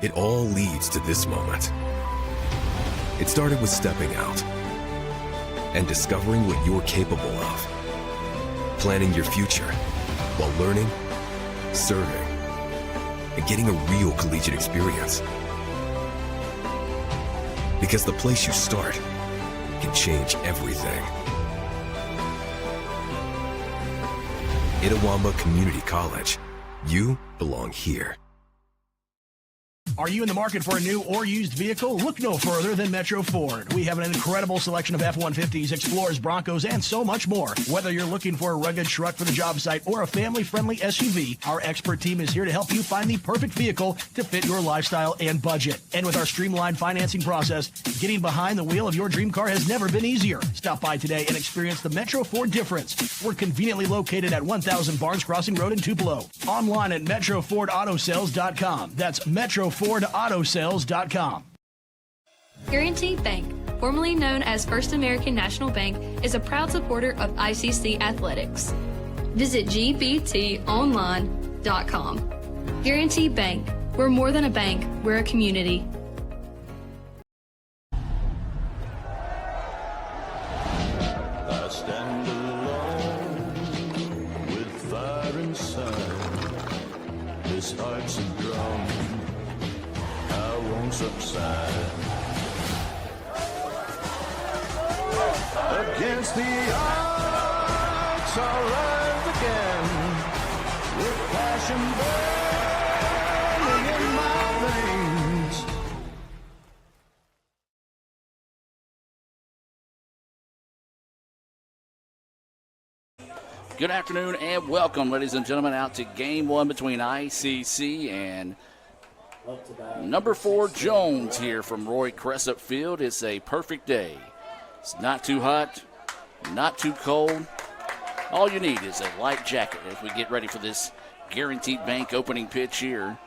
It all leads to this moment. It started with stepping out and discovering what you're capable of. Planning your future while learning, serving, and getting a real collegiate experience. Because the place you start can change everything. Itawamba Community College. You belong here. Are you in the market for a new or used vehicle? Look no further than Metro Ford. We have an incredible selection of F-150s, Explorers, Broncos, and so much more. Whether you're looking for a rugged truck for the job site or a family-friendly SUV, our expert team is here to help you find the perfect vehicle to fit your lifestyle and budget. And with our streamlined financing process, getting behind the wheel of your dream car has never been easier. Stop by today and experience the Metro Ford difference. We're conveniently located at 1000 Barnes Crossing Road in Tupelo. Online at MetroFordAutoSales.com. That's MetroFordAutoSales.com. Guaranty Bank, formerly known as First American National Bank, is a proud supporter of ICC athletics. Visit gbtonline.com. Guaranty Bank, we're more than a bank, we're a community. I stand alone with fire inside. This heart's a drum. I won't subside. Against the odds, I'll rise again with passion burning in my veins. Good afternoon and welcome, ladies and gentlemen, out to Game 1 between ICC and number 4 Jones here from Roy Cressup Field. It's a perfect day. It's not too hot, not too cold. All you need is a light jacket as we get ready for this Guaranteed Bank opening pitch here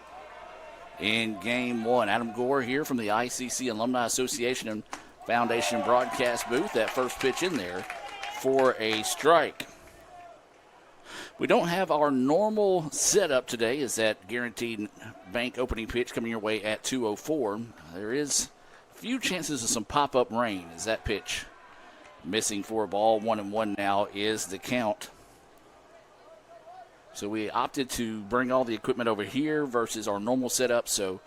in Game 1. Adam Gore here from the ICC Alumni Association and Foundation broadcast booth. That first pitch in there for a strike. We don't have our normal setup today. Is that Guaranteed Bank opening pitch coming your way at 2:04. There is a few chances of some pop-up rain as that pitch missing for a ball. 1-1 now is the count. So we opted to bring all the equipment over here versus our normal setup, so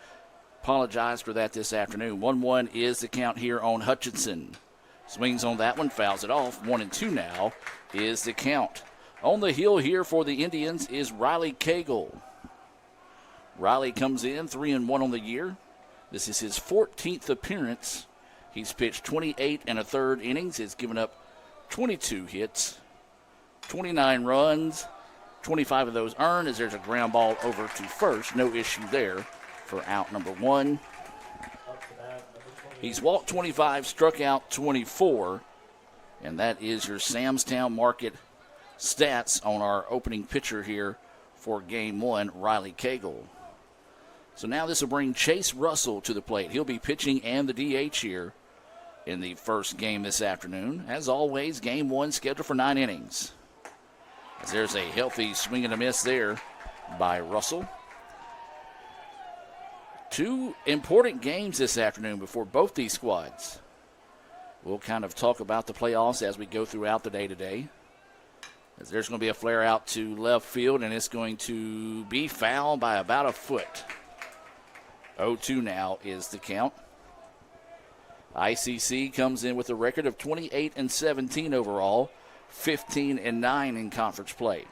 apologize for that this afternoon. 1-1 is the count here on Hutchinson. Swings on that one, fouls it off. 1-2 now is the count. On the hill here for the Indians is Riley Cagle. Riley comes in 3-1 on the year. This is his 14th appearance. He's pitched 28 1/3 innings. He's given up 22 hits, 29 runs, 25 of those earned as there's a ground ball over to first. No issue there for out number 1. He's walked 25, struck out 24, and that is your Samstown Market stats on our opening pitcher here for Game 1, Riley Cagle. So now this will bring Chase Russell to the plate. He'll be pitching and the DH here in the first game this afternoon. As always, Game 1 scheduled for 9 innings. As there's a healthy swing and a miss there by Russell. 2 important games this afternoon before both these squads. We'll kind of talk about the playoffs as we go throughout the day today. As there's going to be a flare out to left field, and it's going to be fouled by about a foot. 0-2 now is the count. ICC comes in with a record of 28-17 overall, 15-9 in conference play.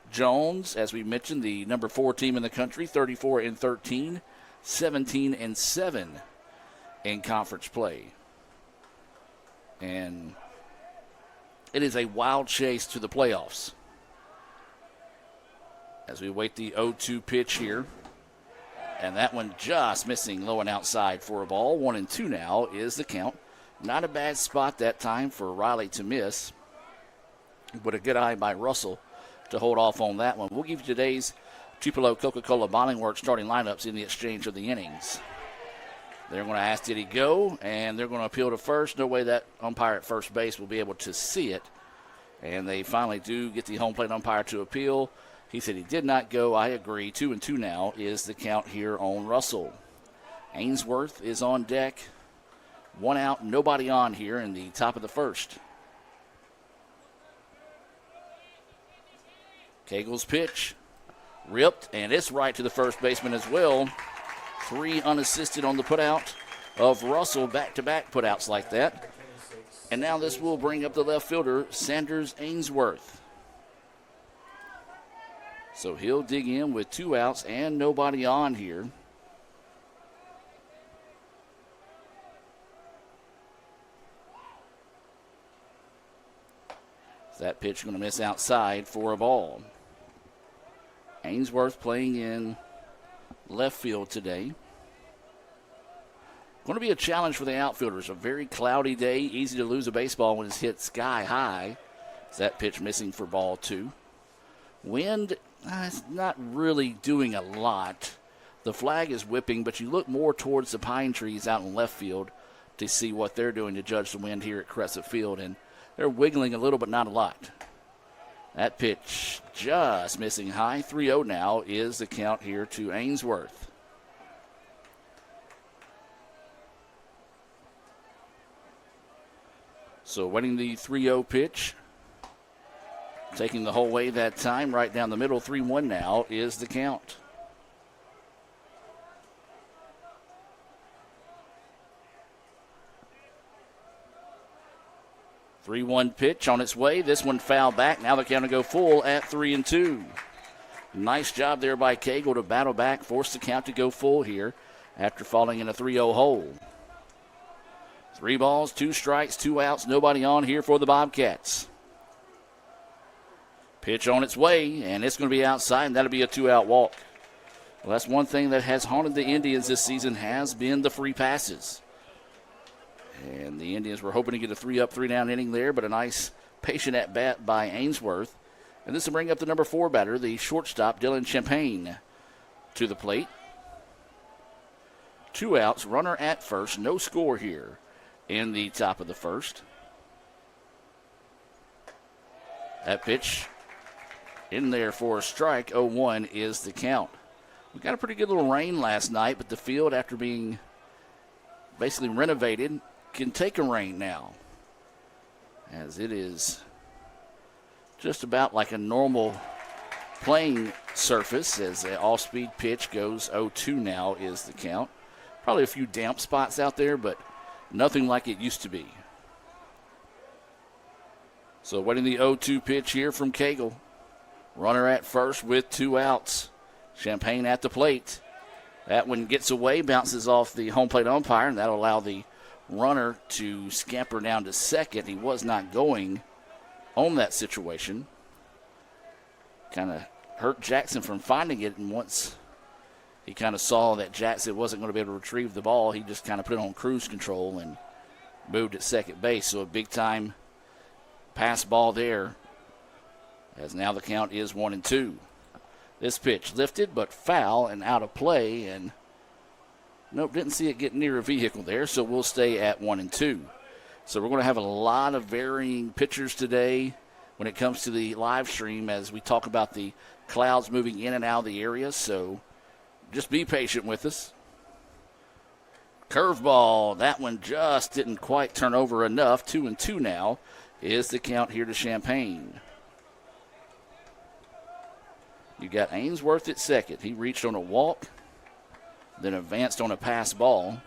Jones, as we mentioned, the number 4 team in the country, 34-13, 17-7 in conference play. And it is a wild chase to the playoffs. As we wait the 0-2 pitch here. And that one just missing low and outside for a ball. 1-2 now is the count. Not a bad spot that time for Riley to miss. But a good eye by Russell to hold off on that one. We'll give you today's Tupelo Coca-Cola Bonding Works starting lineups in the exchange of the innings. They're going to ask, did he go? And they're going to appeal to first. No way that umpire at first base will be able to see it. And they finally do get the home plate umpire to appeal. He said he did not go. I agree. 2-2 now is the count here on Russell. Ainsworth is on deck. 1 out, nobody on here in the top of the first. Cagle's pitch ripped, and it's right to the first baseman as well. 3 unassisted on the putout of Russell, back-to-back putouts like that. And now this will bring up the left fielder, Sanders Ainsworth. So he'll dig in with 2 outs and nobody on here. That pitch going to miss outside for a ball. Ainsworth playing in left field today. Going to be a challenge for the outfielders. A very cloudy day, easy to lose a baseball when it's hit sky high. That pitch missing for ball 2. Wind is not really doing a lot. The flag is whipping, but you look more towards the pine trees out in left field to see what they're doing to judge the wind here at Crescent Field. And they're wiggling a little, but not a lot. That pitch just missing high. 3-0 now is the count here to Ainsworth. So winning the 3-0 pitch. Taking the whole way that time, right down the middle. 3-1 now is the count. Three-one pitch on its way. This one fouled back. Now the count to go full at 3-2. Nice job there by Cagle to battle back, force the count to go full here after falling in a 3-0 hole. 3 balls, 2 strikes, 2 outs, nobody on here for the Bobcats. Pitch on its way, and it's going to be outside, and that'll be a 2-out walk. Well, that's one thing that has haunted the Indians this season has been the free passes. And the Indians were hoping to get a 3-up, 3-down inning there, but a nice patient at bat by Ainsworth. And this will bring up the number 4 batter, the shortstop, Dylan Champagne, to the plate. 2 outs, runner at first, no score here in the top of the first. That pitch in there for a strike. 0-1 is the count. We got a pretty good little rain last night, but the field, after being basically renovated, can take a rain now, as it is just about like a normal playing surface. As the all-speed pitch goes 0-2 now is the count. Probably a few damp spots out there, but nothing like it used to be. So waiting the 0-2 pitch here from Cagle. Runner at first with 2 outs. Champagne at the plate. That one gets away, bounces off the home plate umpire, and that'll allow the runner to scamper down to second. He was not going on that situation. Kind of hurt Jackson from finding it, and once he kind of saw that Jackson wasn't going to be able to retrieve the ball, he just kind of put it on cruise control and moved at second base. So a big-time pass ball there, as now the count is 1-2. This pitch lifted but foul and out of play, and nope, didn't see it get near a vehicle there, so we'll stay at 1-2. So we're going to have a lot of varying pitchers today when it comes to the live stream as we talk about the clouds moving in and out of the area, so just be patient with us. Curveball, that one just didn't quite turn over enough. 2-2 now is the count here to Champagne. You got Ainsworth at second. He reached on a walk, then advanced on a pass ball.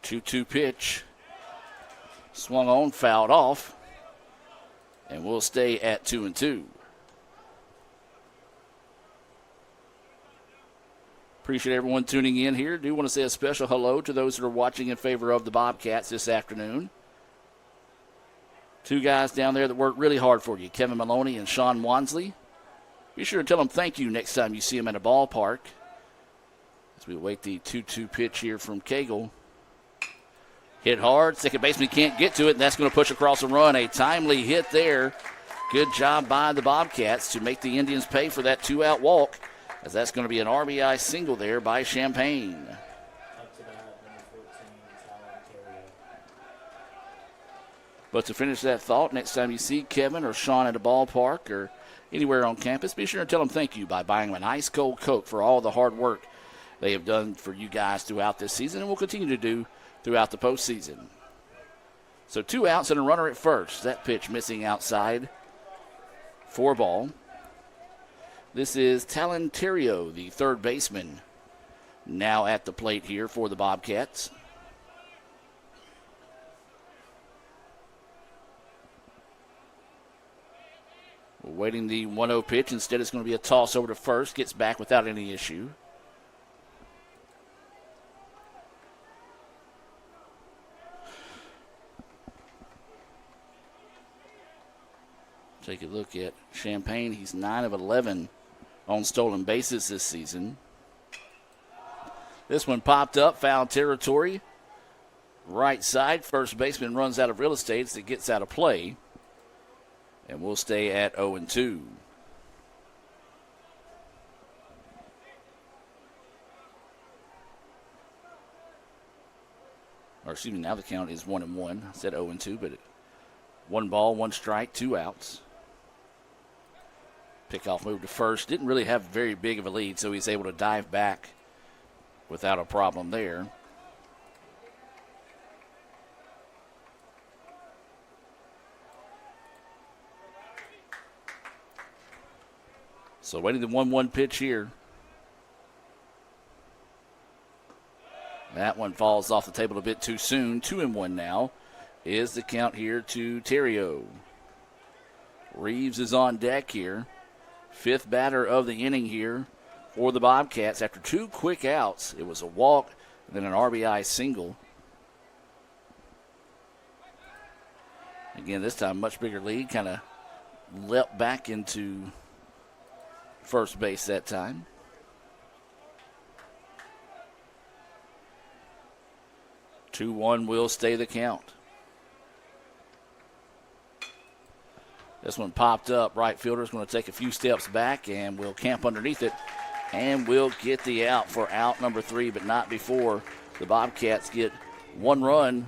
2-2 pitch. Swung on, fouled off. And we'll stay at 2-2. Appreciate everyone tuning in here. Do want to say a special hello to those that are watching in favor of the Bobcats this afternoon. 2 guys down there that work really hard for you, Kevin Maloney and Sean Wansley. Be sure to tell them thank you next time you see them at a ballpark. As we await the 2-2 pitch here from Cagle. Hit hard. Second baseman can't get to it, and that's going to push across a run. A timely hit there. Good job by the Bobcats to make the Indians pay for that 2-out walk, as that's going to be an RBI single there by Champagne. But to finish that thought, next time you see Kevin or Sean at a ballpark or anywhere on campus, be sure to tell them thank you by buying them an ice cold Coke for all the hard work they have done for you guys throughout this season and will continue to do throughout the postseason. So 2 outs and a runner at first. That pitch missing outside for ball. This is Talon Terrio, the third baseman, now at the plate here for the Bobcats. We're waiting the 1-0 pitch. Instead, it's going to be a toss over to first. Gets back without any issue. Take a look at Champagne. He's 9 of 11 on stolen bases this season. This one popped up, foul territory. Right side, first baseman runs out of real estate as it gets out of play. And we'll stay at 0-2. Or excuse me, now the count is 1-1. I said 0-2, but 1 ball, 1 strike, 2 outs. Pickoff move to first. Didn't really have very big of a lead, so he's able to dive back without a problem there. So waiting the 1-1 pitch here. That one falls off the table a bit too soon. 2-1 now is the count here to Terrio. Reeves is on deck here. 5th batter of the inning here for the Bobcats. After 2 quick outs, it was a walk and then an RBI single. Again, this time much bigger lead. Kind of leapt back into first base that time. Two-1 will stay the count. This one popped up. Right fielder's going to take a few steps back and will camp underneath it. And will get the out for out number 3, but not before the Bobcats get 1 run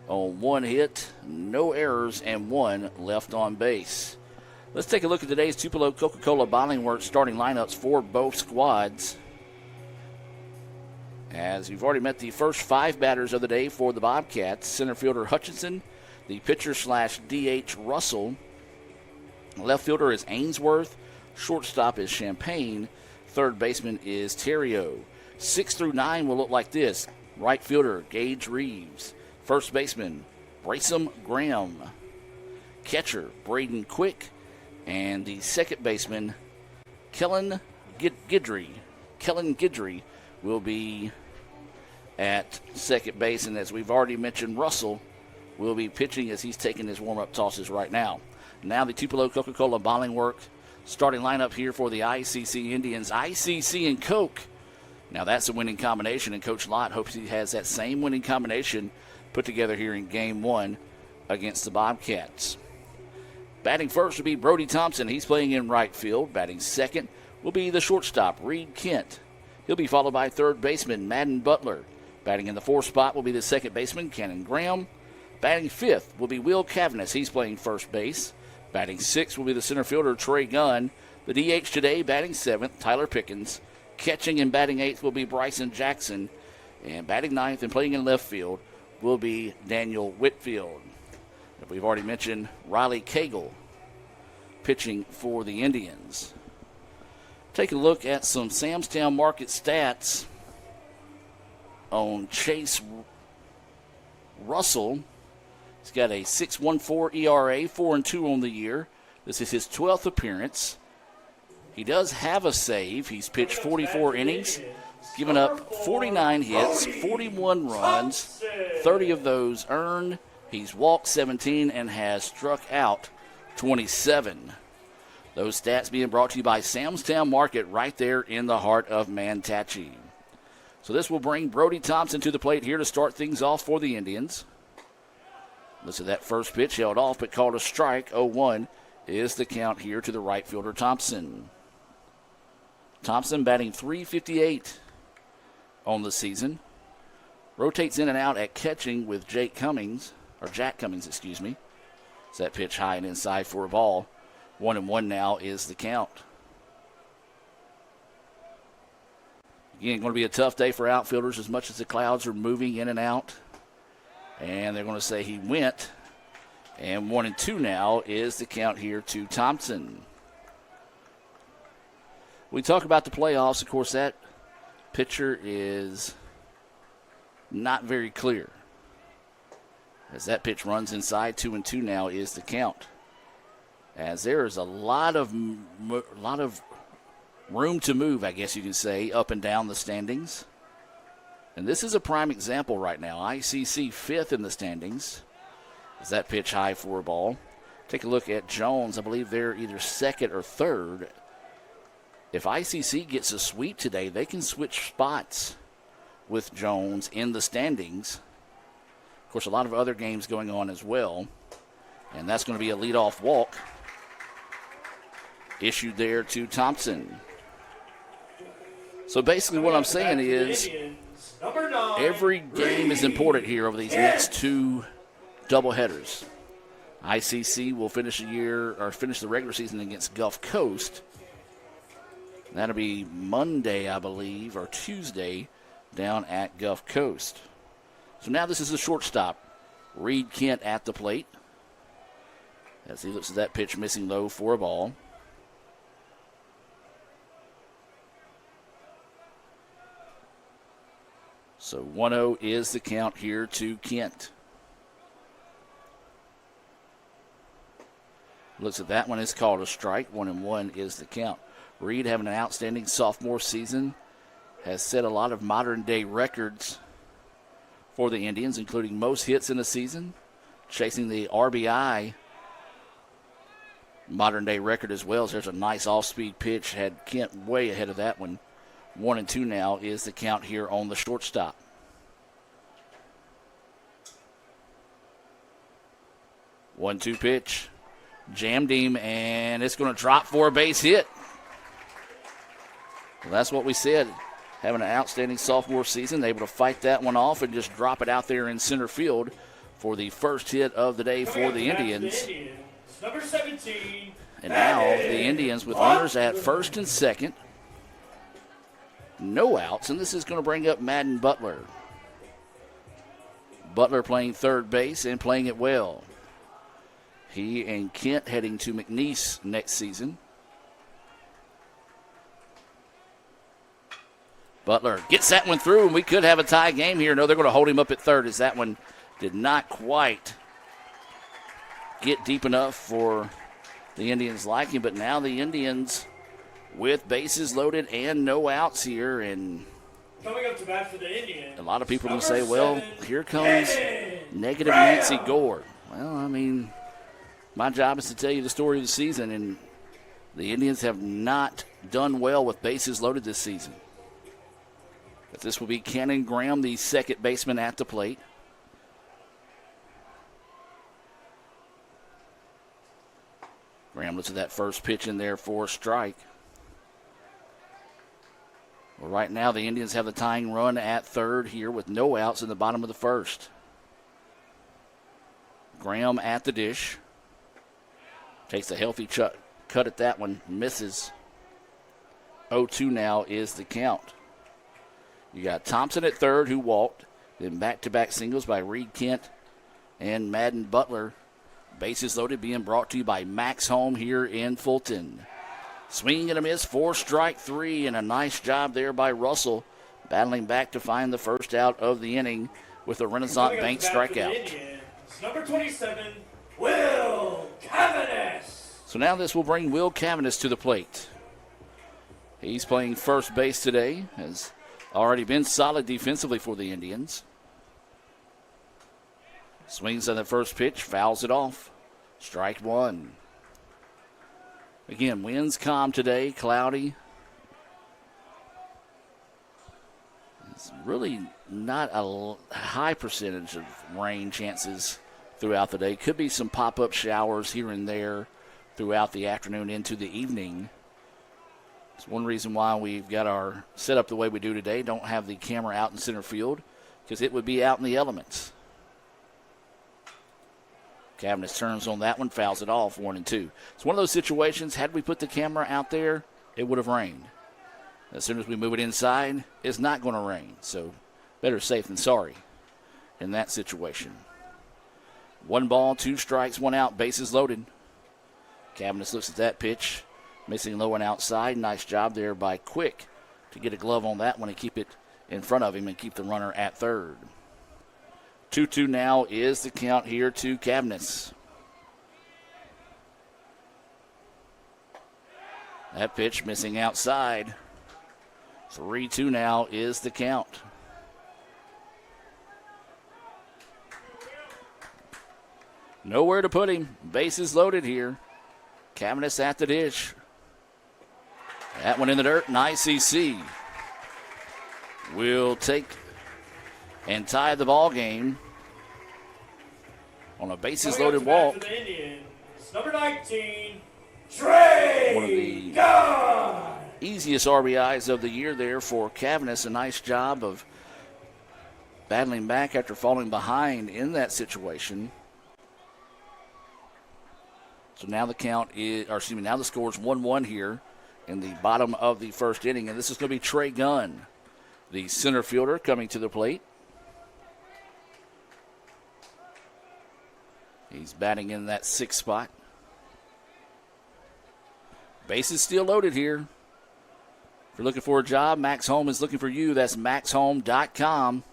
on 1 hit, no errors, and 1 left on base. Let's take a look at today's Tupelo Coca-Cola Bottling Works starting lineups for both squads. As you've already met the first 5 batters of the day for the Bobcats. Center fielder Hutchinson, the pitcher/DH Russell. Left fielder is Ainsworth. Shortstop is Champagne. Third baseman is Terrio. 6 through 9 will look like this. Right fielder, Gage Reeves. First baseman, Braysom Graham. Catcher, Braden Quick. And the second baseman, Kellen Guidry. Kellen Guidry will be at second base. And as we've already mentioned, Russell will be pitching as he's taking his warm-up tosses right now. Now the Tupelo Coca-Cola Bottling Works starting lineup here for the ICC Indians. ICC and Coke. Now that's a winning combination, and Coach Lott hopes he has that same winning combination put together here in Game 1 against the Bobcats. Batting first will be Brody Thompson. He's playing in right field. Batting second will be the shortstop, Reed Kent. He'll be followed by third baseman, Madden Butler. Batting in the 4th spot will be the second baseman, Cannon Graham. Batting 5th will be Will Cavanis. He's playing first base. Batting 6th will be the center fielder, Trey Gunn. The DH today, batting 7th, Tyler Pickens. Catching and batting 8th will be Bryson Jackson. And batting 9th and playing in left field will be Daniel Whitfield. We've already mentioned Riley Cagle pitching for the Indians. Take a look at some Samstown market stats on Chase Russell. He's got a 6.14 ERA, 4-2 on the year. This is his 12th appearance. He does have a save. He's pitched 44 innings, given up 49 hits, 41 runs, 30 of those earned. He's walked 17 and has struck out 27. Those stats being brought to you by Samstown Market right there in the heart of Manatee. So this will bring Brody Thompson to the plate here to start things off for the Indians. Listen to that first pitch, held off but called a strike. 0-1 is the count here to the right fielder Thompson. Thompson batting .358 on the season. Rotates in and out at catching with Jack Cummings. So that pitch high and inside for a ball. 1-1 now is the count. Again, going to be a tough day for outfielders as much as the clouds are moving in and out. And they're going to say he went. And 1-2 now is the count here to Thompson. We talk about the playoffs. Of course, that picture is not very clear. As that pitch runs inside, 2-2 now is the count. As there is a lot of room to move, I guess you can say, up and down the standings. And this is a prime example right now. ICC 5th in the standings. Is that pitch high for a ball? Take a look at Jones. I believe they're either 2nd or 3rd. If ICC gets a sweep today, they can switch spots with Jones in the standings. Of course, a lot of other games going on as well. And that's going to be a leadoff walk issued there to Thompson. So basically what I'm saying is every game is important here over these next 2 doubleheaders. ICC will finish the regular season against Gulf Coast. That'll be Monday, I believe, or Tuesday down at Gulf Coast. So now this is the shortstop. Reed Kent at the plate. As he looks at that pitch missing low for a ball. So 1-0 is the count here to Kent. Looks at that one, is called a strike. 1-1 is the count. Reed, having an outstanding sophomore season, has set a lot of modern-day records for the Indians, including most hits in a season, chasing the RBI modern-day record as well. So there's a nice off-speed pitch. Had Kent way ahead of that one. 1-2 now is the count here on the shortstop. One-two pitch. Jammed him, and it's going to drop for a base hit. Well, that's what we said. Having an outstanding sophomore season, able to fight that one off and just drop it out there in center field for the first hit of the day for the Indians. Number 17. And now the Indians with runners at first and second. No outs, and this is going to bring up Madden Butler. Butler playing third base and playing it well. He and Kent heading to McNeese next season. Butler gets that one through, and we could have a tie game here. No, they're going to hold him up at third as that one did not quite get deep enough for the Indians' liking. But now the Indians with bases loaded and no outs here. And coming up to bat for the Indians, a lot of people are going to say, well, here comes negative Nancy Gore. Well, I mean, my job is to tell you the story of the season, and the Indians have not done well with bases loaded this season. But this will be Cannon Graham, the second baseman at the plate. Graham looks at that first pitch in there for a strike. Well, right now the Indians have the tying run at third here with no outs in the bottom of the first. Graham at the dish. Takes a healthy cut at that one. Misses. 0-2 now is the count. You got Thompson at third, who walked. Then back-to-back singles by Reed Kent and Madden Butler. Bases loaded, being brought to you by Max Home here in Fulton. Swing and a miss for strike three, and a nice job there by Russell, battling back to find the first out of the inning with a Renaissance Bank strikeout. Number 27, Will Cavanis. So now this will bring Will Cavanis to the plate. He's playing first base today, has already been solid defensively for the Indians. Swings on the first pitch, fouls it off. Strike one. Again, winds calm today, cloudy. It's really not a high percentage of rain chances throughout the day. Could be some pop-up showers here and there throughout the afternoon into the evening. It's one reason why we've got our setup the way we do today. Don't have the camera out in center field because it would be out in the elements. Cavanis turns on that one, fouls it off, 1-2. It's one of those situations, had we put the camera out there, it would have rained. As soon as we move it inside, it's not going to rain. So better safe than sorry in that situation. 1 ball, 2 strikes, 1 out, bases loaded. Cavanis looks at that pitch, missing low and outside. Nice job there by Quick to get a glove on that one and keep it in front of him and keep the runner at third. 2-2 now is the count here to Cavanis. That pitch missing outside. 3-2 now is the count. Nowhere to put him. Bases loaded here. Cavanis at the dish. That one in the dirt, and ICC will take and tie the ball game on a bases-loaded walk. For the Indians, number 19, Trey One of the Gunn. easiest RBIs of the year there for Cavanis. A nice job of battling back after falling behind in that situation. So now the now the score is 1-1 here in the bottom of the first inning, and this is going to be Trey Gunn, the center fielder, coming to the plate. He's batting in that 6th spot. Bases still loaded here. If you're looking for a job, Max Home is looking for you. That's maxhome.com.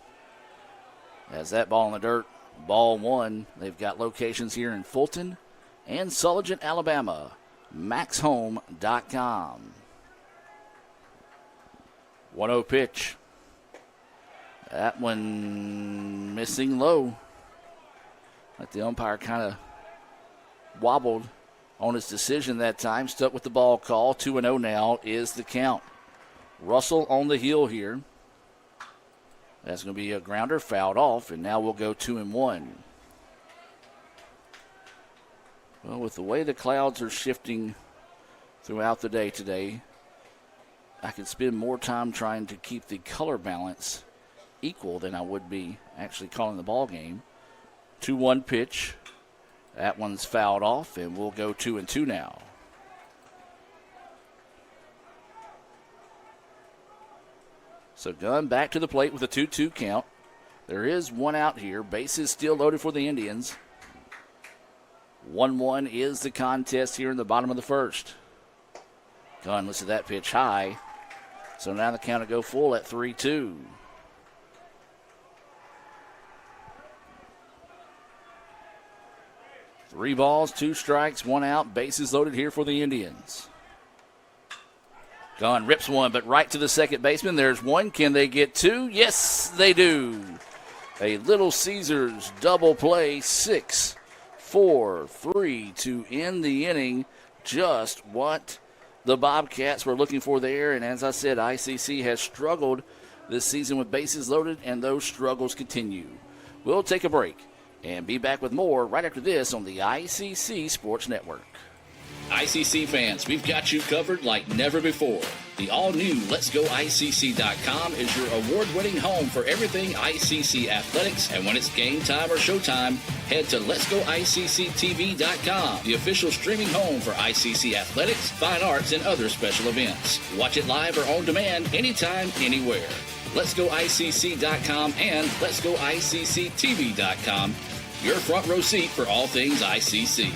As that ball in the dirt, ball 1. They've got locations here in Fulton and Sulligent, Alabama. maxhome.com. 1-0 pitch. That one missing low. Like the umpire kind of wobbled on his decision that time. Stuck with the ball call. 2-0 now is the count. Russell on the heel here. That's going to be a grounder fouled off, and now we'll go 2-1. Well, with the way the clouds are shifting throughout the day today, I could spend more time trying to keep the color balance equal than I would be actually calling the ball game. 2-1 pitch. That one's fouled off, and we'll go 2-2 now. So Gunn back to the plate with a 2-2 count. There is 1 out here. Bases still loaded for the Indians. 1-1 is the contest here in the bottom of the first. Gunn looks at that pitch high. So now the count will go full at 3-2. Three balls, 2 strikes, 1 out. Bases loaded here for the Indians. Gunn rips one, but right to the second baseman. There's 1. Can they get 2? Yes, they do. A Little Caesars double play, 6-4-3 to end the inning. Just what the Bobcats were looking for there. And as I said, ICC has struggled this season with bases loaded, and those struggles continue. We'll take a break and be back with more right after this on the ICC Sports Network. ICC fans, we've got you covered like never before. The all-new Let'sGoICC.com is your award-winning home for everything ICC athletics, and when it's game time or showtime, head to Let'sGoICCTV.com, the official streaming home for ICC athletics, fine arts, and other special events. Watch it live or on demand anytime, anywhere. Let'sGoICC.com and Let'sGoICCTV.com, your front row seat for all things ICC.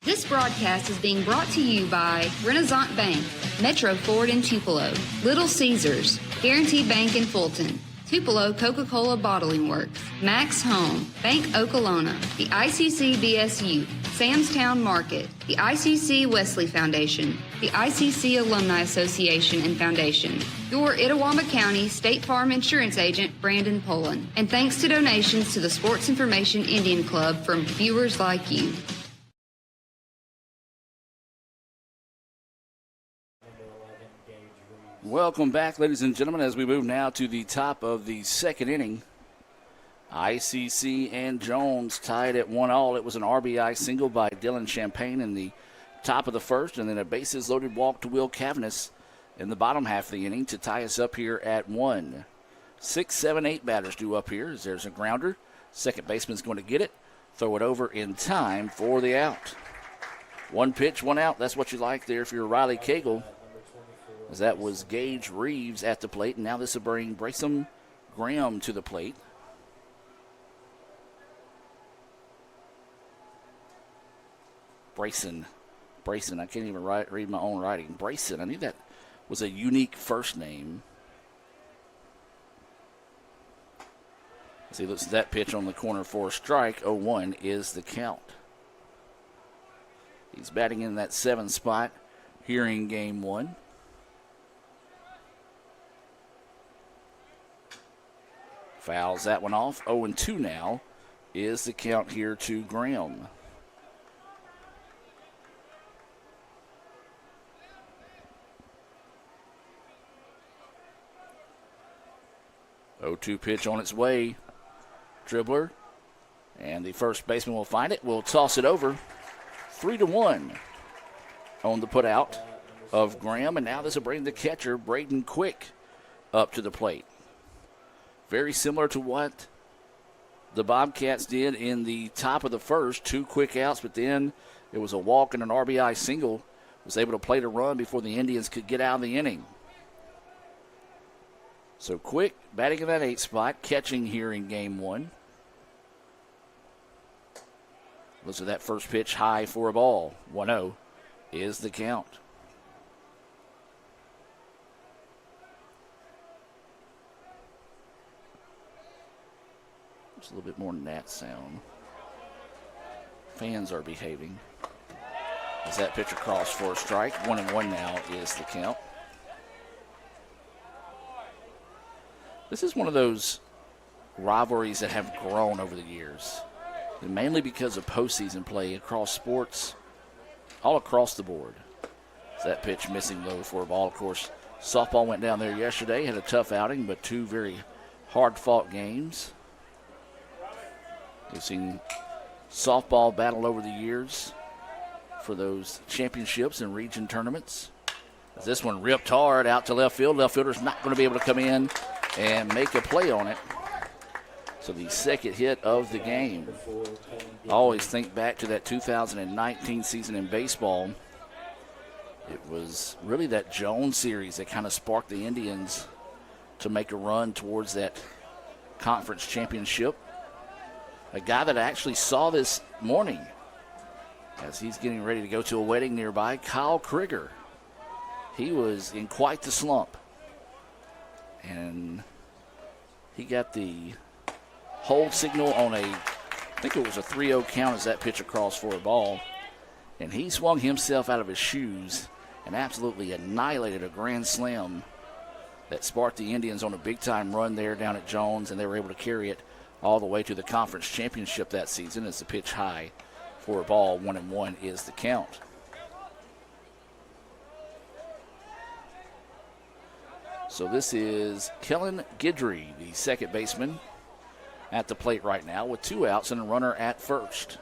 This broadcast is being brought to you by Renaissance Bank, Metro Ford in Tupelo, Little Caesars, Guarantee Bank in Fulton, Tupelo Coca-Cola Bottling Works, Max Home, Bank Okolona, the ICC BSU, Samstown Market, the ICC Wesley Foundation, the ICC Alumni Association and Foundation, your Itawamba County State Farm Insurance Agent, Brandon Poland, and thanks to donations to the Sports Information Indian Club from viewers like you. Welcome back, ladies and gentlemen, as we move now to the top of the second inning. ICC and Jones tied at 1-1. It was an RBI single by Dylan Champagne in the top of the first, and then a bases-loaded walk to Will Cavanis in the bottom half of the inning to tie us up here at 1. 6, 7, 8 batters due up here as there's a grounder. Second baseman's going to get it, throw it over in time for the out. 1 pitch, 1 out. That's what you like there if you're Riley Cagle, as that was Gage Reeves at the plate, and now this will bring Brayson Graham to the plate. Brayson, I can't even read my own writing. Brayson, I knew that was a unique first name. As he looks at that pitch on the corner for a strike, 0-1 is the count. He's batting in that 7 spot here in game 1. Fouls that one off. 0-2 now is the count here to Graham. Oh-2 pitch on its way. Dribbler. And the first baseman will find it. Will toss it over. 3-1 on the put out of Graham. And now this will bring the catcher, Braden Quick, up to the plate. Very similar to what the Bobcats did in the top of the first. 2 quick outs, but then it was a walk and an RBI single. Was able to play the run before the Indians could get out of the inning. So Quick batting in that 8 spot, catching here in game 1. Looks at that first pitch high for a ball. 1-0 is the count. Just a little bit more than that sound. Fans are behaving. As that pitch across for a strike. 1-1 now is the count. This is one of those rivalries that have grown over the years, and mainly because of postseason play across sports, all across the board. So that pitch missing low for a ball. Of course, softball went down there yesterday, had a tough outing, but 2 very hard-fought games. We've seen softball battle over the years for those championships and region tournaments. As this one ripped hard out to left field. Left fielder's not going to be able to come in and make a play on it. So the second hit of the game. I always think back to that 2019 season in baseball. It was really that Jones series that kind of sparked the Indians to make a run towards that conference championship. A guy that I actually saw this morning as he's getting ready to go to a wedding nearby, Kyle Krieger. He was in quite the slump. And he got the hold signal on I think it was a 3-0 count as that pitch across for a ball. And he swung himself out of his shoes and absolutely annihilated a grand slam that sparked the Indians on a big-time run there down at Jones, and they were able to carry it all the way to the conference championship that season as the pitch high for a ball. 1-1 is the count. So this is Kellen Guidry, the second baseman, at the plate right now with 2 outs and a runner at first.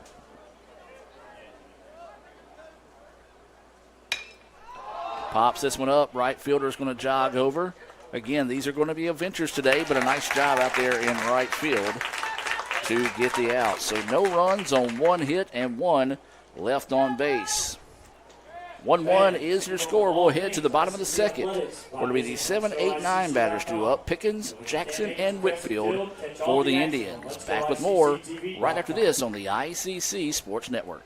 Pops this one up. Right fielder's going to jog over. Again, these are going to be adventures today, but a nice job out there in right field to get the out. So no runs on 1 hit and 1 left on base. 1-1 is your score. We'll head to the bottom of the second. It'll be the 7, 8, 9 batters due up. Pickens, Jackson, and Whitfield for the Indians. Back with more right after this on the ICC Sports Network.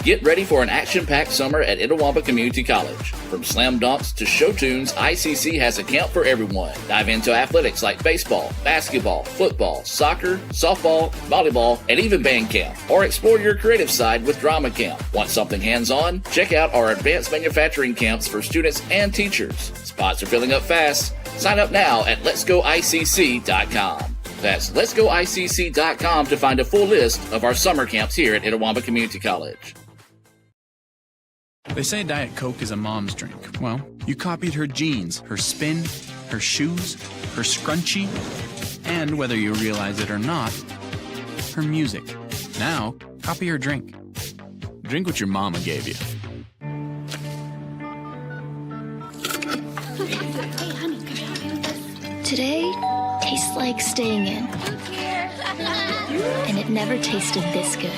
Get ready for an action-packed summer at Itawamba Community College. From slam dunks to show tunes, ICC has a camp for everyone. Dive into athletics like baseball, basketball, football, soccer, softball, volleyball, and even band camp. Or explore your creative side with drama camp. Want something hands-on? Check out our advanced manufacturing camps for students and teachers. Spots are filling up fast. Sign up now at letsgoicc.com. That's letsgoicc.com to find a full list of our summer camps here at Itawamba Community College. They say Diet Coke is a mom's drink. Well, you copied her jeans, her spin, her shoes, her scrunchie, and whether you realize it or not, her music. Now, copy her drink. Drink what your mama gave you. Hey, honey, can I help you with this? Today tastes like staying in. And it never tasted this good.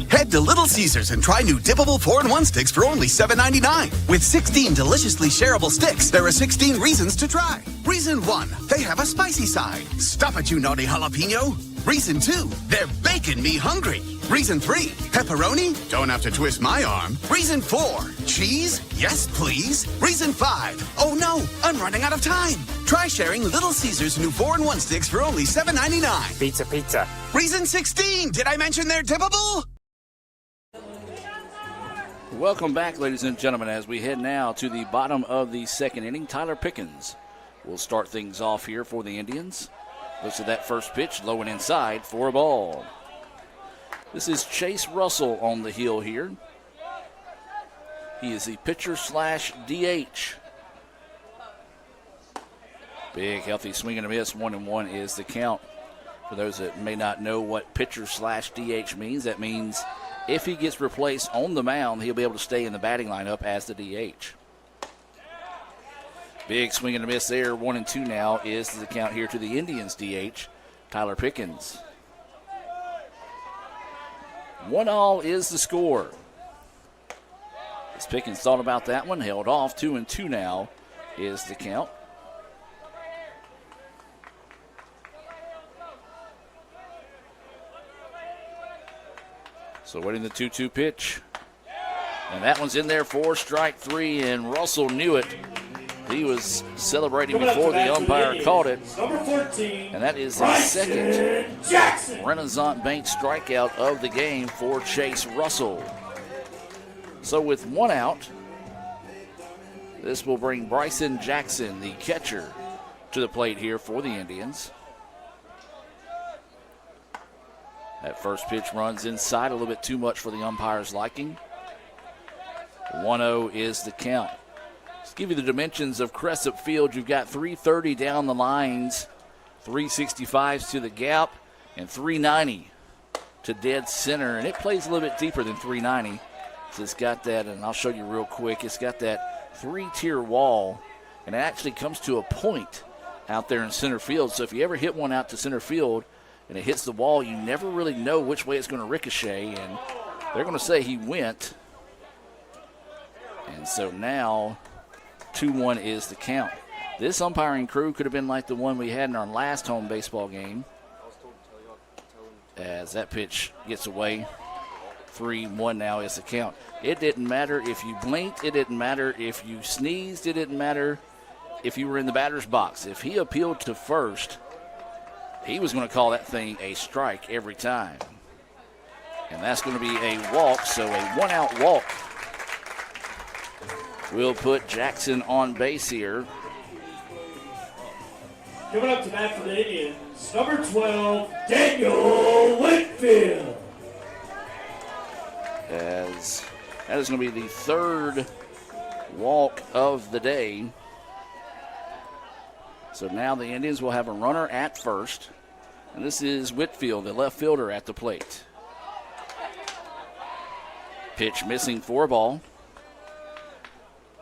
Head to Little Caesars and try new dippable 4-in-1 sticks for only $7.99. With 16 deliciously shareable sticks, there are 16 reasons to try. Reason 1, they have a spicy side. Stop it, you naughty jalapeno. Reason 2, they're baking me hungry. Reason 3, pepperoni? Don't have to twist my arm. Reason 4, cheese? Yes, please. Reason 5, oh no, I'm running out of time. Try sharing Little Caesars new 4-in-1 sticks for only $7.99. Pizza, pizza. Reason 16, did I mention they're dippable? Welcome back, ladies and gentlemen, as we head now to the bottom of the second inning. Tyler Pickens will start things off here for the Indians. Looks at that first pitch, low and inside for a ball. This is Chase Russell on the hill here. He is the pitcher / DH. Big, healthy swing and a miss. 1-1 is the count. For those that may not know what pitcher / DH means, that means if he gets replaced on the mound, he'll be able to stay in the batting lineup as the DH. Big swing and a miss there. 1-2 now is the count here to the Indians DH, Tyler Pickens. 1-1 is the score. As Pickens thought about that one, held off. 2-2 now is the count. So waiting the 2-2 pitch. And that one's in there for strike 3, and Russell knew it. He was celebrating before the umpire caught it. Number 14. And that is the second Renaissance Bank strikeout of the game for Chase Russell. So with 1 out, this will bring Bryson Jackson, the catcher, to the plate here for the Indians. That first pitch runs inside, a little bit too much for the umpire's liking. 1-0 is the count. Let's give you the dimensions of Crescent Field. You've got 330 down the lines, 365s to the gap, and 390 to dead center. And it plays a little bit deeper than 390. So it's got that, and I'll show you real quick, it's got that 3-tier wall, and it actually comes to a point out there in center field. So if you ever hit one out to center field and it hits the wall, you never really know which way it's going to ricochet, and they're going to say he went. And so now 2-1 is the count. This umpiring crew could have been like the one we had in our last home baseball game, as that pitch gets away. 3-1 now is the count. It didn't matter if you blinked. It didn't matter if you sneezed. It didn't matter if you were in the batter's box. If he appealed to first, he was going to call that thing a strike every time. And that's going to be a walk, so a 1-out walk will put Jackson on base here. Coming up to bat for the Indians, number 12, Daniel Whitfield. As that is going to be the third walk of the day. So now the Indians will have a runner at first. And this is Whitfield, the left fielder, at the plate. Pitch missing for a ball.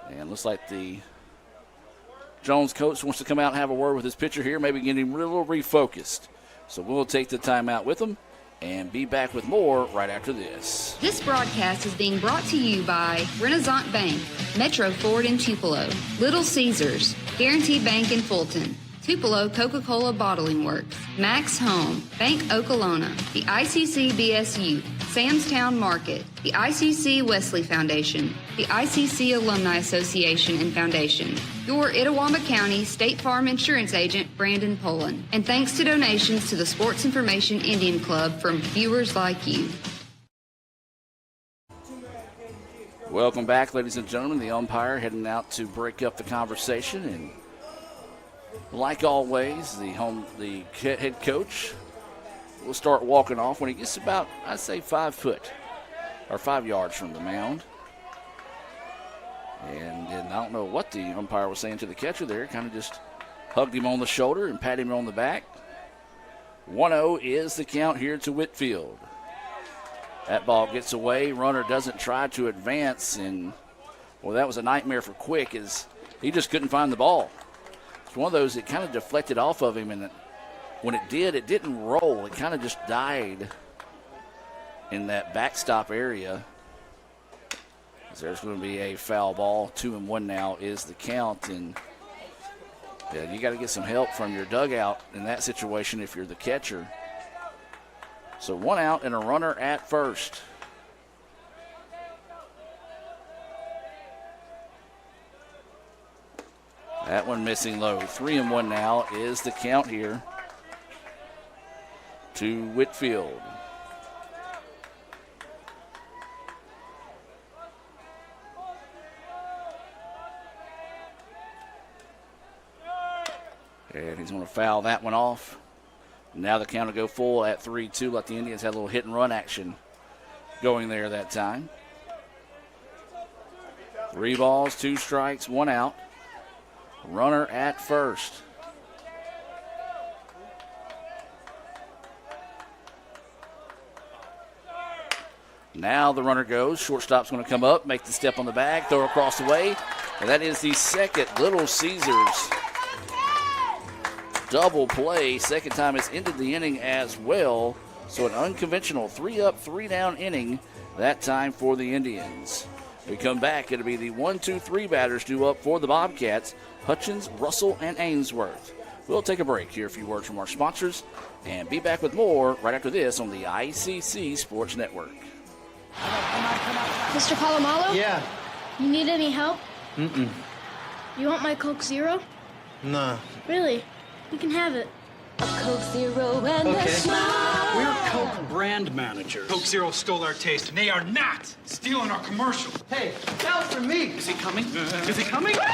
And looks like the Jones coach wants to come out and have a word with his pitcher here, maybe get him a little refocused. So we'll take the timeout with him and be back with more right after this. This broadcast is being brought to you by Renaissance Bank, Metro Ford in Tupelo, Little Caesars, Guarantee Bank in Fulton, Tupelo Coca-Cola Bottling Works, Max Home, Bank Okolona, the ICC BSU, Samstown Market, the ICC Wesley Foundation, the ICC Alumni Association and Foundation, your Itawamba County State Farm Insurance Agent, Brandon Poland, and thanks to donations to the Sports Information Indian Club from viewers like you. Welcome back, ladies and gentlemen. The umpire heading out to break up the conversation, and like always, the head coach will start walking off when he gets about, I'd say, 5 foot or 5 yards from the mound. And then I don't know what the umpire was saying to the catcher there. Kind of just hugged him on the shoulder and patted him on the back. 1-0 is the count here to Whitfield. That ball gets away. Runner doesn't try to advance. And, well, that was a nightmare for Quick as he just couldn't find the ball. It's one of those that kind of deflected off of him. And when it did, it didn't roll. It kind of just died in that backstop area. There's going to be a foul ball. 2-1 now is the count. And yeah, you got to get some help from your dugout in that situation if you're the catcher. So 1 out and a runner at first. That one missing low. 3-1 now is the count here to Whitfield. And he's going to foul that one off. Now the count will go full at 3-2. Let the Indians have a little hit and run action going there that time. 3 balls, 2 strikes, 1 out. Runner at first. Now the runner goes. Shortstop's going to come up, make the step on the bag, throw across the way. And that is the second Little Caesars double play. Second time it's ended the inning as well. So an unconventional 3-up, 3-down inning that time for the Indians. We come back. It'll be the 1-2-3 batters due up for the Bobcats. Hutchins, Russell, and Ainsworth. We'll take a break, hear a few words from our sponsors, and be back with more right after this on the ICC Sports Network. Mr. Palomalo? Yeah. You need any help? Mm-mm. You want my Coke Zero? Nah. Really? You can have it. A Coke Zero and Okay. a smile. We're Coke brand managers. Coke Zero stole our taste, and they are not stealing our commercial. Hey, that was for me. Is he coming? Is he coming? Coke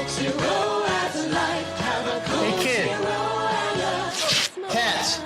Zero has a life. Have a Coke Hey, kid. Zero and a smile. Cats.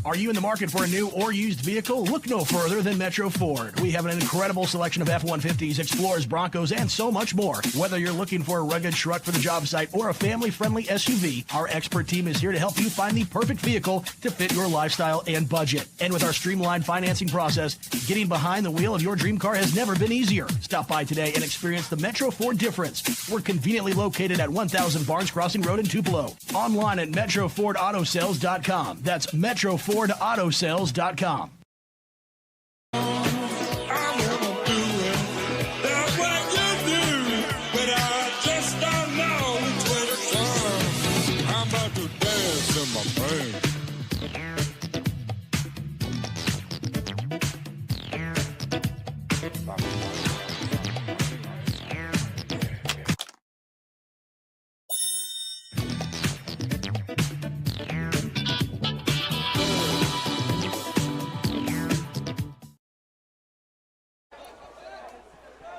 Are you in the market for a new or used vehicle? Look no further than Metro Ford. We have an incredible selection of F-150s, Explorers, Broncos, and so much more. Whether you're looking for a rugged truck for the job site or a family-friendly SUV, our expert team is here to help you find the perfect vehicle to fit your lifestyle and budget. And with our streamlined financing process, getting behind the wheel of your dream car has never been easier. Stop by today and experience the Metro Ford difference. We're conveniently located at 1000 Barnes Crossing Road in Tupelo. Online at MetroFordAutoSales.com. That's MetroFordAutoSales.com.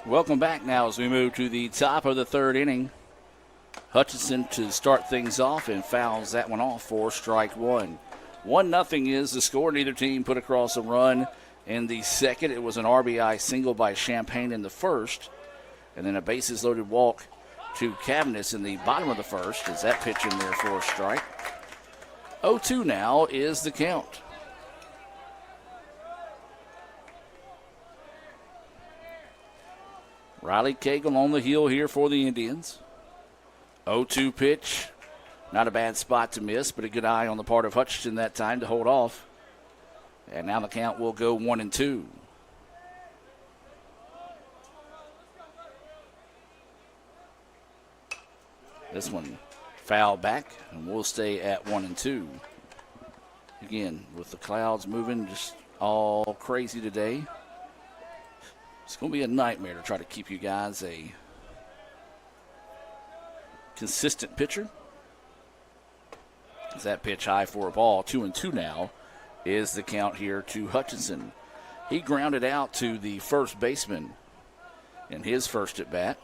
Welcome back now as we move to the top of the third inning. Hutchinson to start things off and fouls that one off for strike one. 1-0 is the score. Neither team put across a run in the second. It was an RBI single by Champagne in the first, and then a bases loaded walk to Cavness in the bottom of the first as that pitch in there for a strike. 0-2 now is the count. Riley Cagle on the heel here for the Indians. 0-2 pitch. Not a bad spot to miss, but a good eye on the part of Hutchinson that time to hold off. And now the count will go 1-2. This one foul back, and we'll stay at 1-2. Again, with the clouds moving just all crazy today. It's going to be a nightmare to try to keep you guys a consistent pitcher. As that pitch high for a ball, 2-2 now is the count here to Hutchinson. He grounded out to the first baseman in his first at bat.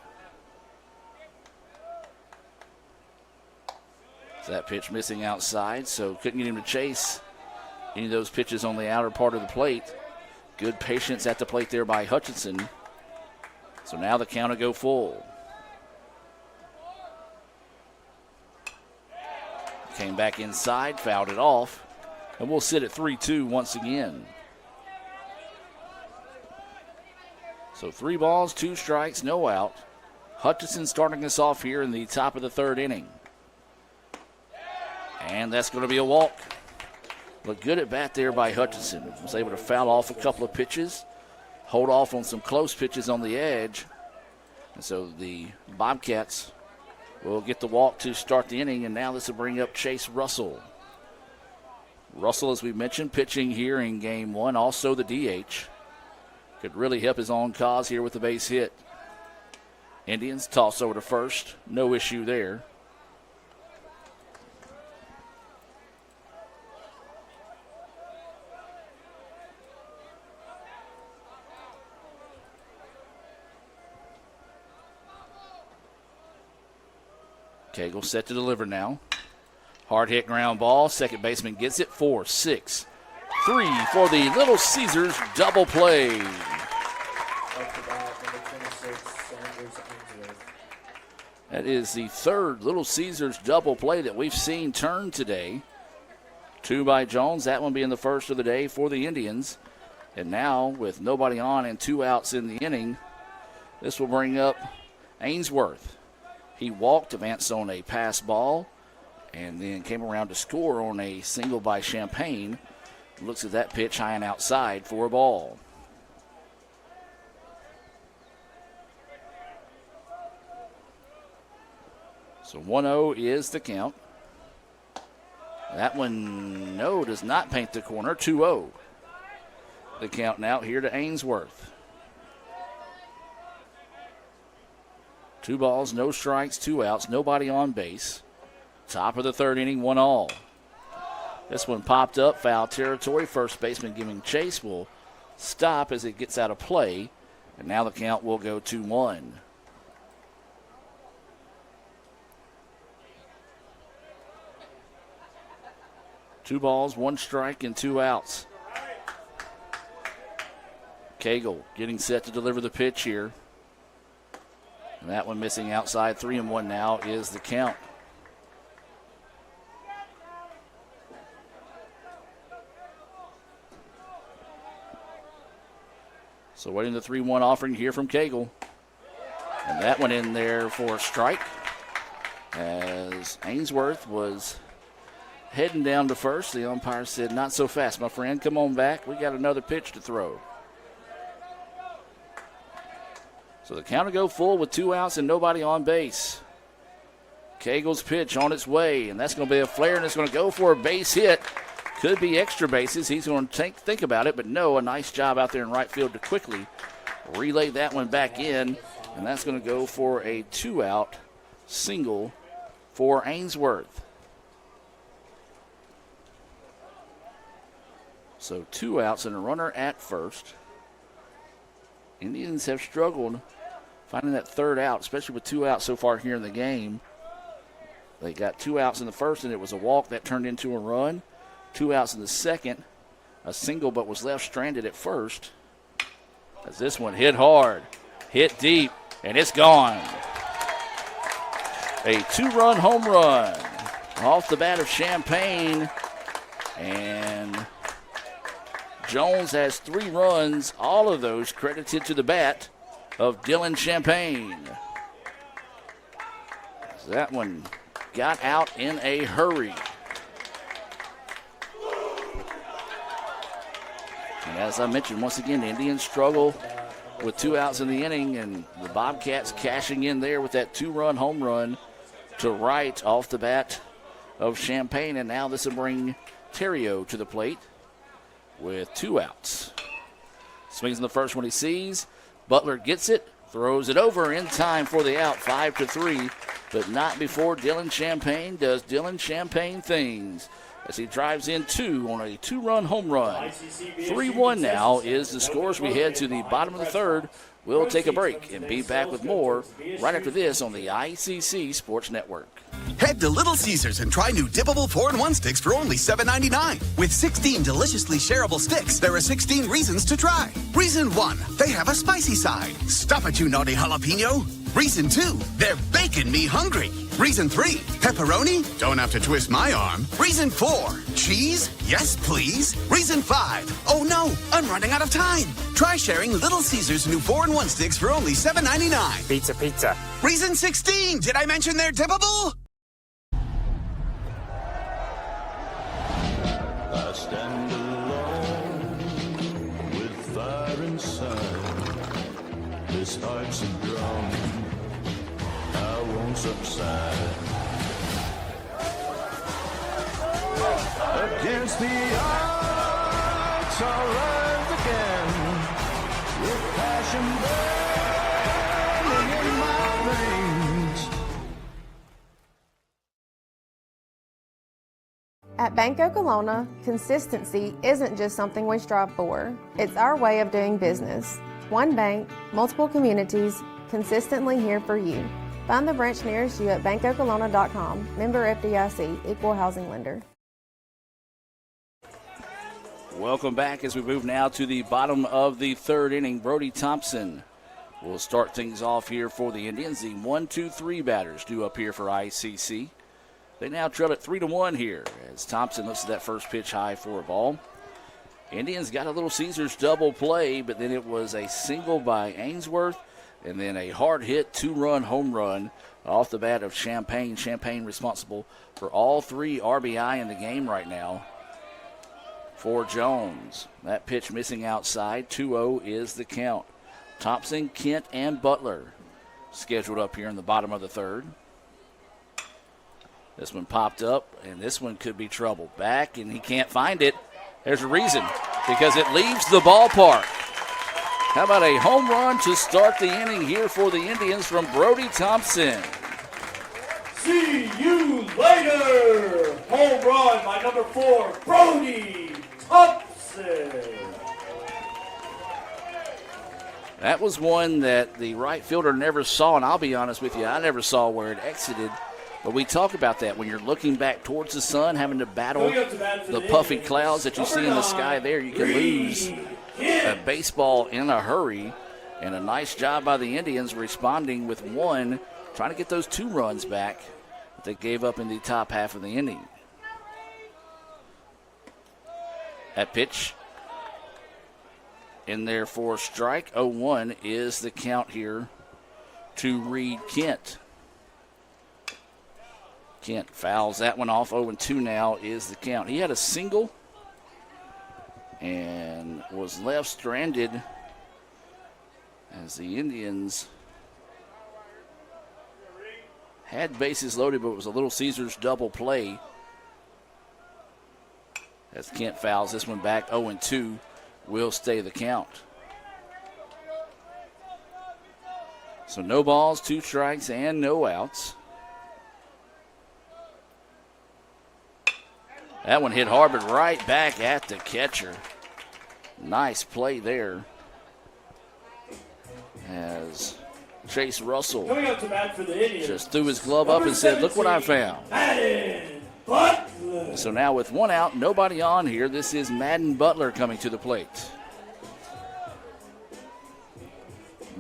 That pitch missing outside, so couldn't get him to chase any of those pitches on the outer part of the plate. Good patience at the plate there by Hutchinson. So now the count will go full. Came back inside, fouled it off, and we'll sit at 3-2 once again. So 3 balls, 2 strikes, no out. Hutchinson starting us off here in the top of the 3rd inning. And that's going to be a walk. Look good at bat there by Hutchinson. Was able to foul off a couple of pitches, hold off on some close pitches on the edge. And so the Bobcats will get the walk to start the inning, and now this will bring up Chase Russell. Russell, as we mentioned, pitching here in game 1, also the DH. Could really help his own cause here with the base hit. Indians toss over to first. No issue there. Cagle set to deliver now. Hard hit ground ball. Second baseman gets it. 4-6-3 for the Little Caesars double play. That is the 3rd Little Caesars double play that we've seen turn today. 2 by Jones. That one being the first of the day for the Indians. And now with nobody on and 2 outs in the inning, this will bring up Ainsworth. He walked, advanced on a pass ball, and then came around to score on a single by Champagne. Looks at that pitch high and outside for a ball. So 1-0 is the count. That one, no, does not paint the corner. 2-0. The count now here to Ainsworth. 2 balls, no strikes, 2 outs, nobody on base. Top of the 3rd inning, 1-all. This one popped up, foul territory. First baseman giving chase will stop as it gets out of play. And now the count will go 2-1. Two balls, 1 strike, and 2 outs. Cagle getting set to deliver the pitch here. And that one missing outside. 3-1 now is the count. So waiting the 3-1 offering here from Cagle. And that one in there for a strike as Ainsworth was heading down to first. The umpire said, "Not so fast, my friend. Come on back. We got another pitch to throw." So the count will go full with 2 outs and nobody on base. Cagle's pitch on its way, and that's going to be a flare, and it's going to go for a base hit. Could be extra bases. He's going to think about it, but no, a nice job out there in right field to quickly relay that one back in, and that's going to go for a 2-out single for Ainsworth. So 2 outs and a runner at first. Indians have struggled finding that 3rd out, especially with 2 outs so far here in the game. They got 2 outs in the first, and it was a walk that turned into a run. 2 outs in the second, a single, but was left stranded at first. As this one hit hard, hit deep, and it's gone. A 2-run home run off the bat of Champagne, and Jones has 3 runs, all of those credited to the bat of Dylan Champagne. That one got out in a hurry. And as I mentioned, once again, the Indians struggle with 2 outs in the inning, and the Bobcats cashing in there with that 2-run home run to right off the bat of Champagne. And now this will bring Terrio to the plate with 2 outs. Swings in the first one he sees. Butler gets it, throws it over in time for the out, 5-3, but not before Dylan Champagne does Dylan Champagne things. as he drives in two on a two-run home run. 3-1 now is the score as we head to the bottom of the third. We'll take a break and be back with more right after this on the ICC Sports Network. Head to Little Caesars and try new dippable 4-in-1 sticks for only $7.99. With 16 deliciously shareable sticks, there are 16 reasons to try. Reason 1, they have a spicy side. Stop it, you naughty jalapeno. Reason 2, they're baking me hungry. Reason 3, pepperoni? Don't have to twist my arm. Reason 4, cheese? Yes, please. Reason 5, oh no, I'm running out of time. Try sharing Little Caesars new 4-in-1 sticks for only $7.99. Pizza, pizza. Reason 16, did I mention they're dippable? I stand alone with fire inside. This heart's a drum, I won't subside. Against the odds, I'll rise again with passion burning in my veins. At Bank Okolona, consistency isn't just something we strive for. It's our way of doing business. One bank, multiple communities, consistently here for you. Find the branch nearest you at bankokolona.com. Member FDIC, Equal Housing Lender. Welcome back as we move now to the bottom of the third inning. Brody Thompson will start things off here for the Indians. The 1-2-3 batters due up here for ICC. They now trail at 3-1 here as Thompson looks at that first pitch high for a ball. Indians got a Little Caesars double play, but then it was a single by Ainsworth and then a hard hit two-run home run off the bat of Champagne. Champagne responsible for all 3 RBI in the game right now for Jones. That pitch missing outside. 2-0 is the count. Thompson, Kent, and Butler scheduled up here in the bottom of the third. This one popped up, and this one could be trouble. Back, and he can't find it. There's a reason, because it leaves the ballpark. How about a home run to start the inning here for the Indians from Brody Thompson? See you later! Home run by number 4, Brody Thompson. That was one that the right fielder never saw, and I'll be honest with you, I never saw where it exited. But we talk about that when you're looking back towards the sun, having to battle the puffy clouds that you see in the sky there. You can lose a baseball in a hurry. And a nice job by the Indians responding with one, trying to get those 2 runs back that they gave up in the top half of the inning. That pitch in there for strike. 0-1 is the count here to Reed Kent. Kent fouls that one off. 0-2 now is the count. He had a single and was left stranded as the Indians had bases loaded, but it was a Little Caesars double play. As Kent fouls this one back. 0-2 will stay the count. So no balls, 2 strikes, and no outs. That one hit hard, but right back at the catcher. Nice play there. As Chase Russell Coming up to bat for the Indians, just threw his glove up and said, look what I found. Madden Butler. So now with 1 out, nobody on here, this is Madden Butler coming to the plate.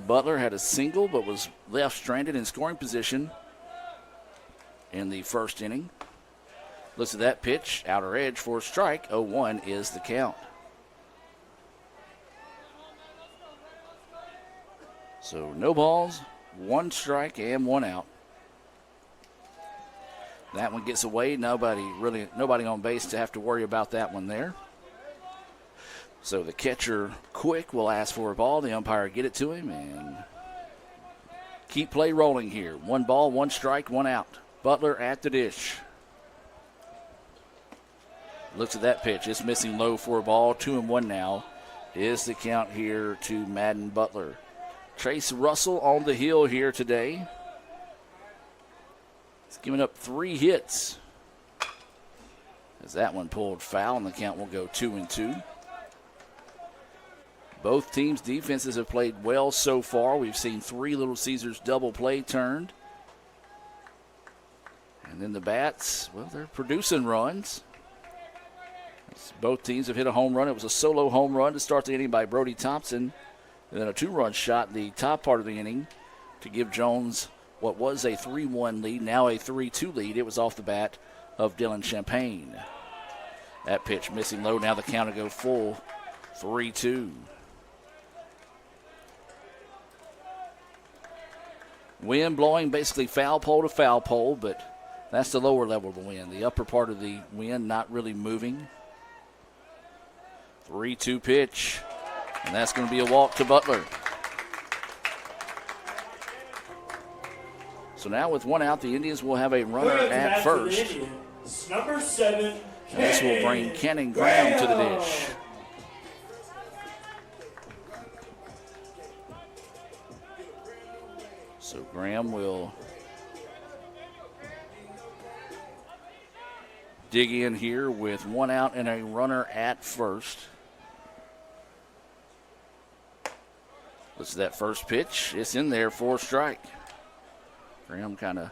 Butler had a single but was left stranded in scoring position in the first inning. Looks at that pitch, outer edge for a strike. 0-1 is the count. So no balls, 1 strike, and 1 out. That one gets away. Nobody on base to have to worry about that one there. So the catcher, Quick, will ask for a ball. The umpire get it to him and keep play rolling here. 1 ball, 1 strike, 1 out. Butler at the dish. Looks at that pitch. It's missing low for a ball. 2-1 now is the count here to Madden Butler. Chase Russell on the hill here today. He's given up 3 hits. as that one pulled foul, and the count will go 2-2. Both teams' defenses have played well so far. We've seen 3 Little Caesars double play turned. And then the Bats, well, they're producing runs. Both teams have hit a home run. It was a solo home run to start the inning by Brody Thompson. And then a 2-run shot in the top part of the inning to give Jones what was a 3-1 lead, now a 3-2 lead. It was off the bat of Dylan Champagne. That pitch missing low. Now the count will go full, 3-2. Wind blowing basically foul pole to foul pole, but that's the lower level of the wind. The upper part of the wind not really moving. 3-2 pitch, and that's going to be a walk to Butler. So now with 1 out, the Indians will have a runner at first. Number 7, This will bring Cannon Graham to the dish. So Graham will dig in here with 1 out and a runner at first. This is that first pitch. It's in there for a strike. Graham kind of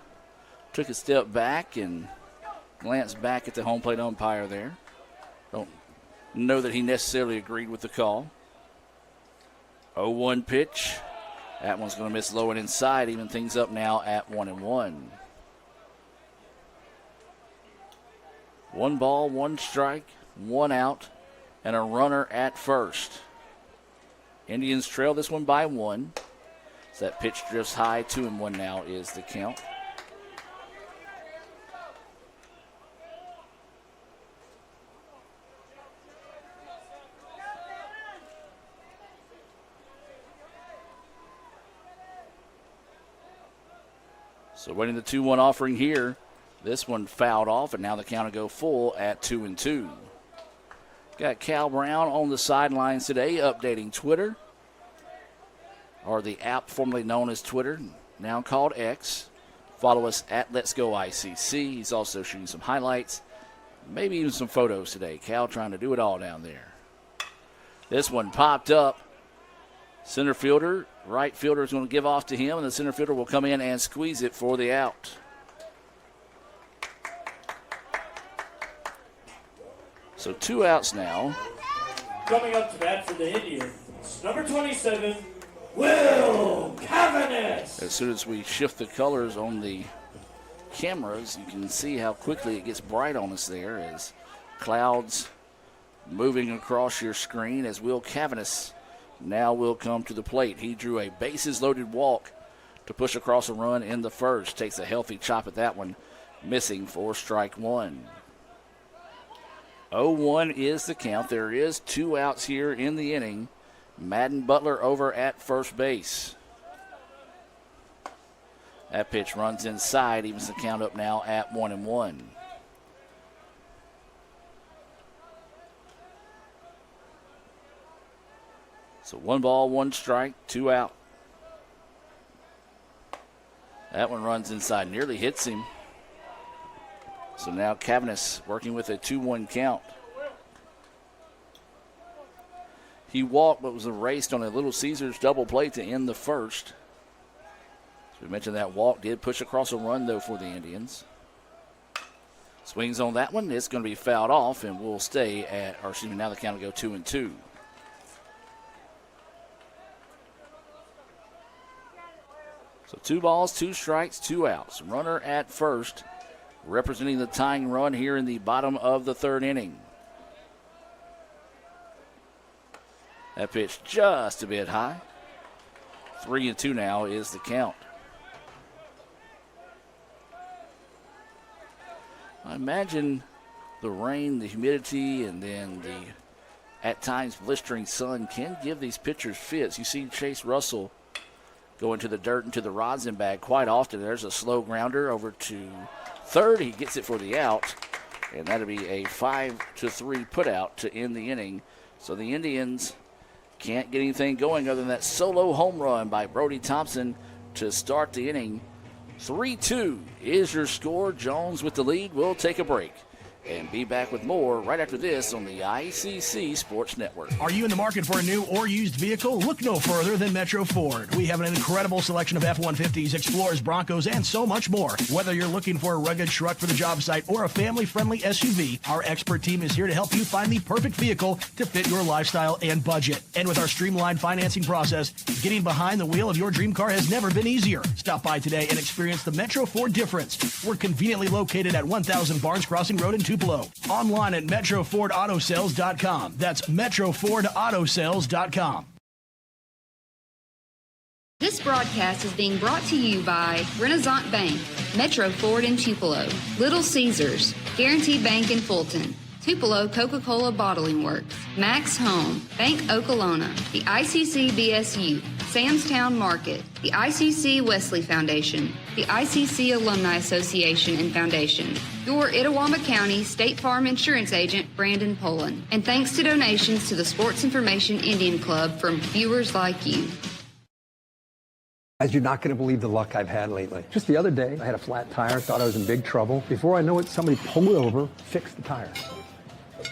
took a step back and glanced back at the home plate umpire there. Don't know that he necessarily agreed with the call. 0-1 pitch. That one's going to miss low and inside, even things up now at 1-1. 1 ball, 1 strike, 1 out, and a runner at first. Indians trail this one by 1. So that pitch drifts high, 2-1 now is the count. So winning the 2-1 offering here. This one fouled off, and now the count will go full at 2-2. Got Cal Brown on the sidelines today updating Twitter, or the app formerly known as Twitter, now called X. Follow us at Let's Go ICC. He's also shooting some highlights, maybe even some photos today. Cal trying to do it all down there. This one popped up. Center fielder, right fielder is going to give off to him, and the center fielder will come in and squeeze it for the out. So 2 outs now. Coming up to bat for the Indians, number 27, Will Cavanis. As soon as we shift the colors on the cameras, you can see how quickly it gets bright on us there as clouds moving across your screen as Will Cavanis now will come to the plate. He drew a bases-loaded walk to push across a run in the first. Takes a healthy chop at that one, missing for strike 1. 0-1 is the count. There is 2 outs here in the inning. Madden Butler over at first base. That pitch runs inside, evens the count up now at 1-1. So 1 ball, 1 strike, 2 out. That one runs inside, nearly hits him. So now Cavanis working with a 2-1 count. He walked but was erased on a Little Caesars double play to end the first. So we mentioned that walk did push across a run, though, for the Indians. Swings on that one. It's going to be fouled off, and we'll stay at, or excuse me, now the count will go 2-2. So 2 balls, 2 strikes, 2 outs. Runner at first, representing the tying run here in the bottom of the 3rd inning. That pitch just a bit high. 3-2 now is the count. I imagine the rain, the humidity, and then the at times blistering sun can give these pitchers fits. You see Chase Russell go into the dirt, into the rosin bag quite often. There's a slow grounder over to third. He gets it for the out, and that'll be a 5-3 putout to end the inning. So the Indians can't get anything going other than that solo home run by Brody Thompson to start the inning. 3-2 is your score. Jones with the lead. We'll take a break and be back with more right after this on the ICC Sports Network. Are you in the market for a new or used vehicle? Look no further than Metro Ford. We have an incredible selection of F-150s, Explorers, Broncos, and so much more. Whether you're looking for a rugged truck for the job site or a family-friendly SUV, our expert team is here to help you find the perfect vehicle to fit your lifestyle and budget. And with our streamlined financing process, getting behind the wheel of your dream car has never been easier. Stop by today and experience the Metro Ford difference. We're conveniently located at 1000 Barnes Crossing Road in Tupelo. Online at MetroFordAutoSales.com. That's MetroFordAutoSales.com. This broadcast is being brought to you by Renaissance Bank, Metro Ford in Tupelo, Little Caesars, Guarantee Bank in Fulton, Tupelo Coca-Cola Bottling Works, Max Home, Bank Okolona, the ICC BSU, Samstown Market, the ICC Wesley Foundation, the ICC Alumni Association and Foundation, your Itawamba County State Farm Insurance Agent, Brandon Poland, and thanks to donations to the Sports Information Indian Club from viewers like you. You're not going to believe the luck I've had lately. Just the other day, I had a flat tire, thought I was in big trouble. Before I know it, somebody pulled over, fixed the tire.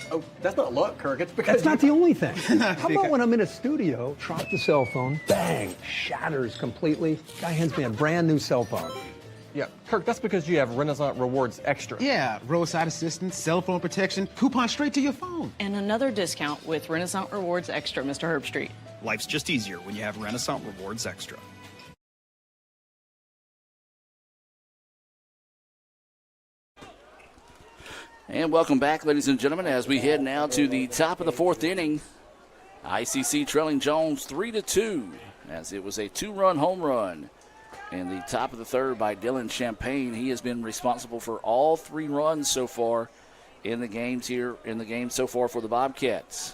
Oh, that's not luck, Kirk. It's because that's not the only thing. How about when I'm in a studio, drop the cell phone, bang, shatters completely. Guy hands me a brand new cell phone. Yeah, Kirk, that's because you have Renaissance Rewards Extra. Yeah, roadside assistance, cell phone protection, coupon straight to your phone. And another discount with Renaissance Rewards Extra, Mr. Herbstreit. Life's just easier when you have Renaissance Rewards Extra. And welcome back, ladies and gentlemen, as we head now to the top of the fourth inning. ICC trailing Jones 3-2, as it was a two-run home run in the top of the third by Dylan Champagne. He has been responsible for all 3 runs so far in the game so far for the Bobcats.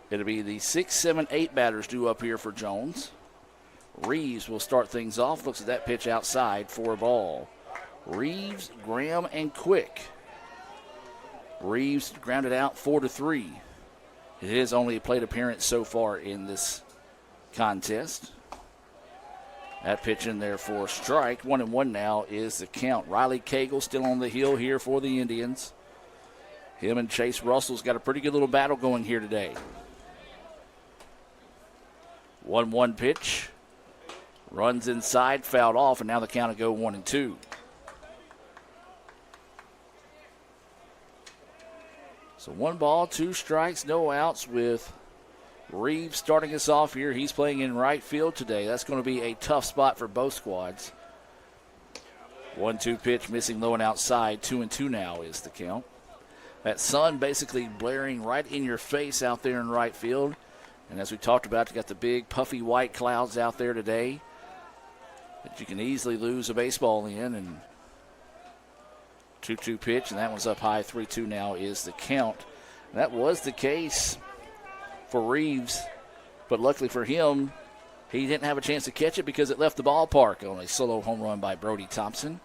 It'll be the 6, 7, 8 batters due up here for Jones. Reeves will start things off. Looks at that pitch outside for a ball. Reeves, Graham, and Quick. Reeves grounded out 4-3. It is only a plate appearance so far in this contest. That pitch in there for a strike. 1-1 now is the count. Riley Cagle still on the hill here for the Indians. Him and Chase Russell's got a pretty good little battle going here today. 1-1 pitch. Runs inside, fouled off, and now the count will go 1-2. So 1 ball, 2 strikes, no outs with Reeves starting us off here. He's playing in right field today. That's going to be a tough spot for both squads. 1-2 pitch, missing low and outside. 2-2 now is the count. That sun basically blaring right in your face out there in right field. And as we talked about, you got the big puffy white clouds out there today that you can easily lose a baseball in. And 2-2 pitch, and that one's up high. 3-2 now is the count. And that was the case for Reeves, but luckily for him, he didn't have a chance to catch it because it left the ballpark on a solo home run by Brody Thompson.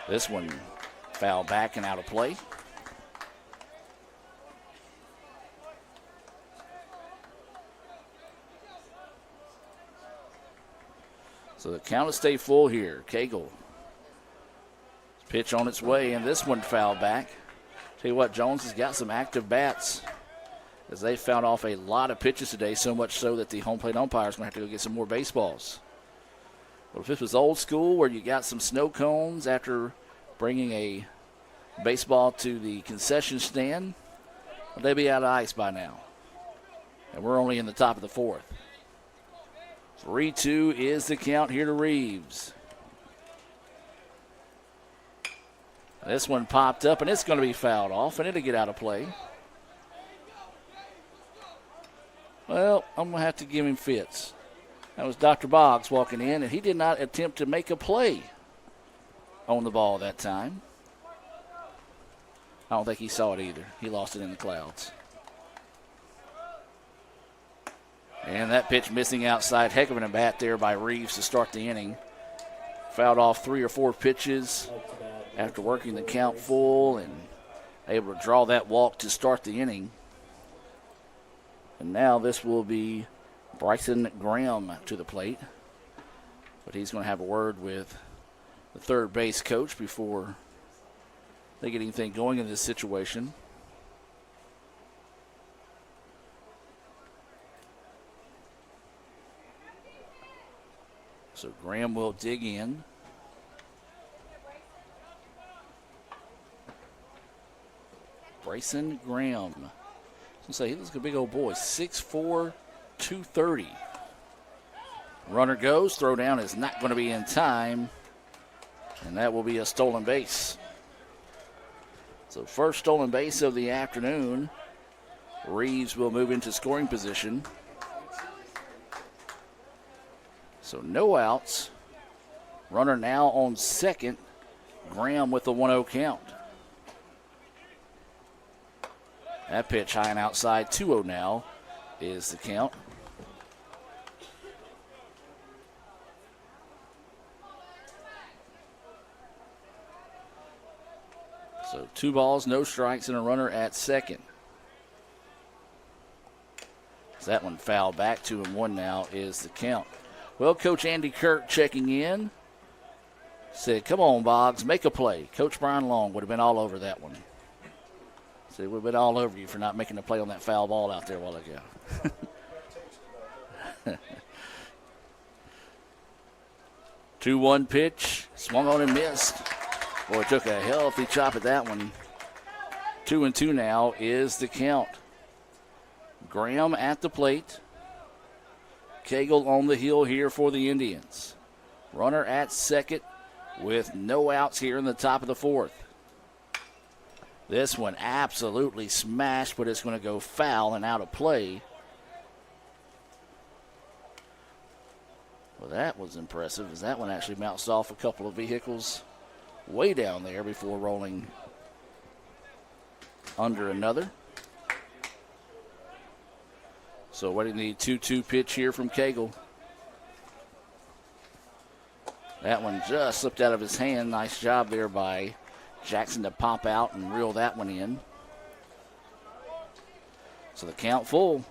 This one fouled back and out of play. So the count will stay full here. Cagle. Pitch on its way, and this one fouled back. Tell you what, Jones has got some active bats as they fouled off a lot of pitches today, so much so that the home plate umpire is going to have to go get some more baseballs. Well, if this was old school where you got some snow cones after bringing a baseball to the concession stand, well, they'd be out of ice by now. And we're only in the top of the fourth. 3-2 is the count here to Reeves. This one popped up, and it's going to be fouled off, and it'll get out of play. Well, I'm going to have to give him fits. That was Dr. Boggs walking in, and he did not attempt to make a play on the ball that time. I don't think he saw it either. He lost it in the clouds. And that pitch missing outside. Heck of an at-bat there by Reeves to start the inning. Fouled off 3 or 4 pitches after working the count full and able to draw that walk to start the inning. And now this will be Bryson Graham to the plate. But he's going to have a word with the third base coach before they get anything going in this situation. So Graham will dig in. Bryson Graham. I was gonna say, he looks like a big old boy. 6'4", 230. Runner goes. Throw down is not going to be in time. And that will be a stolen base. So first stolen base of the afternoon. Reeves will move into scoring position. So no outs. Runner now on second. Graham with the 1-0 count. That pitch high and outside. 2-0 now is the count. So 2 balls, no strikes, and a runner at second. So that one fouled back. 2-1 now is the count. Well, Coach Andy Kirk checking in. Said, come on, Boggs, make a play. Coach Brian Long would have been all over that one. Said, we've been all over you for not making a play on that foul ball out there a while ago. 2-1 pitch. Swung on and missed. Boy, took a healthy chop at that one. 2-2 now is the count. Graham at the plate. Cagle on the hill here for the Indians. Runner at second with no outs here in the top of the fourth. This one absolutely smashed, but it's going to go foul and out of play. Well, that was impressive, as that one actually bounced off a couple of vehicles way down there before rolling under another. So waiting the 2-2 pitch here from Cagle. That one just slipped out of his hand. Nice job there by Jackson to pop out and reel that one in. So the count full.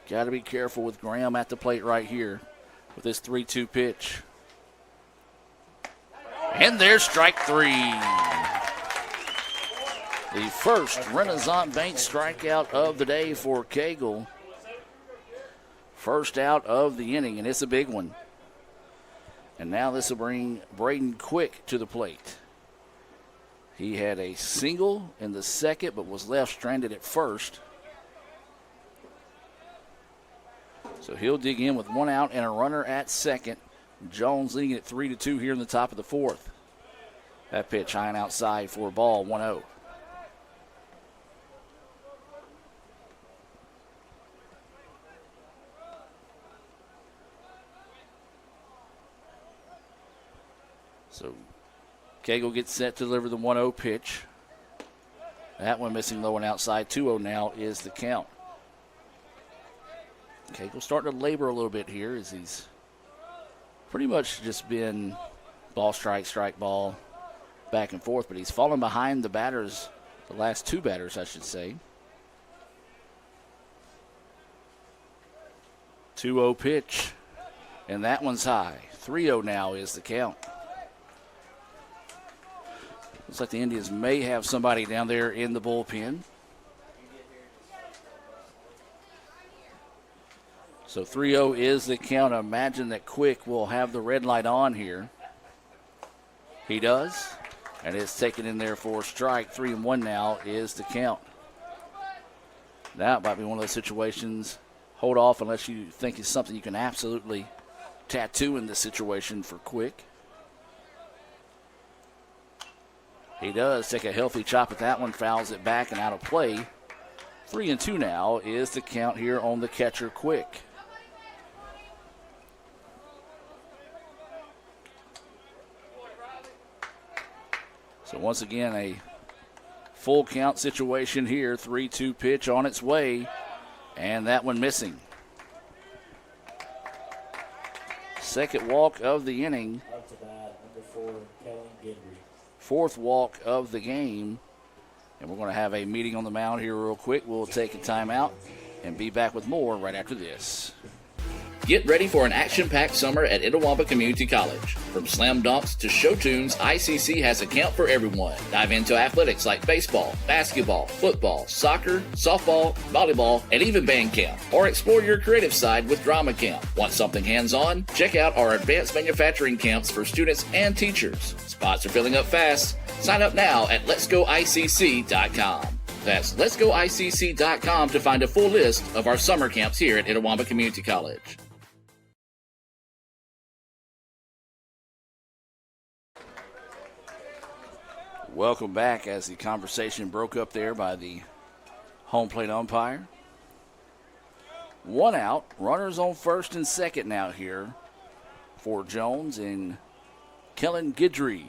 Got to be careful with Graham at the plate right here with this 3-2 pitch. And there's strike 3. The first Renaissance Bank strikeout of the day for Cagle. First out of the inning, and it's a big one. And now this will bring Braden Quick to the plate. He had a single in the second, but was left stranded at first. So he'll dig in with 1 out and a runner at second. Jones leading at 3-2 here in the top of the fourth. That pitch high and outside for a ball, 1-0. So Cagle gets set to deliver the 1-0 pitch. That one missing low and outside. 2-0 now is the count. Cagle starting to labor a little bit here as he's pretty much just been ball, strike, strike, ball, back and forth. But he's fallen behind the batters, the last 2 batters, I should say. 2-0 pitch, and that one's high. 3-0 now is the count. Looks like the Indians may have somebody down there in the bullpen. So 3-0 is the count. I imagine that Quick will have the red light on here. He does. And it's taken in there for a strike. 3-1 now is the count. That might be one of those situations. Hold off unless you think it's something you can absolutely tattoo in this situation for Quick. He does take a healthy chop at that one, fouls it back and out of play. 3-2 now is the count here on the catcher, Quick. So once again, a full count situation here. 3-2 pitch on its way, and that one missing. Second walk of the inning. Up to bat, number 4, Kellen Gidry. Fourth walk of the game. And we're going to have a meeting on the mound here real quick. We'll take a timeout and be back with more right after this. Get ready for an action-packed summer at Itawamba Community College. From slam dunks to show tunes, ICC has a camp for everyone. Dive into athletics like baseball, basketball, football, soccer, softball, volleyball, and even band camp. Or explore your creative side with drama camp. Want something hands-on? Check out our advanced manufacturing camps for students and teachers. Spots are filling up fast. Sign up now at letsgoicc.com. That's letsgoicc.com to find a full list of our summer camps here at Itawamba Community College. Welcome back as the conversation broke up there by the home plate umpire. 1 out, runners on first and second now here for Jones, and Kellen Guidry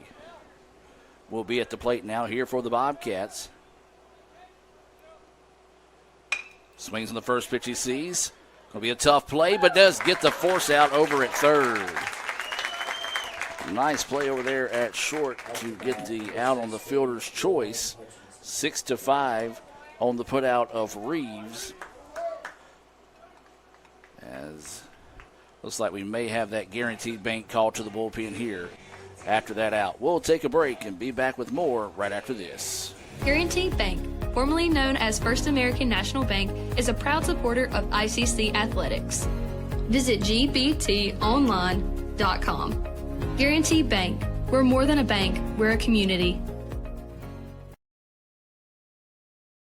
will be at the plate now here for the Bobcats. Swings on the first pitch he sees. Going to be a tough play, but does get the force out over at third. Nice play over there at short to get the out on the fielder's choice. 6-5 on the putout of Reeves. As looks like we may have that Guaranteed Bank call to the bullpen here after that out. We'll take a break and be back with more right after this. Guaranteed Bank, formerly known as First American National Bank, is a proud supporter of ICC athletics. Visit gbtonline.com. Guaranteed Bank. We're more than a bank, we're a community.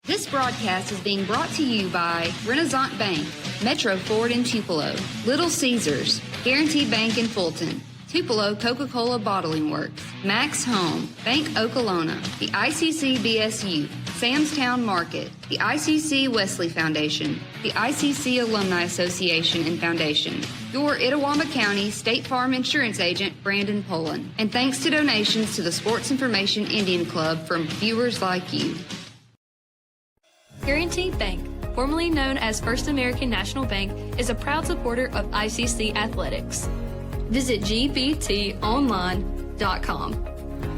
This broadcast is being brought to you by Renaissance Bank, Metro Ford in Tupelo, Little Caesars, Guaranteed Bank in Fulton, Tupelo Coca-Cola Bottling Works, Max Home, Bank Okolona, the ICC BSU, Samstown Market, the ICC Wesley Foundation, the ICC Alumni Association and Foundation, your Itawamba County State Farm Insurance Agent, Brandon Poland, and thanks to donations to the Sports Information Indian Club from viewers like you. Guaranteed Bank, formerly known as First American National Bank, is a proud supporter of ICC athletics. Visit gbtonline.com.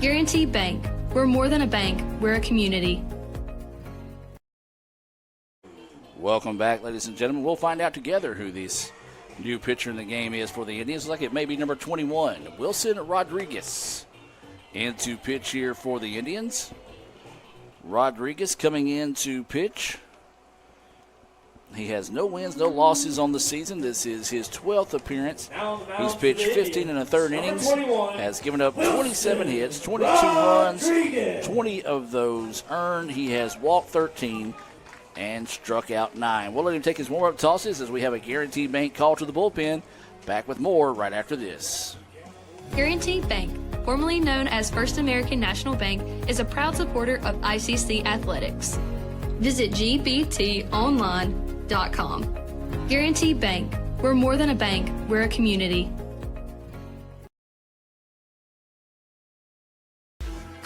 Guaranteed Bank. We're more than a bank, we're a community. Welcome back, ladies and gentlemen. We'll find out together who this new pitcher in the game is for the Indians. Like it may be number 21, Wilson Rodriguez, into pitch here for the Indians. Rodriguez coming in to pitch. He has no wins, no losses on the season. This is his 12th appearance. He's pitched 15 1/3 innings, has given up 27 hits, 22 runs, 20 of those earned. He has walked 13 and struck out 9. We'll let him take his warm-up tosses as we have a Guaranteed Bank call to the bullpen. Back with more right after this. Guaranteed Bank, formerly known as First American National Bank, is a proud supporter of ICC athletics. Visit gbtonline.com. Guaranteed Bank. We're more than a bank, we're a community.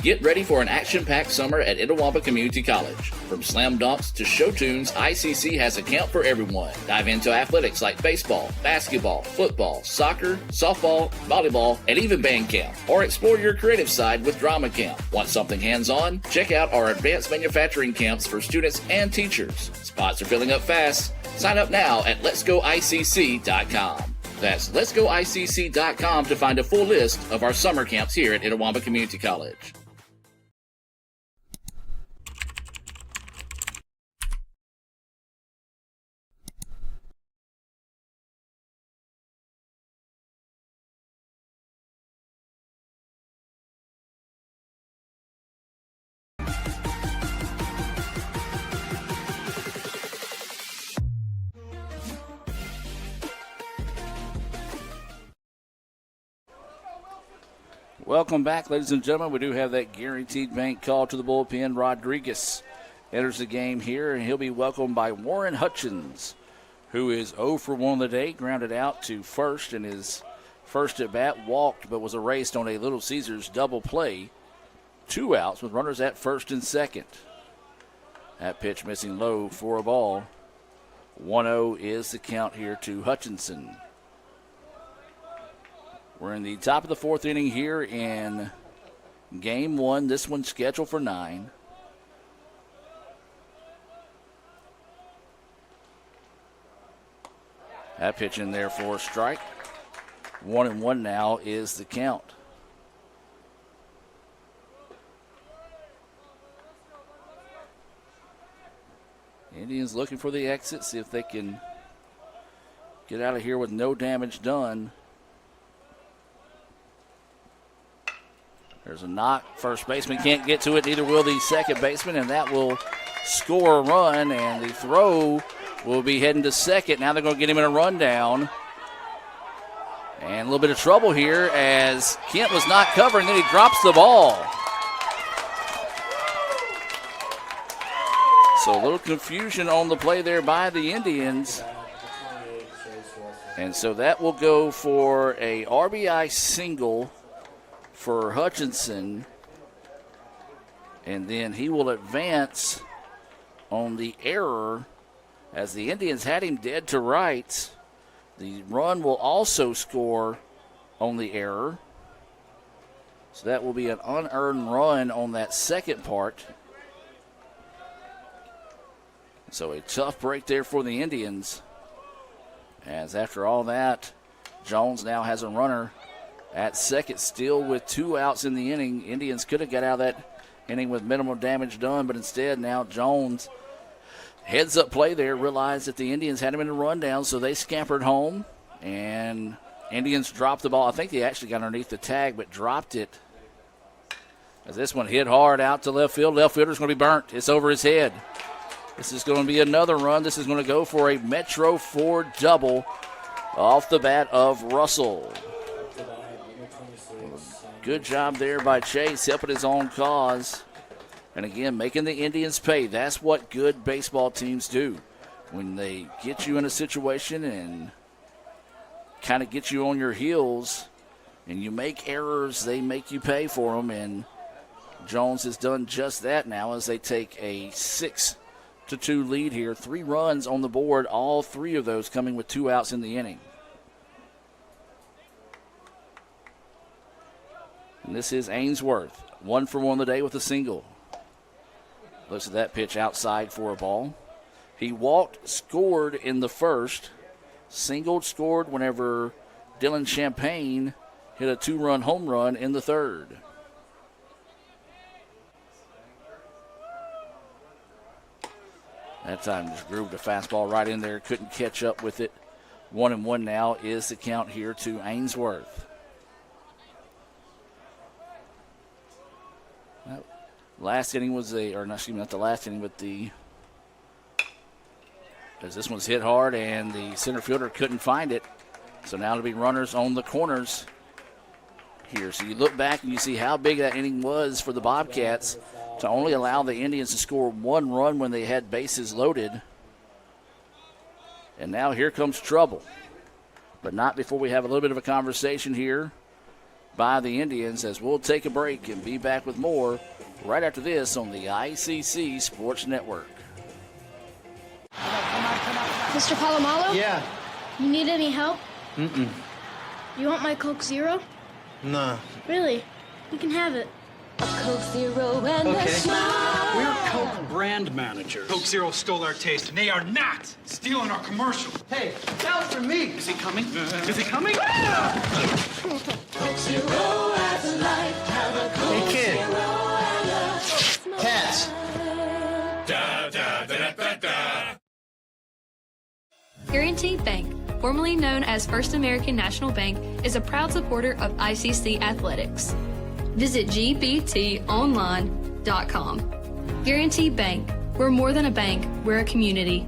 Get ready for an action-packed summer at Itawamba Community College. From slam dunks to show tunes, ICC has a camp for everyone. Dive into athletics like baseball, basketball, football, soccer, softball, volleyball, and even band camp. Or explore your creative side with drama camp. Want something hands-on? Check out our advanced manufacturing camps for students and teachers. Spots are filling up fast. Sign up now at letsgoicc.com. That's letsgoicc.com to find a full list of our summer camps here at Itawamba Community College. Welcome back, ladies and gentlemen. We do have that Guaranteed Bank call to the bullpen. Rodriguez enters the game here, and he'll be welcomed by Warren Hutchins, who is 0 for 1 on the day, grounded out to first in his first at bat, walked but was erased on a Little Caesars double play. 2 outs with runners at first and second. That pitch missing low for a ball. 1-0 is the count here to Hutchinson. We're in the top of the 4th inning here in Game 1. This one's scheduled for 9. That pitch in there for a strike. 1-1 now is the count. Indians looking for the exit, see if they can get out of here with no damage done. There's a knock. First baseman can't get to it, neither will the second baseman, and that will score a run, and the throw will be heading to second. Now they're going to get him in a rundown. And a little bit of trouble here as Kent was not covering, then he drops the ball. So a little confusion on the play there by the Indians. And so that will go for a RBI single for Hutchinson. And then he will advance on the error as the Indians had him dead to rights. The run will also score on the error. So that will be an unearned run on that second part. So a tough break there for the Indians. As after all that, Jones now has a runner at second, still with 2 outs in the inning. Indians could have got out of that inning with minimal damage done, but instead now Jones heads up play there, realized that the Indians had him in a rundown, so they scampered home, and Indians dropped the ball. I think they actually got underneath the tag, but dropped it. As this one hit hard out to left field. Left fielder's going to be burnt. It's over his head. This is going to be another run. This is going to go for a Metro Ford double off the bat of Russell. Good job there by Chase, helping his own cause. And again, making the Indians pay. That's what good baseball teams do. When they get you in a situation and kind of get you on your heels and you make errors, they make you pay for them. And Jones has done just that now as they take a 6-2 lead here. 3 runs on the board, all 3 of those coming with 2 outs in the inning. And this is Ainsworth, 1 for 1 on the day with a single. Looks at that pitch outside for a ball. He walked, scored in the first, singled, scored whenever Dylan Champagne hit a 2-run home run in the third. That time just grooved a fastball right in there, couldn't catch up with it. 1-1 now is the count here to Ainsworth. Last inning was not the last inning, but as this one's hit hard and the center fielder couldn't find it. So now it'll be runners on the corners here. So you look back and you see how big that inning was for the Bobcats to only allow the Indians to score 1 run when they had bases loaded. And now here comes trouble. But not before we have a little bit of a conversation here by the Indians, as we'll take a break and be back with more right after this on the ICC Sports Network. Mr. Palomalo? Yeah. You need any help? Mm-mm. You want my Coke Zero? Nah. Really? You can have it. A Coke Zero and Okay. a smile. We're Coke brand managers. Coke Zero stole our taste, and they are not stealing our commercial. Hey, that was for me. Is he coming? Is he coming? Coke Zero has life. Have a Coke Hey, kid. Zero and a smile. Cats. Da, da, da, da, da. Guaranteed Bank, formerly known as First American National Bank, is a proud supporter of ICC Athletics. Visit gbtonline.com. Guaranteed Bank, we're more than a bank, we're a community.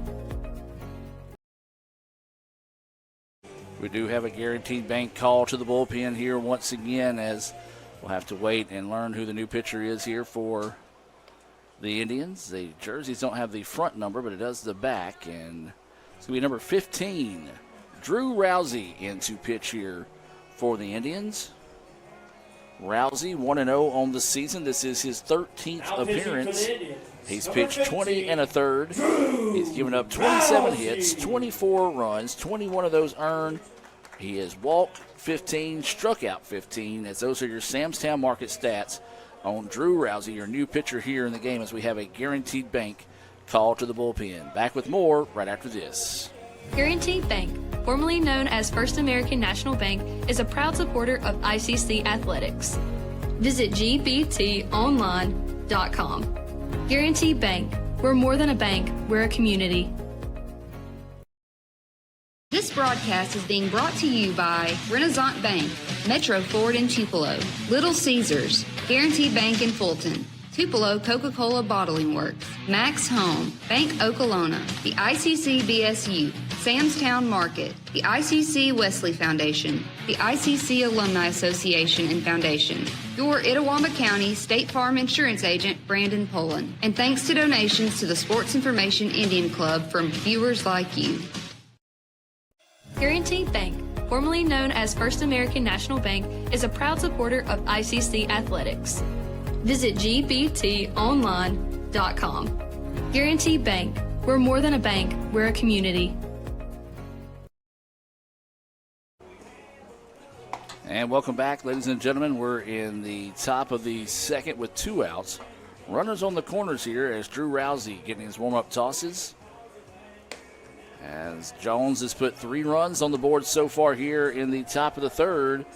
We do have a Guaranteed Bank call to the bullpen here once again, as we'll have to wait and learn who the new pitcher is here for the Indians. The jerseys don't have the front number, but it does the back, and it's going to be number 15, Drew Rousey, in to pitch here for the Indians. Rousey 1-0 on the season. This is his 13th appearance. He's pitched 20 1/3. He's given up 27 hits, 24 runs, 21 of those earned. He has walked 15, struck out 15, as those are your Samstown market stats on Drew Rousey, your new pitcher here in the game, as we have a Guaranteed Bank call to the bullpen. Back with more right after this. Guaranteed Bank, formerly known as First American National Bank, is a proud supporter of ICC athletics. Visit gbtonline.com. Guarantee Bank. We're more than a bank, we're a community. This broadcast is being brought to you by Renaissance Bank, Metro Ford in Tupelo, Little Caesars, Guarantee Bank in Fulton, Tupelo Coca-Cola Bottling Works, Max Home, Bank Okolona, the ICC BSU, Samstown Market, the ICC Wesley Foundation, the ICC Alumni Association and Foundation, your Itawamba County State Farm Insurance Agent, Brandon Poland, and thanks to donations to the Sports Information Indian Club from viewers like you. Guarantee Bank, formerly known as First American National Bank, is a proud supporter of ICC athletics. Visit gbtonline.com. Guarantee Bank. We're more than a bank, we're a community. And welcome back, ladies and gentlemen. We're in the top of the second with 2 outs. Runners on the corners here as Drew Rousey getting his warm-up tosses. As Jones has put 3 runs on the board so far here in the top of the third.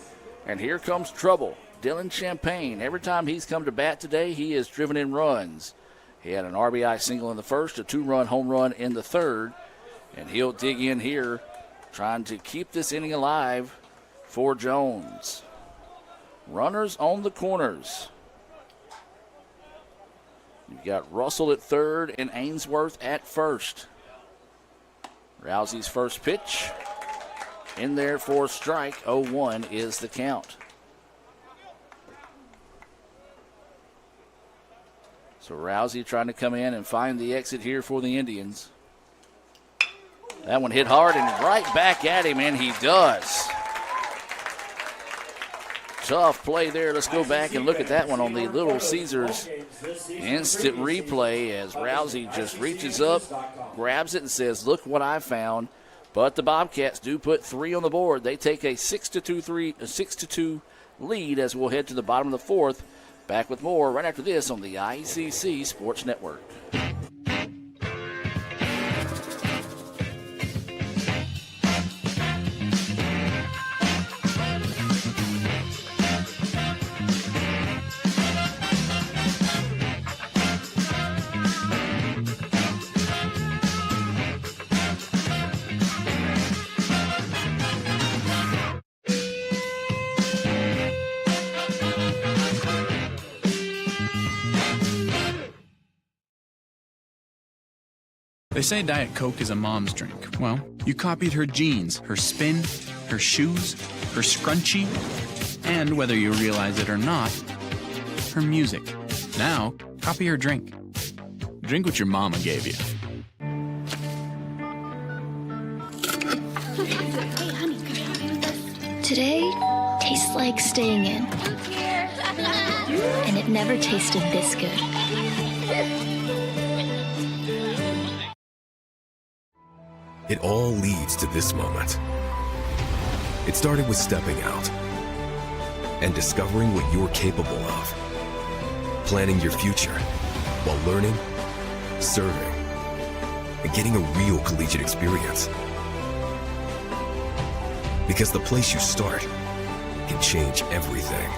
And here comes trouble. Dylan Champagne, every time he's come to bat today, he has driven in runs. He had an RBI single in the first, a 2-run home run in the third. And he'll dig in here, trying to keep this inning alive for Jones. Runners on the corners. You've got Russell at third and Ainsworth at first. Rousey's first pitch in there for strike. 0-1 is the count. So Rousey trying to come in and find the exit here for the Indians. That one hit hard and right back at him, and he does. Tough play there. Let's go back and look at that one on the Little Caesars instant replay as Rousey just reaches up, grabs it, and says, look what I found. But the Bobcats do put 3 on the board. They take a 6-2 lead as we'll head to the bottom of the fourth. Back with more right after this on the ICC Sports Network. They say Diet Coke is a mom's drink. Well, you copied her jeans, her spin, her shoes, her scrunchie, and whether you realize it or not, her music. Now, copy her drink. Drink what your mama gave you. Hey, honey, could you help me with this? Today tastes like staying in. And it never tasted this good. It all leads to this moment. It started with stepping out and discovering what you're capable of. Planning your future while learning, serving, and getting a real collegiate experience. Because the place you start can change everything.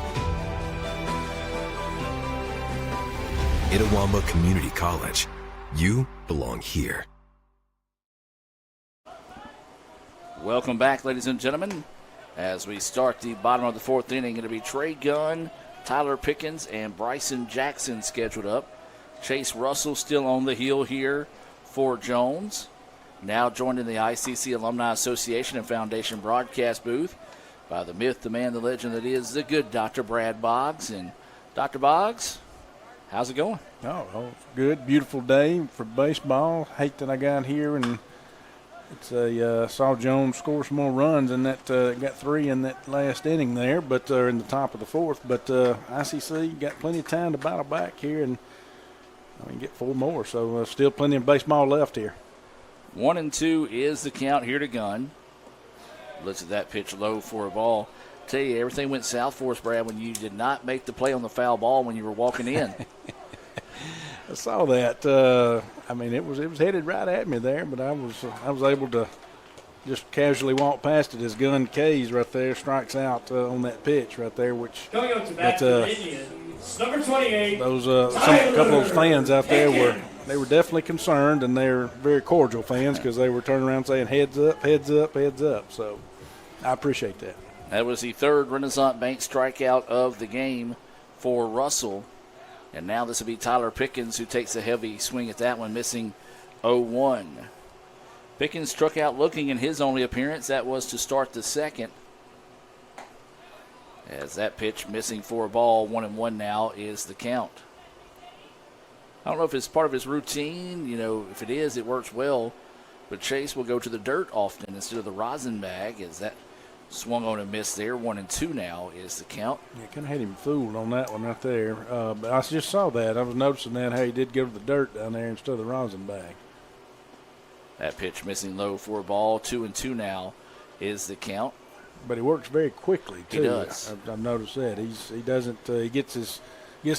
Itawamba Community College. You belong here. Welcome back, ladies and gentlemen. As we start the bottom of the fourth inning, it'll be Trey Gunn, Tyler Pickens, and Bryson Jackson scheduled up. Chase Russell still on the heel here for Jones. Now joined in the ICC Alumni Association and Foundation broadcast booth by the myth, the man, the legend that is the good Dr. Brad Boggs. And Dr. Boggs, how's it going? Oh, good. Beautiful day for baseball. Hate that I got here and saw Jones score some more runs, and that got 3 in that last inning there, but in the top of the fourth. But ICC got plenty of time to battle back here and get 4 more. So still plenty of baseball left here. 1-2 is the count here to Gunn. Looks at that pitch low for a ball. Tell you, everything went south for us, Brad, when you did not make the play on the foul ball when you were walking in. I saw that. It was headed right at me there, but I was able to just casually walked past it as Gun Kays right there strikes out on that pitch right there, which Coming up to bat for the Indians, number 28. Those a couple of those fans out there were definitely concerned, and they're very cordial fans because they were turning around saying heads up, heads up, heads up. So I appreciate that. That was the third Renaissance Bank strikeout of the game for Russell. And now this will be Tyler Pickens who takes a heavy swing at that one, missing 0-1. Pickens struck out looking in his only appearance. That was to start the second. As that pitch missing for a ball, 1-1 now is the count. I don't know if it's part of his routine. You know, if it is, it works well. But Chase will go to the dirt often instead of the rosin bag, as that swung on a miss there. 1-2 now is the count. Yeah, kind of had him fooled on that one right there. But I just saw that. I was noticing that, how he did go to the dirt down there instead of the rosin bag. That pitch missing low for a ball. 2-2 now is the count. But he works very quickly too. He does. I've noticed that. He gets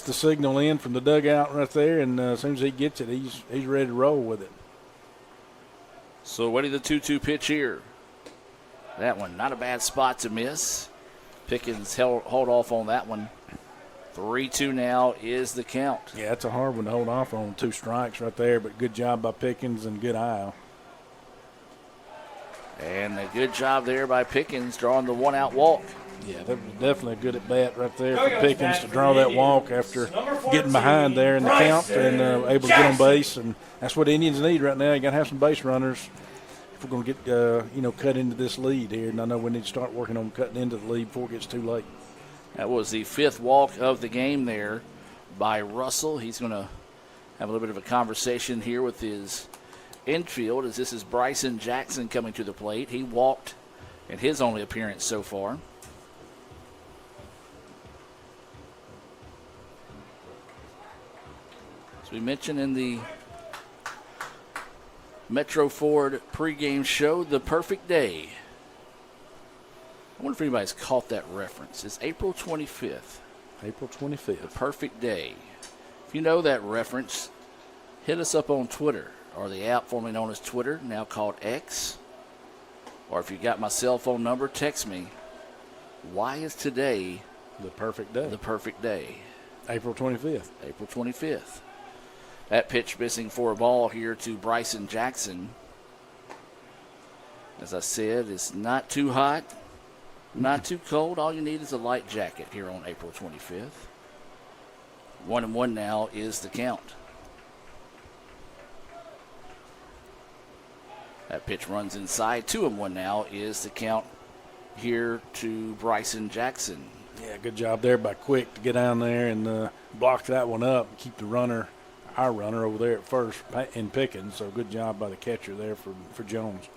the signal in from the dugout right there, and as soon as he gets it, he's ready to roll with it. So what is the 2-2 pitch here? That one, not a bad spot to miss. Pickens hold off on that one. 3-2 now is the count. Yeah, it's a hard one to hold off on. 2 strikes right there, but good job by Pickens and good eye. And a good job there by Pickens drawing the 1-out walk. Yeah, that was definitely a good at bat right there for Pickens to draw that walk after getting behind there in the count and able to get on base. And that's what the Indians need right now. You got to have some base runners if we're going to get cut into this lead here. And I know we need to start working on cutting into the lead before it gets too late. That was the 5th walk of the game there by Russell. He's going to have a little bit of a conversation here with his infield, as this is Bryson Jackson coming to the plate. He walked in his only appearance so far. As we mentioned in the Metro Ford pregame show, the perfect day. I wonder if anybody's caught that reference. It's April 25th. April 25th. The perfect day. If you know that reference, hit us up on Twitter, or the app formerly known as Twitter, now called X. Or if you got my cell phone number, text me. Why is today the perfect day? The perfect day. April 25th. April 25th. That pitch missing for a ball here to Bryson Jackson. As I said, it's not too hot, not too cold. All you need is a light jacket here on April 25th. 1-1 now is the count. That pitch runs inside. 2-1 now is the count here to Bryson Jackson. Yeah, good job there by Quick to get down there and block that one up and keep our runner over there at first in Pickens. So good job by the catcher there for Jones.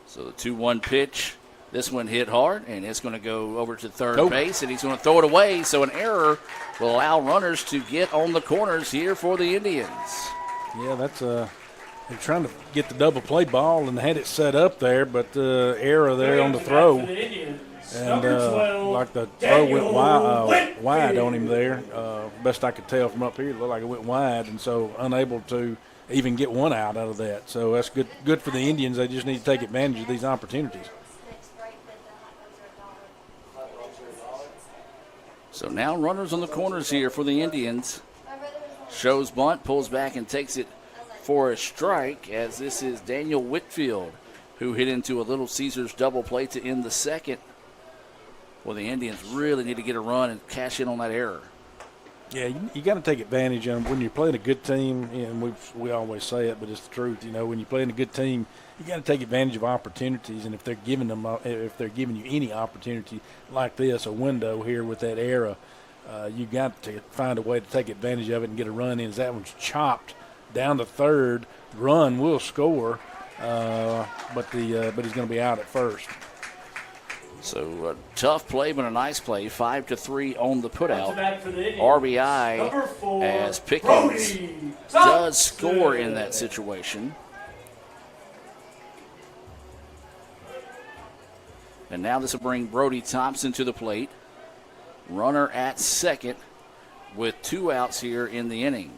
So the 2-1 pitch. This one hit hard, and it's going to go over to third base, and he's going to throw it away. So an error will allow runners to get on the corners here for the Indians. Yeah, that's they're trying to get the double play ball and had it set up there, but error there on the throw. And like the throw went wide on him there. Best I could tell from up here, it looked like it went wide, and so unable to even get one out of that. So that's good for the Indians. They just need to take advantage of these opportunities. So now runners on the corners here for the Indians. Shows bunt, pulls back and takes it for a strike, as this is Daniel Whitfield, who hit into a Little Caesars double play to end the second. Well, the Indians really need to get a run and cash in on that error. Yeah, you got to take advantage of them when you're playing a good team, and we always say it, but it's the truth. You know, when you're playing a good team, you got to take advantage of opportunities, and if they're giving you any opportunity like this, a window here with that error, you got to find a way to take advantage of it and get a run in. As that one's chopped down to third, run will score, but he's going to be out at first. So a tough play, but a nice play. 5-3 on the putout. RBI as Pickens does score in that situation. And now this will bring Brody Thompson to the plate. Runner at second with 2 outs here in the inning.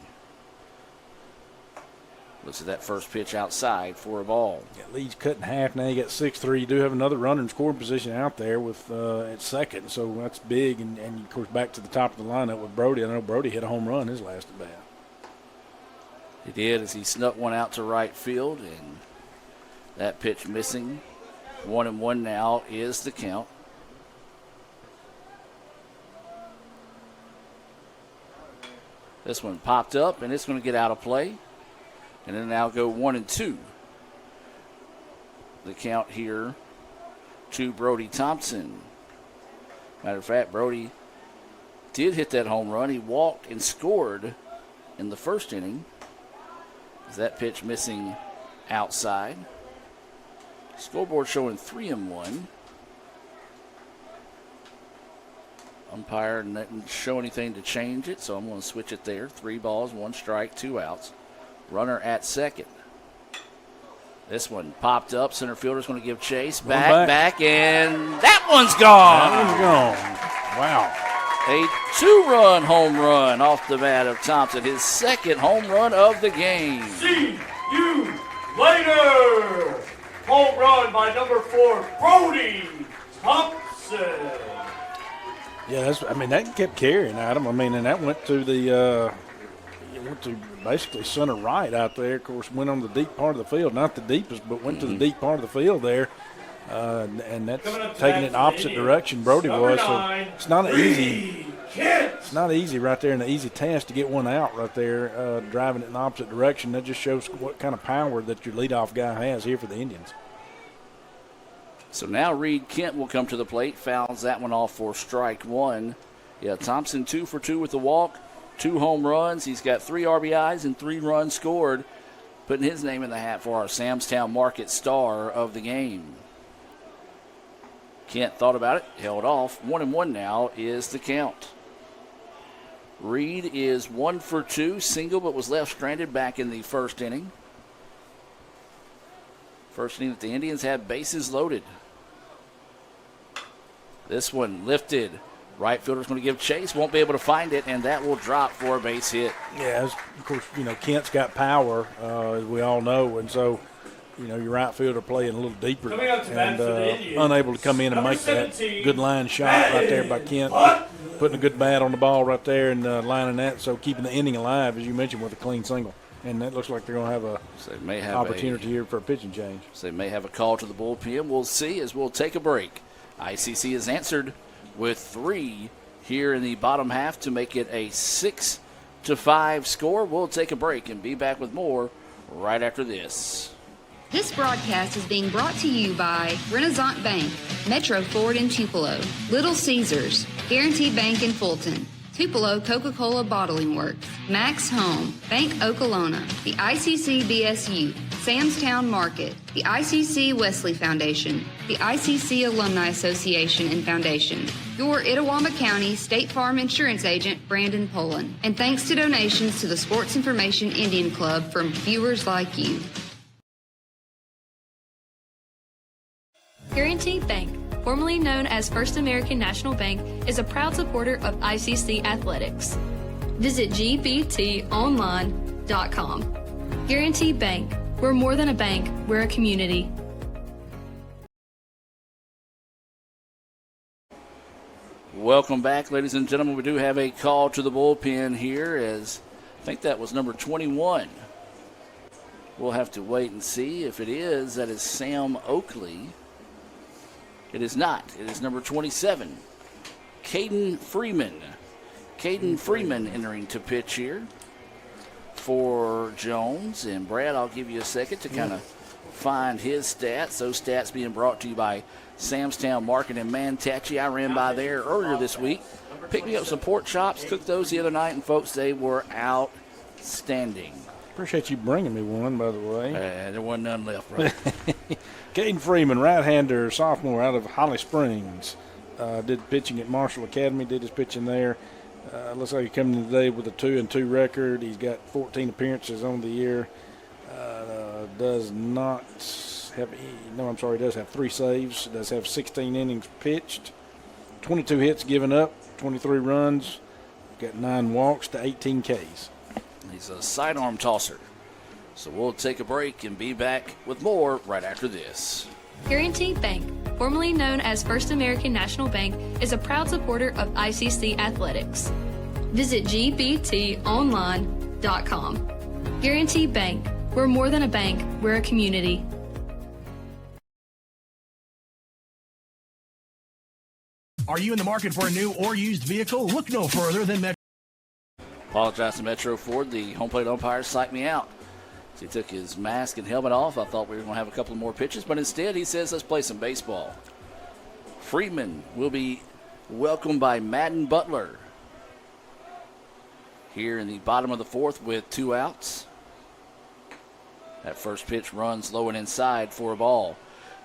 Looks at that first pitch outside for a ball. Yeah, lead's cut in half. Now you got 6-3. You do have another runner in scoring position out there with at second, so that's big. And of course, back to the top of the lineup with Brody. I know Brody hit a home run his last at bat. He did as he snuck one out to right field, and that pitch missing. 1-1 now is the count. This one popped up, and it's going to get out of play. And then now go 1-2. The count here to Brody Thompson. Matter of fact, Brody did hit that home run. He walked and scored in the first inning. That pitch missing outside. Scoreboard showing 3-1. Umpire didn't show anything to change it, so I'm going to switch it there. 3 balls, 1 strike, 2 outs. Runner at second. This one popped up. Center fielder's going to give chase. Back, and that one's gone. That one's gone. Wow. A 2-run home run off the bat of Thompson. His second home run of the game. See you later. Home run by number 4, Brody Thompson. Yeah, that kept carrying, Adam. And that went to basically center right out there. Of course, went on the deep part of the field, not the deepest, but went to the deep part of the field there. And that's taking it in opposite direction. Brody was. So it's not easy. It's not easy right there, and an easy task to get one out right there, driving it in the opposite direction. That just shows what kind of power that your leadoff guy has here for the Indians. So now Reed Kent will come to the plate, fouls that one off for strike 1. Yeah, Thompson 2 for 2 with the walk, 2 home runs. He's got 3 RBIs and 3 runs scored, putting his name in the hat for our Samstown Market star of the game. Kent thought about it, held off. 1-1 now is the count. Reed is 1 for 2, single, but was left stranded back in the first inning. First inning that the Indians had bases loaded. This one lifted. Right fielder's going to give chase, won't be able to find it, and that will drop for a base hit. Yeah, of course, Kent's got power, as we all know, and so, your right fielder playing a little deeper and unable to come in and make that good line shot right there by Kent, putting a good bat on the ball right there and lining that, so keeping the inning alive, as you mentioned, with a clean single. And that looks like they're going to have a opportunity here for a pitching change. So they may have a call to the bullpen. We'll see as we'll take a break. ICC has answered with 3 here in the bottom half to make it a 6-5 score. We'll take a break and be back with more right after this. This broadcast is being brought to you by Renaissance Bank, Metro Ford in Tupelo, Little Caesars, Guarantee Bank in Fulton, Tupelo Coca-Cola Bottling Works, Max Home, Bank Okolona, the ICC BSU, Samstown Market, the ICC Wesley Foundation, the ICC Alumni Association and Foundation, your Itawamba County State Farm Insurance Agent, Brandon Poland, and thanks to donations to the Sports Information Indian Club from viewers like you. Guarantee Bank, formerly known as First American National Bank, is a proud supporter of ICC athletics. Visit gbtonline.com. Guarantee Bank. We're more than a bank, we're a community. Welcome back, ladies and gentlemen. We do have a call to the bullpen here, as I think that was number 21. We'll have to wait and see if it is. That is Sam Oakley. It is not. It is number 27, Caden Freeman. Caden Freeman entering to pitch here for Jones. And Brad, I'll give you a second to kind of find his stats. Those stats being brought to you by Samstown Market in Manatee. I ran by there earlier this week. Picked me up some pork chops, cooked those the other night, and folks, they were outstanding. Appreciate you bringing me one, by the way. There wasn't none left, right? Caden Freeman, right-hander, sophomore out of Holly Springs. Did pitching at Marshall Academy, did his pitching there. Looks like he's coming today with a 2-2 record. He's got 14 appearances on the year. Does have 3 saves. Does have 16 innings pitched. 22 hits given up, 23 runs. Got 9 walks to 18 Ks. He's a sidearm tosser. So we'll take a break and be back with more right after this. Guaranty Bank, formerly known as First American National Bank, is a proud supporter of ICC athletics. Visit gbtonline.com. Guaranty Bank, we're more than a bank, we're a community. Are you in the market for a new or used vehicle? Look no further than Metro. Apologize to Metro Ford. The home plate umpire psyched me out. So he took his mask and helmet off. I thought we were going to have a couple more pitches, but instead he says, let's play some baseball. Freeman will be welcomed by Madden Butler here in the bottom of the fourth with 2 outs. That first pitch runs low and inside for a ball.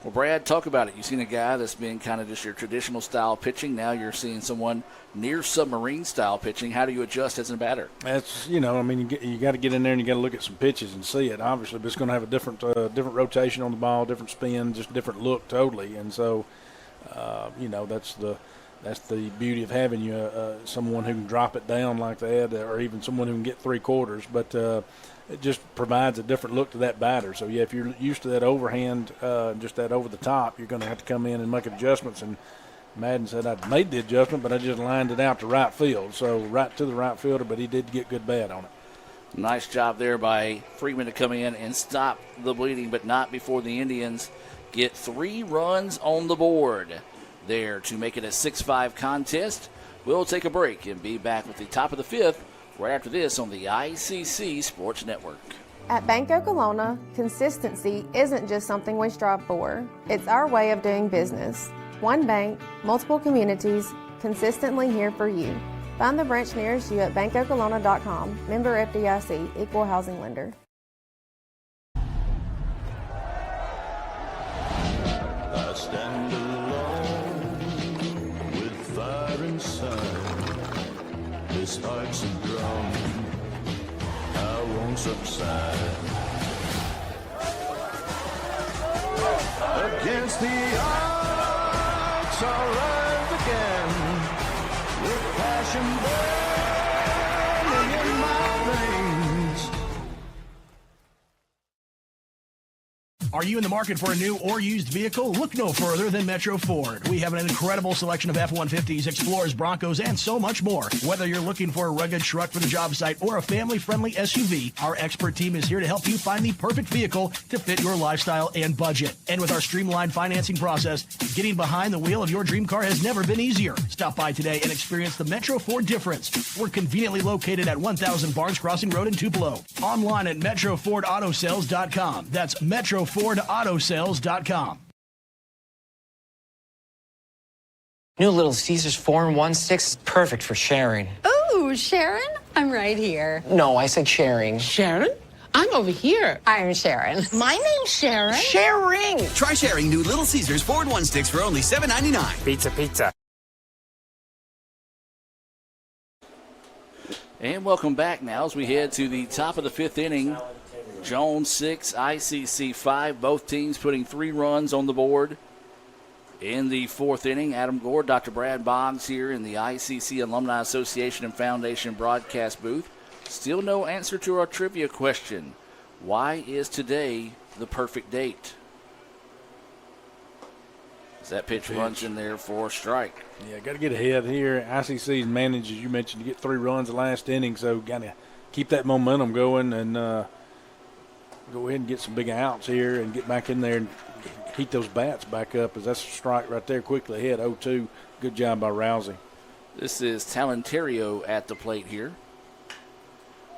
Well, Brad, talk about it. You've seen a guy that's been kind of just your traditional style pitching. Now you're seeing someone near submarine style pitching. How do you adjust as a batter? That's, you got to get in there and you got to look at some pitches and see it. Obviously, but it's going to have a different rotation on the ball, different spin, just different look totally. And so, that's the beauty of having someone who can drop it down like that, or even someone who can get 3/4. But it just provides a different look to that batter. So, yeah, if you're used to that overhand, just that over the top, you're going to have to come in and make adjustments. And Madden said I'd made the adjustment, but I just lined it out to right field. So right to the right fielder, but he did get good bat on it. Nice job there by Freeman to come in and stop the bleeding, but not before the Indians get 3 runs on the board there to make it a 6-5 contest. We'll take a break and be back with the top of the 5th right after this on the ICC Sports Network. At Bank Okolona, consistency isn't just something we strive for. It's our way of doing business. One bank, multiple communities, consistently here for you. Find the branch nearest you at bankokolona.com. Member FDIC, Equal Housing Lender. I stand alone with fire inside. This heart's a drum, I won't subside. Against the odds, I'll rise again with passion burning in my veins. Are you in the market for a new or used vehicle? Look no further than Metro Ford. We have an incredible selection of F-150s, Explorers, Broncos, and so much more. Whether you're looking for a rugged truck for the job site or a family-friendly SUV, our expert team is here to help you find the perfect vehicle to fit your lifestyle and budget. And with our streamlined financing process, getting behind the wheel of your dream car has never been easier. Stop by today and experience the Metro Ford difference. We're conveniently located at 1000 Barnes Crossing Road in Tupelo. Online at MetroFordAutoSales.com. That's MetroFordAutoSales.com. New Little Caesars 4 in 1 sticks is perfect for sharing. Ooh, Sharon? I'm right here. No, I said sharing. Sharon? I'm over here. I'm Sharon. My name's Sharon. Sharing! Try sharing new Little Caesars 4 in 1 sticks for only $7.99. Pizza, pizza. And welcome back now as we head to the top of the 5th inning. Jones 6, ICC 5. Both teams putting 3 runs on the board in the 4th inning. Adam Gore, Dr. Brad Boggs here in the ICC Alumni Association and Foundation broadcast booth. Still no answer to our trivia question. Why is today the perfect date? As that pitch runs in there for a strike. Yeah, got to get ahead here. ICC's managed, as you mentioned, to get 3 runs the last inning, so got to keep that momentum going and go ahead and get some big outs here and get back in there and heat those bats back up, as that's a strike right there quickly ahead, 0-2. Good job by Rousey. This is Talenterio at the plate here.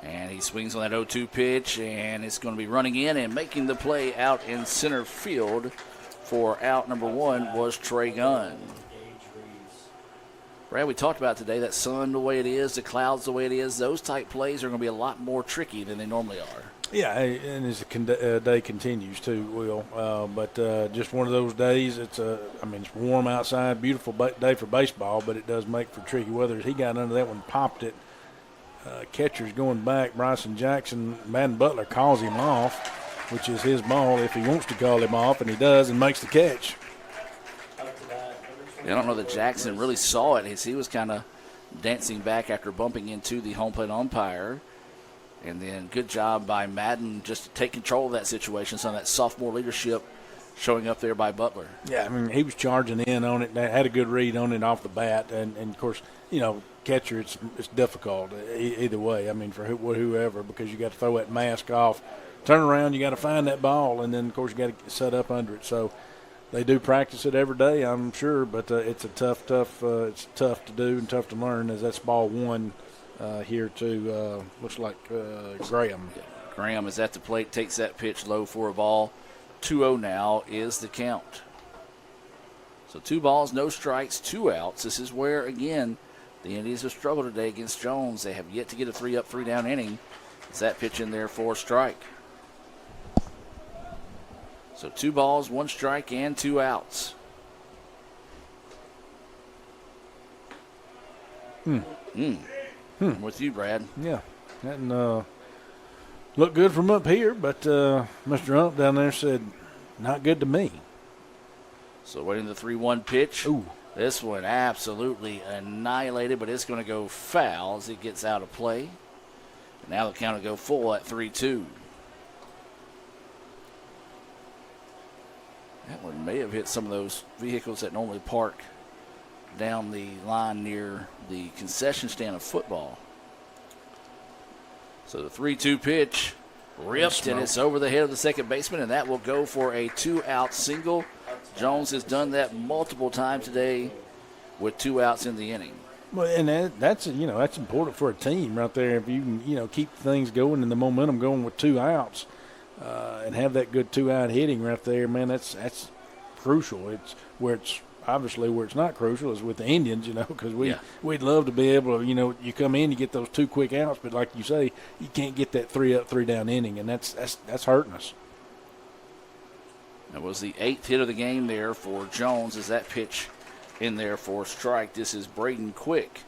And he swings on that 0-2 pitch, and it's going to be running in and making the play out in center field for out number 1 was Trey Gunn. Brad, we talked about today that sun the way it is, the clouds the way it is. Those type plays are going to be a lot more tricky than they normally are. Yeah, and as the day continues too, Will. But just one of those days. It's warm outside, beautiful day for baseball, but it does make for tricky weather. He got under that one, popped it. Catcher's going back. Bryson Jackson, Madden Butler calls him off, which is his ball if he wants to call him off, and he does and makes the catch. I don't know that Jackson really saw it. He was kind of dancing back after bumping into the home plate umpire. And then good job by Madden just to take control of that situation. Some of that sophomore leadership showing up there by Butler. Yeah, I mean, he was charging in on it. Had a good read on it off the bat. And of course, catcher, it's difficult either way. I mean, for whoever, because you got to throw that mask off, turn around, you got to find that ball, and then, of course, you got to set up under it. So they do practice it every day, I'm sure, but it's it's tough to do and tough to learn, as that's ball one here to, looks like Graham. Graham is at the plate, takes that pitch low for a ball. 2-0 now is the count. So 2 balls, no strikes, 2 outs. This is where, again, the Indians have struggled today against Jones. They have yet to get a 3-up, 3-down inning. Is that pitch in there for a strike? So 2 balls, 1 strike, and 2 outs. I'm with you, Brad. Yeah. And looked good from up here, but Mr. Ump down there said, not good to me. So waiting the 3-1 pitch. Ooh. This one absolutely annihilated, but it's going to go foul as it gets out of play. Now the count will go full at 3-2. That one may have hit some of those vehicles that normally park down the line near the concession stand of football. So the 3-2 pitch ripped, and it's over the head of the second baseman, and that will go for a 2-out single. Jones has done that multiple times today with 2 outs in the inning. Well, and that's important for a team right there. If you can keep things going and the momentum going with 2 outs, and have that good 2-out hitting right there, man, that's crucial. It's where it's not crucial is with the Indians, because we'd love to be able to, you come in, you get those 2 quick outs, but like you say, you can't get that 3-up, 3-down inning, and that's hurting us. That was the 8th hit of the game there for Jones as that pitch in there for a strike. This is Braden Quick.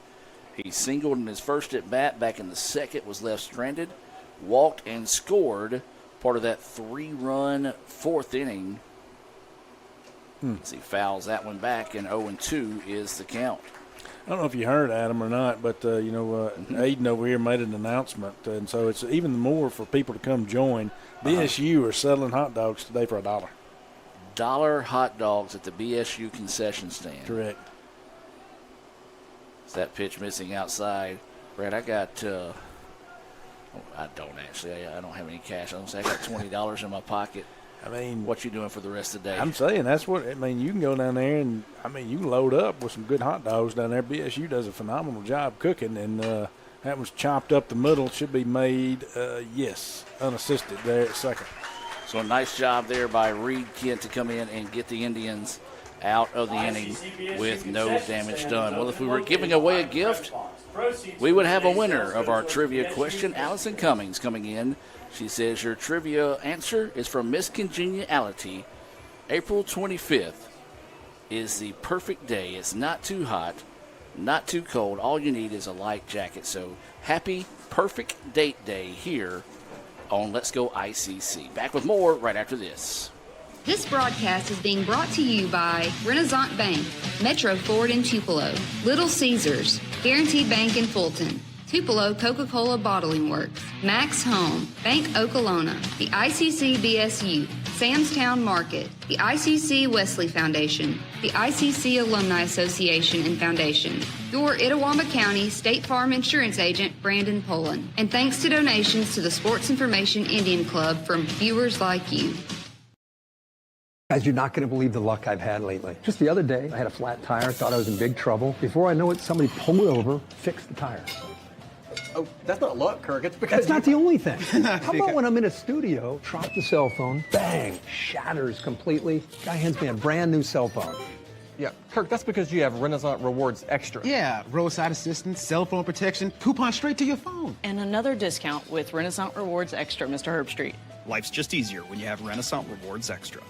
He singled in his first at bat, back in the second, was left stranded, walked and scored, part of that 3-run 4th inning. As he fouls that one back, and 0-2 is the count. I don't know if you heard, Adam, or not, but, Aiden over here made an announcement, and so it's even more for people to come join. BSU are selling hot dogs today for $1. $1 hot dogs at the BSU concession stand. Correct. Is that pitch missing outside? Brad, I got I don't actually. I don't have any cash. I got $20 in my pocket. I mean, what you doing for the rest of the day? I'm saying that's what I mean. You can go down there and you can load up with some good hot dogs down there. BSU does a phenomenal job cooking, and that was chopped up the middle. Should be made, unassisted there at second. So a nice job there by Reed Kent to come in and get the Indians out of the inning with no damage done. Well, if we were giving away a gift, we would have a winner of our trivia question. Allison Cummings coming in. She says your trivia answer is from Miss Congeniality. April 25th is the perfect day. It's not too hot, not too cold. All you need is a light jacket. So happy, perfect date day here on Let's Go ICC. Back with more right after this. This broadcast is being brought to you by Renaissance Bank, Metro Ford in Tupelo, Little Caesars, Guaranteed Bank in Fulton, Tupelo Coca-Cola Bottling Works, Max Home, Bank Okolona, the ICC BSU, Samstown Market, the ICC Wesley Foundation, the ICC Alumni Association and Foundation, your Itawamba County State Farm Insurance Agent, Brandon Poland, and thanks to donations to the Sports Information Indian Club from viewers like you. Guys, you're not going to believe the luck I've had lately. Just the other day, I had a flat tire, thought I was in big trouble. Before I know it, somebody pulled it over, fixed the tire. Oh, that's not luck, Kirk. It's because that's not the only thing. How about when I'm in a studio, drop the cell phone, bang, shatters completely. Guy hands me a brand new cell phone. Yeah, Kirk, that's because you have Renaissance Rewards Extra. Yeah, roadside assistance, cell phone protection, coupon straight to your phone. And another discount with Renaissance Rewards Extra, Mr. Herbstreit. Life's just easier when you have Renaissance Rewards Extra.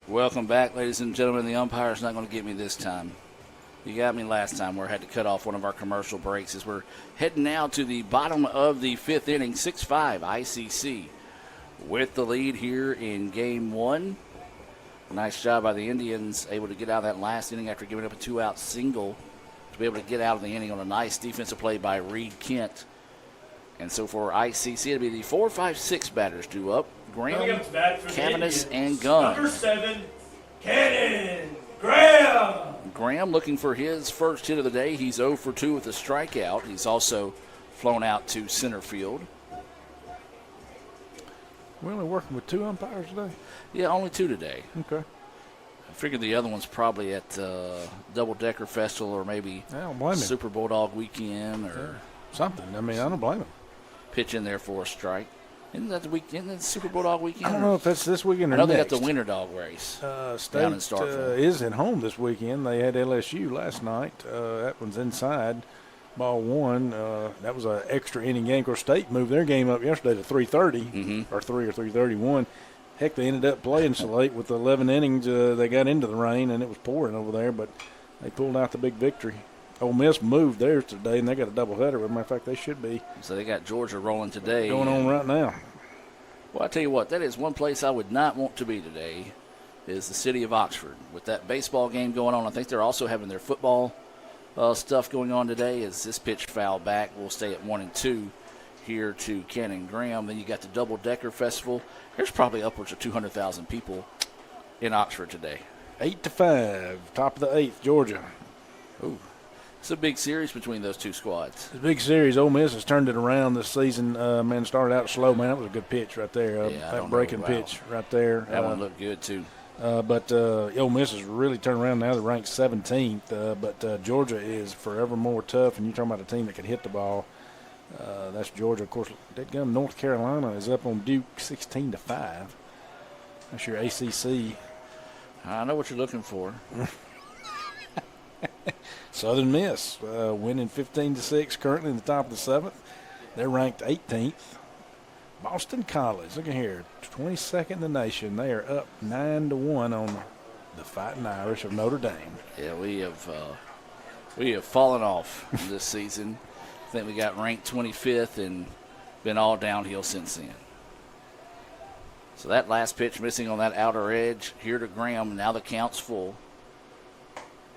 Welcome back, ladies and gentlemen. The umpire's not going to get me this time. You got me last time where I had to cut off one of our commercial breaks as we're heading now to the bottom of the 5th inning, 6-5 ICC with the lead here in game 1. Nice job by the Indians, able to get out of that last inning after giving up a 2-out single to to be able to get out of the inning on a nice defensive play by Reed Kent. And so for ICC, it'll be the 4, 5, 6 batters due up. Graham, Cavanis, and Gunn. Number 7, Cannon Graham. Graham looking for his first hit of the day. He's 0 for 2 with a strikeout. He's also flown out to center field. We're only working with 2 umpires today? Yeah, only 2 today. Okay. I figured the other one's probably at Double Decker Festival or maybe I don't blame him. Super Bulldog Weekend or something. I mean, I don't blame him. Pitch in there for a strike. Isn't that the weekend? Isn't that Super Bulldog Weekend? I don't know if that's this weekend or I know next. they got the Winter Dog race State down in Starkville. is at home this weekend. They had LSU last night. That one's inside. Ball 1. That was an extra inning game. Of course, State moved their game up yesterday to 3:30 or 3 or 3:31. Heck, they ended up playing so late with the 11 innings. They got into the rain, and it was pouring over there, but they pulled out the big victory. Ole Miss moved theirs today, and they got a doubleheader. As a matter of fact, they should be. So they got Georgia rolling today. Going on right now. Well, I tell you what, that is one place I would not want to be today is the city of Oxford. With that baseball game going on, I think they're also having their football stuff going on today. As this pitch fouled back, we'll stay at 1 and 2 here to Cannon Graham. Then you got the Double Decker Festival. There's probably upwards of 200,000 people in Oxford today. 8-5, top of the 8th, Georgia. Ooh. It's a big series between those two squads. It's a big series. Ole Miss has turned it around this season. Man, started out slow. Man, that was a good pitch right there. That breaking pitch right there. That one looked good, too. But Ole Miss has really turned around now. They're ranked 17th. But Georgia is forever more tough. And you're talking about a team that can hit the ball. That's Georgia. Of course, that gun North Carolina is up on Duke 16-5. That's your ACC. I know what you're looking for. Southern Miss winning 15-6, currently in the top of the 7th. They're ranked 18th. Boston College, look at here, 22nd in the nation. They are up 9-1 on the Fighting Irish of Notre Dame. Yeah, we have fallen off this season. I think we got ranked 25th and been all downhill since then. So that last pitch missing on that outer edge here to Graham. Now the count's full.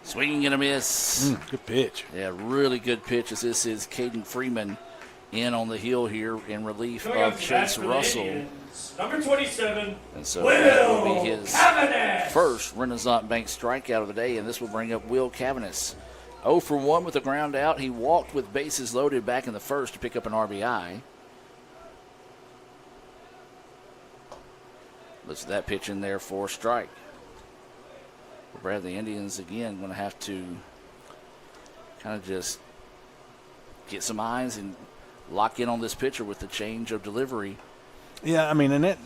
Swinging and a miss. Good pitch. Yeah, really good pitch as this is Caden Freeman in on the hill here in relief of Chase Russell. Number 27, and so Will that will be his Cavanis. first Renaissance Bank strikeout of the day, and this will bring up Will Cavanis. 0 for 1 with a ground out. He walked with bases loaded back in the first to pick up an RBI. Looks at that pitch in there for a strike. Brad, the Indians again going to have to kind of just get some eyes and lock in on this pitcher with the change of delivery. Yeah, I mean, and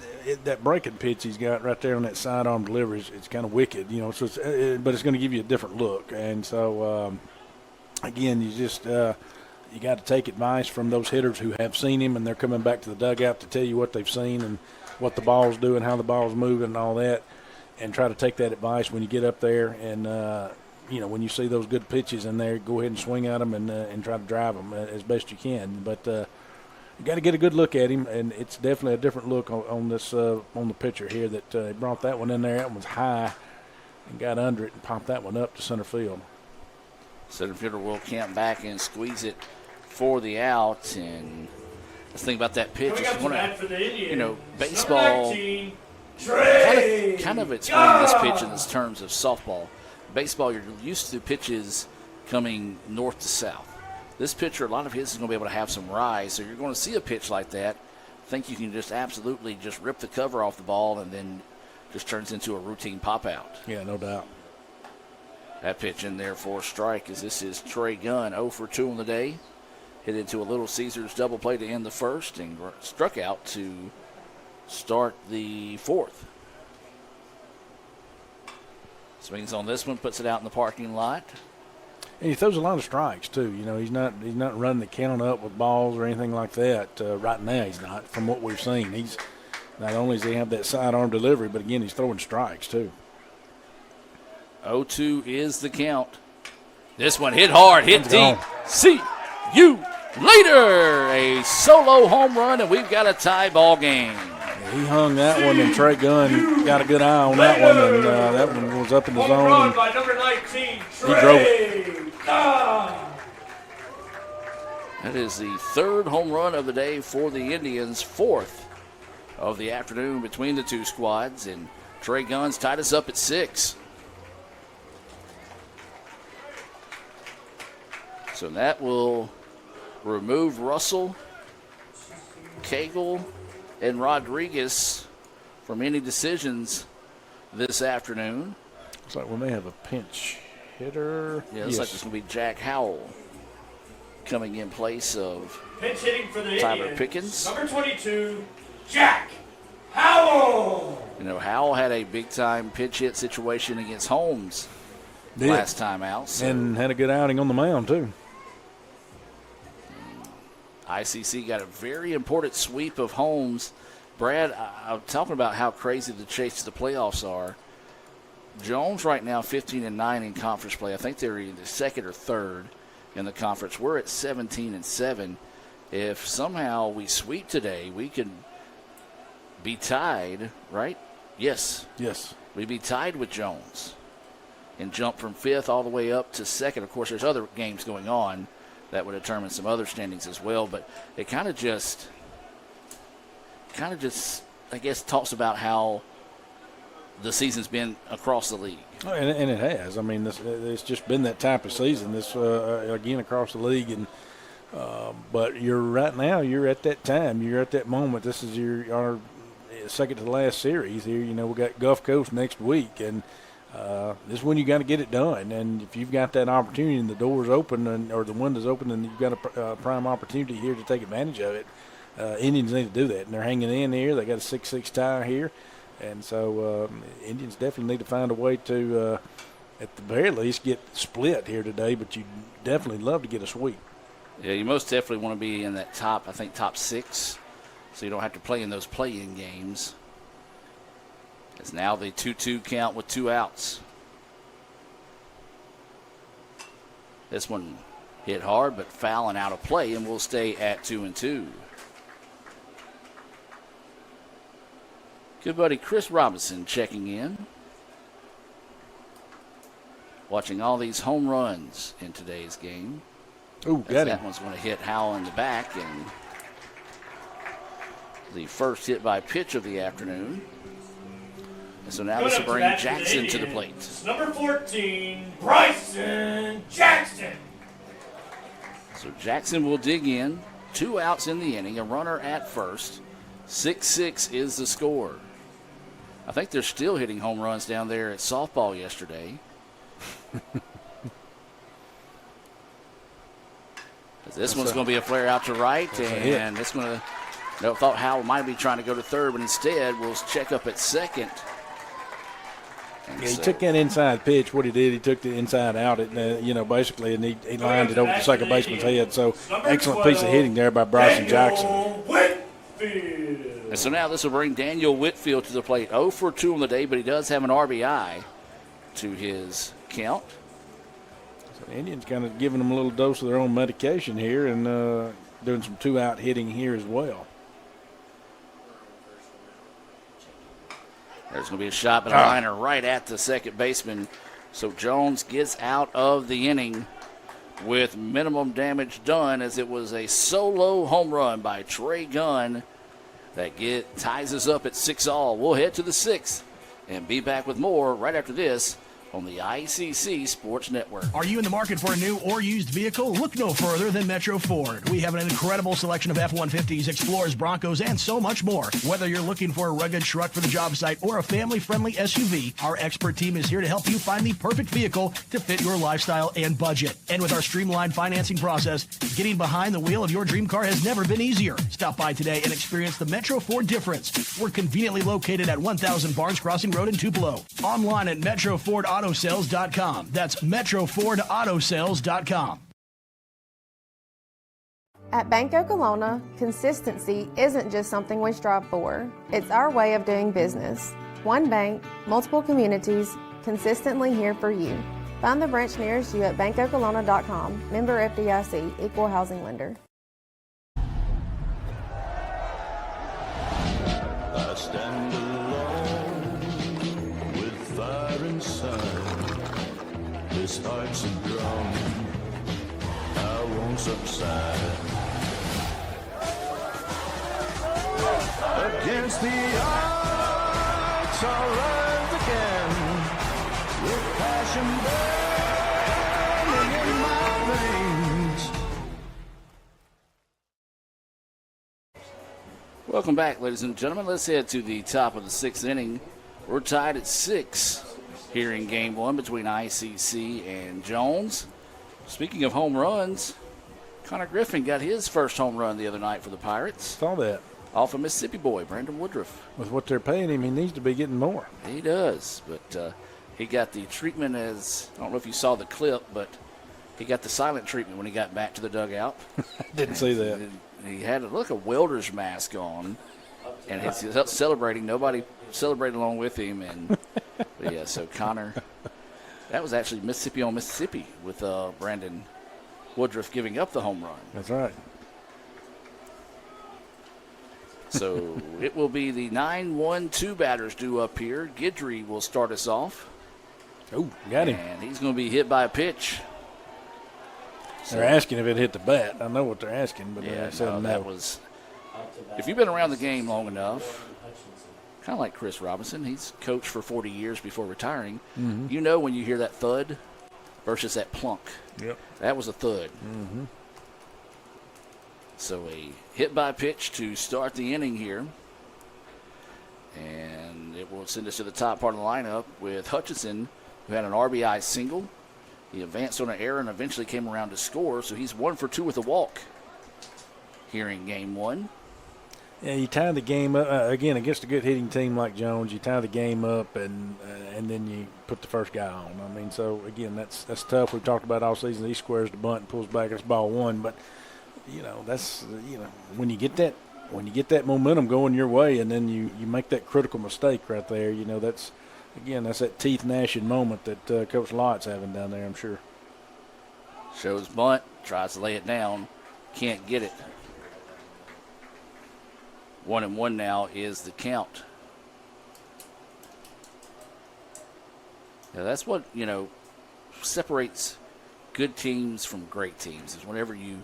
that breaking pitch he's got right there on that sidearm delivery, it's kind of wicked, you know. So, but it's going to give you a different look. And so, again, you just you got to take advice from those hitters who have seen him, and they're coming back to the dugout to tell you what they've seen and what the ball's doing, how the ball's moving, and all that. And try to take that advice when you get up there, and you know, when you see those good pitches in there, go ahead and swing at them and try to drive them as best you can. But you got to get a good look at him, and it's definitely a different look on this on the pitcher here. That brought that one in there. That one was high, and got under it and popped that one up to center field. Center fielder will camp back and squeeze it for the out. And let's think about that pitch. Just want to, you know, baseball. Kind of explain this pitch in terms of softball. Baseball, you're used to pitches coming north to south. This pitcher, a lot of his is going to be able to have some rise, so you're going to see a pitch like that. I think you can just absolutely just rip the cover off the ball and then just turns into a routine pop-out. Yeah, no doubt. That pitch in there for a strike as this is Trey Gunn, 0 for 2 on the day. Hit into a Little Caesars double play to end the first and struck out to start the fourth. Swings on this one, puts it out in the parking lot. And he throws a lot of strikes too. You know, he's not running the count up with balls or anything like that. Right now, he's not. From what we've seen, he's not only does he have that sidearm delivery, but again, he's throwing strikes too. 0-2 is the count. This one hit hard, hit deep. Gone. See you later. A solo home run, and we've got a tie ball game. He hung that one, and Trey Gunn got a good eye on that one, and that one was up in the zone. By number 19, he drove it. That is the third home run of the day for the Indians, fourth of the afternoon between the two squads, and Trey Gunn's tied us up at 6. So that will remove Russell, Cagle, and Rodriguez from any decisions this afternoon. Looks like we may have a pinch hitter. Yeah, looks like it's going to be Jack Howell coming in place of Pinch hitting for the Tyler Indians, Pickens. Number 22, Jack Howell. You know, Howell had a big-time pinch hit situation against Holmes last time out. So And had a good outing on the mound, too. ICC got a very important sweep of Holmes. Brad, I'm talking about how crazy the chase to the playoffs are. Jones right now 15-9 in conference play. I think they're either second or third in the conference. We're at 17-7. If somehow we sweep today, we can be tied, right? Yes. Yes. We'd be tied with Jones and jump from 5th all the way up to 2nd. Of course, there's other games going on that would determine some other standings as well, but it kind of just, I guess, talks about how the season's been across the league. Oh, and it has. I mean, it's just been that type of season. This again across the league, and but you're right now. You're at that time. You're at that moment. This is our second to the last series here. You know, we got Gulf Coast next week, and this is when you got to get it done. And if you've got that opportunity and the door's open or the window's open, and you've got a prime opportunity here to take advantage of it, Indians need to do that. And they're hanging in here. They got a 6-6 tie here. And so Indians definitely need to find a way to, at the very least, get split here today. But you definitely love to get a sweep. Yeah, you most definitely want to be in that top 6, so you don't have to play in those play-in games. It's now the 2-2 count with 2 outs. This one hit hard, but foul and out of play, and we'll stay at 2-2. Good buddy Chris Robinson checking in. Watching all these home runs in today's game. Ooh, got him. That one's going to hit Howell in the back, and the first hit by pitch of the afternoon. And so now this will bring Jackson to the plate. Number 14, Bryson Jackson. So Jackson will dig in. 2 outs in the inning, a runner at first. 6-6 is the score. I think they're still hitting home runs down there at softball yesterday. This one's going to be a flare out to right, and it's going to. Thought Howell might be trying to go to third, but instead we'll check up at second. Yeah, he took that inside pitch. What he did, he took the inside out, basically, and he lined it over the second baseman's head. So excellent piece of hitting there by Bryson Jackson. And so now this will bring Daniel Whitfield to the plate. 0 for 2 on the day, but he does have an RBI to his count. So the Indians kind of giving them a little dose of their own medication here and doing some 2-out hitting here as well. There's going to be a shot, but a liner right at the second baseman. So Jones gets out of the inning with minimum damage done, as it was a solo home run by Trey Gunn that ties us up at 6-all. We'll head to the 6th and be back with more right after this on the ICC Sports Network. Are you in the market for a new or used vehicle? Look no further than Metro Ford. We have an incredible selection of F-150s, Explorers, Broncos, and so much more. Whether you're looking for a rugged truck for the job site or a family-friendly SUV, our expert team is here to help you find the perfect vehicle to fit your lifestyle and budget. And with our streamlined financing process, getting behind the wheel of your dream car has never been easier. Stop by today and experience the Metro Ford difference. We're conveniently located at 1000 Barnes Crossing Road in Tupelo. Online at MetroFordAutosales.com. That's MetroFordAutosales.com. At Banco Colonna, consistency isn't just something we strive for. It's our way of doing business. One bank, multiple communities, consistently here for you. Find the branch nearest you at bancocolonna.com. Member FDIC, Equal Housing Lender. I stand alone with fire inside. This heart's a drum. subside. Against the odds, I'll rise again with passion burning in my veins. Welcome back, ladies and gentlemen. Let's head to the top of the 6th inning. We're tied at 6 here in Game 1 between ICC and Jones. Speaking of home runs, Connor Griffin got his first home run the other night for the Pirates. Saw that. Off of Mississippi boy, Brandon Woodruff. With what they're paying him, he needs to be getting more. He does, but he got the treatment as, I don't know if you saw the clip, but he got the silent treatment when he got back to the dugout. Didn't see that. He had a welder's mask on, and he's celebrating. Nobody celebrated along with him. And but yeah, so Connor, that was actually Mississippi on Mississippi with Brandon Woodruff giving up the home run. That's right. So it will be the 9-1-2 batters due up here. Guidry will start us off. Oh, got him. And he's going to be hit by a pitch. They're asking if it hit the bat. I know what they're asking, but yeah, they said no. That was. If you've been around the game long enough, kind of like Chris Robinson, he's coached for 40 years before retiring. Mm-hmm. You know when you hear that thud versus that plunk. Yep. That was a thud. Mm-hmm. So a hit by pitch to start the inning here. And it will send us to the top part of the lineup with Hutchinson, who had an RBI single. He advanced on an error and eventually came around to score, so he's 1 for 2 with a walk here in Game 1. Yeah, you tie the game up again against a good hitting team like Jones. You tie the game up, and then you put the first guy on. I mean, so again, that's tough. We've talked about all season. He squares the bunt and pulls back. It's ball 1, but that's when you get that momentum going your way, and then you make that critical mistake right there. That's that teeth gnashing moment that Coach Lott's having down there, I'm sure. Shows bunt, tries to lay it down, can't get it. 1-1 now is the count. Now that's what, separates good teams from great teams is whenever you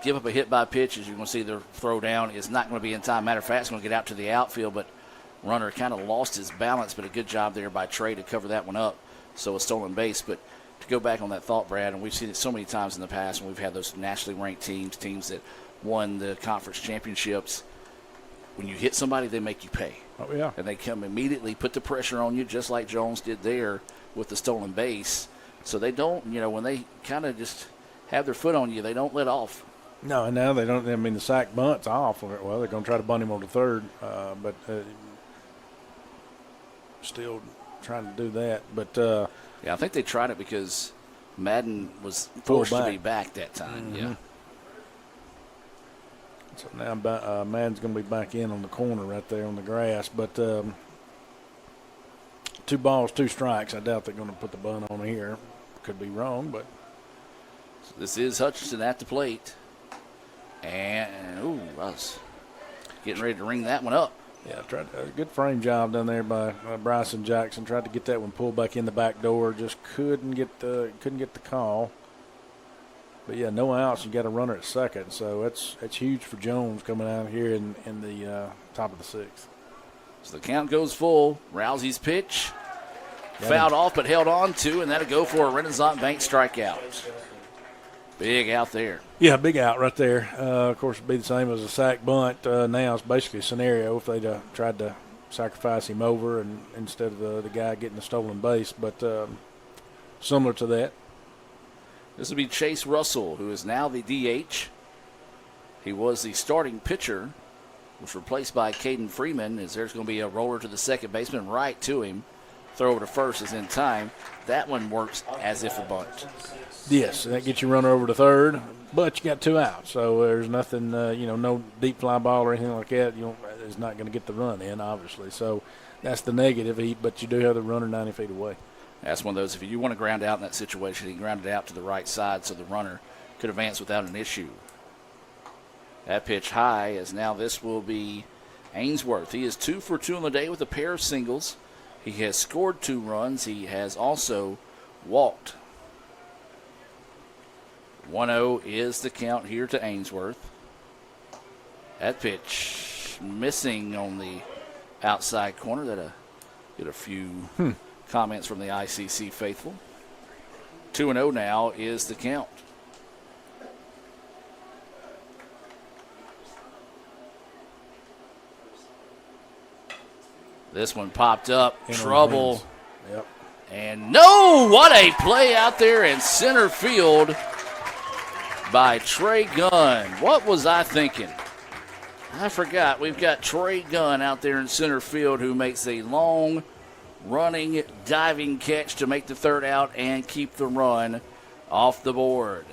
give up a hit by pitch, as you're going to see their throw down, is not going to be in time. Matter of fact, it's going to get out to the outfield, but runner kind of lost his balance, but a good job there by Trey to cover that one up. So a stolen base. But to go back on that thought, Brad, and we've seen it so many times in the past when we've had those nationally ranked teams that won the conference championships. When you hit somebody, they make you pay. Oh, yeah. And they come immediately, put the pressure on you, just like Jones did there with the stolen base. So they don't, when they kind of just have their foot on you, they don't let off. No, and now they don't. I mean, the sack bunt's off. Well, they're going to try to bunt him on the third, but still trying to do that. But yeah, I think they tried it because Madden was forced to be back that time. Mm-hmm. Yeah. So now Madden's going to be back in on the corner right there on the grass. But 2 balls, 2 strikes. I doubt they're going to put the bunt on here. Could be wrong, but. So this is Hutchinson at the plate. And, I was getting ready to ring that one up. Yeah, tried a good frame job down there by Bryson Jackson. Tried to get that one pulled back in the back door. Just couldn't get the call. But yeah, no outs. You got a runner at second, so that's huge for Jones coming out here in the top of the 6th. So the count goes full. Rousey's pitch, fouled off but held on to, and that'll go for a Renaissance Bank strikeout. Big out there. Yeah, big out right there. Of course, it'd be the same as a sack bunt. Now it's basically a scenario if they'd tried to sacrifice him over and instead of the guy getting the stolen base. But similar to that. This will be Chase Russell, who is now the DH. He was the starting pitcher, was replaced by Caden Freeman, as there's going to be a roller to the second baseman right to him. Throw over to first is in time. That one works as if a bunt. Yes, that gets you runner over to third, but you got 2 outs. So there's nothing, no deep fly ball or anything like that. It's not going to get the run in, obviously. So that's the negative, but you do have the runner 90 feet away. That's one of those, if you want to ground out in that situation, he grounded out to the right side so the runner could advance without an issue. That pitch high, as now this will be Ainsworth. He is 2 for 2 on the day with a pair of singles. He has scored 2 runs. He has also walked. 1-0 is the count here to Ainsworth. That pitch missing on the outside corner. That get a few comments from the ICC faithful. 2-0 now is the count. This one popped up. Trouble. Yep. And no, what a play out there in center field by Trey Gunn. What was I thinking? I forgot. We've got Trey Gunn out there in center field who makes a long, running, diving catch to make the third out and keep the run off the board.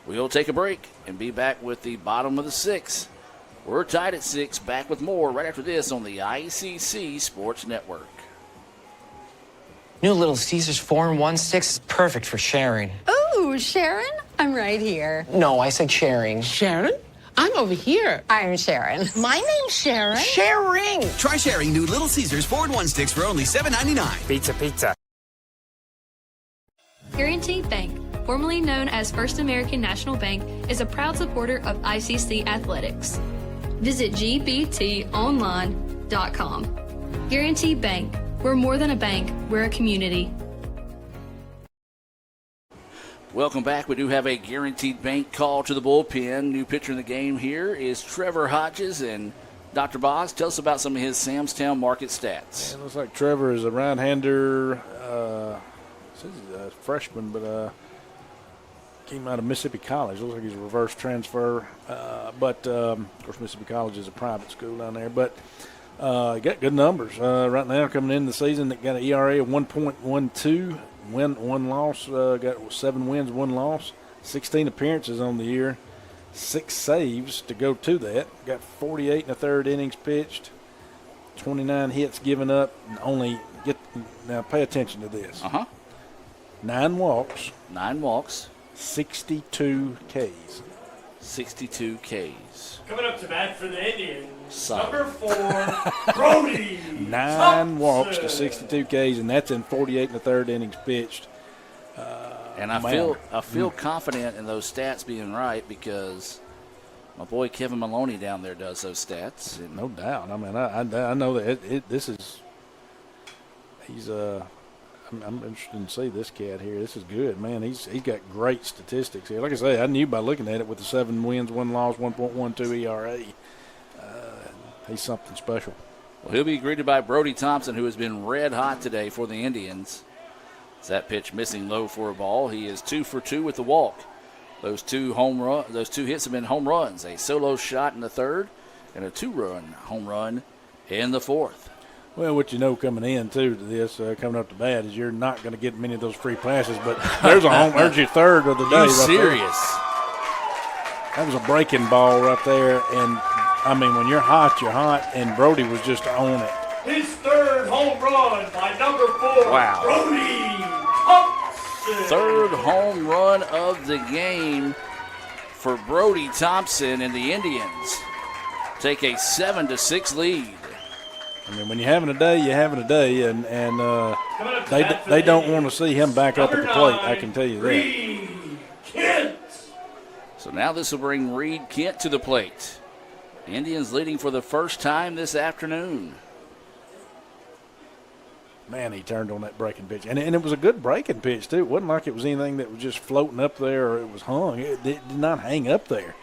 We'll take a break and be back with the bottom of the sixth. We're tied at 6. Back with more right after this on the ICC Sports Network. New Little Caesars 4-in-1 is perfect for sharing. Ooh, Sharon, I'm right here. No, I said sharing. Sharon? I'm over here. I'm Sharon. My name's Sharon. Sharing! Try sharing new Little Caesars 4-in-1 sticks for only $7.99. Pizza. Guaranteed Bank, formerly known as First American National Bank, is a proud supporter of ICC athletics. Visit gbtonline.com. Guaranteed Bank. We're more than a bank, we're a community. Welcome back. We do have a Guaranteed Bank call to the bullpen. New pitcher in the game here is Trevor Hodges. And Dr. Boggs, tell us about some of his Samstown market stats. It looks like Trevor is a right-hander. Says he's a freshman, but came out of Mississippi College. Looks like he's a reverse transfer. But of course, Mississippi College is a private school down there. But got good numbers right now coming into the season. They got an ERA of 1.12, one loss. Got 7 wins, 1 loss, 16 appearances on the year, 6 saves to go to that. Got 48 1/3 innings pitched, 29 hits given up. Now pay attention to this. 9 walks. 9 walks. 62 Ks. 62 Ks. Coming up to bat for the Indians, Solid. number 4, Brody 9 walks to 62 Ks, and that's in 48 1/3 innings pitched. And I feel confident in those stats being right because my boy Kevin Maloney down there does those stats. And no doubt. I mean, I know that this is he's I'm interested to see this cat here. This is good, man. He's got great statistics here. Like I say, I knew by looking at it with the 7 wins, 1 loss, 1.12 ERA. He's something special. Well, he'll be greeted by Brody Thompson, who has been red hot today for the Indians. As that pitch missing low for a ball. He is 2 for 2 with the walk. Those 2 hits have been home runs. A solo shot in the third and a 2-run home run in the fourth. Well, what you know coming in, too, to this, coming up to bat, is you're not going to get many of those free passes, but there's your third of the day. You're serious. That was a breaking ball right there, and, I mean, when you're hot, and Brody was just on it. His third home run by number 4, wow. Brody Thompson. Third home run of the game for Brody Thompson, and the Indians take a 7-6 lead. I mean, when you're having a day, you're having a day, and they don't want to see him back up at the plate. I can tell you that. Reed Kent. So now this will bring Reed Kent to the plate. The Indians leading for the first time this afternoon. Man, he turned on that breaking pitch. And it was a good breaking pitch, too. It wasn't like it was anything that was just floating up there or it was hung. It did not hang up there.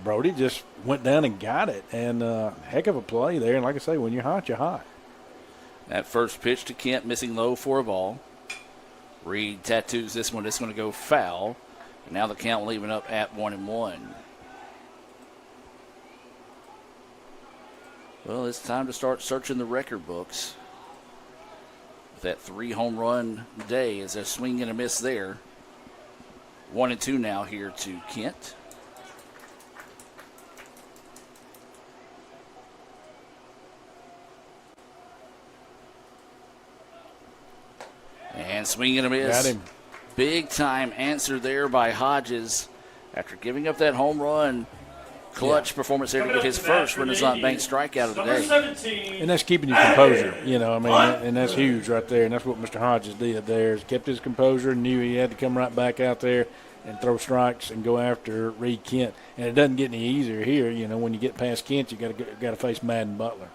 Brody just went down and got it. And heck of a play there. And like I say, when you're hot, you're hot. That first pitch to Kent missing low for a ball. Reed tattoos this one. It's going to go foul. And now the count leaving up at 1-1. Well, it's time to start searching the record books. With that 3 home run day, as a swing and a miss there. 1-2 now here to Kent. And swing and a miss. Got him. Big time answer there by Hodges after giving up that home run. Clutch performance there to get his first Renaissance Bank strikeout of the day. And that's keeping your composure, and that's huge right there. And that's what Mr. Hodges did there. Is kept his composure, knew he had to come right back out there and throw strikes and go after Reed Kent. And it doesn't get any easier here. You know, when you get past Kent, you got to face Madden Butler.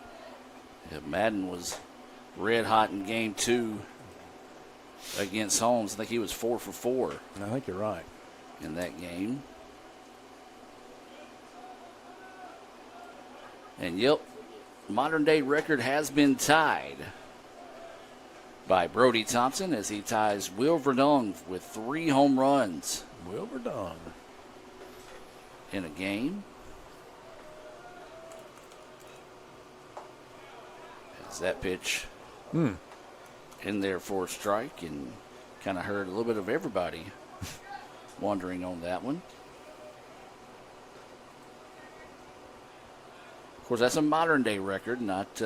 Yeah, Madden was red hot in game 2 against Holmes. I think he was 4 for 4. I think you're right in that game. And yep, modern day record has been tied by Brody Thompson as he ties Will Verdon with 3 home runs. Will Verdon in a game. As that pitch in there for a strike, and kind of heard a little bit of everybody wondering on that one. Of course, that's a modern day record, not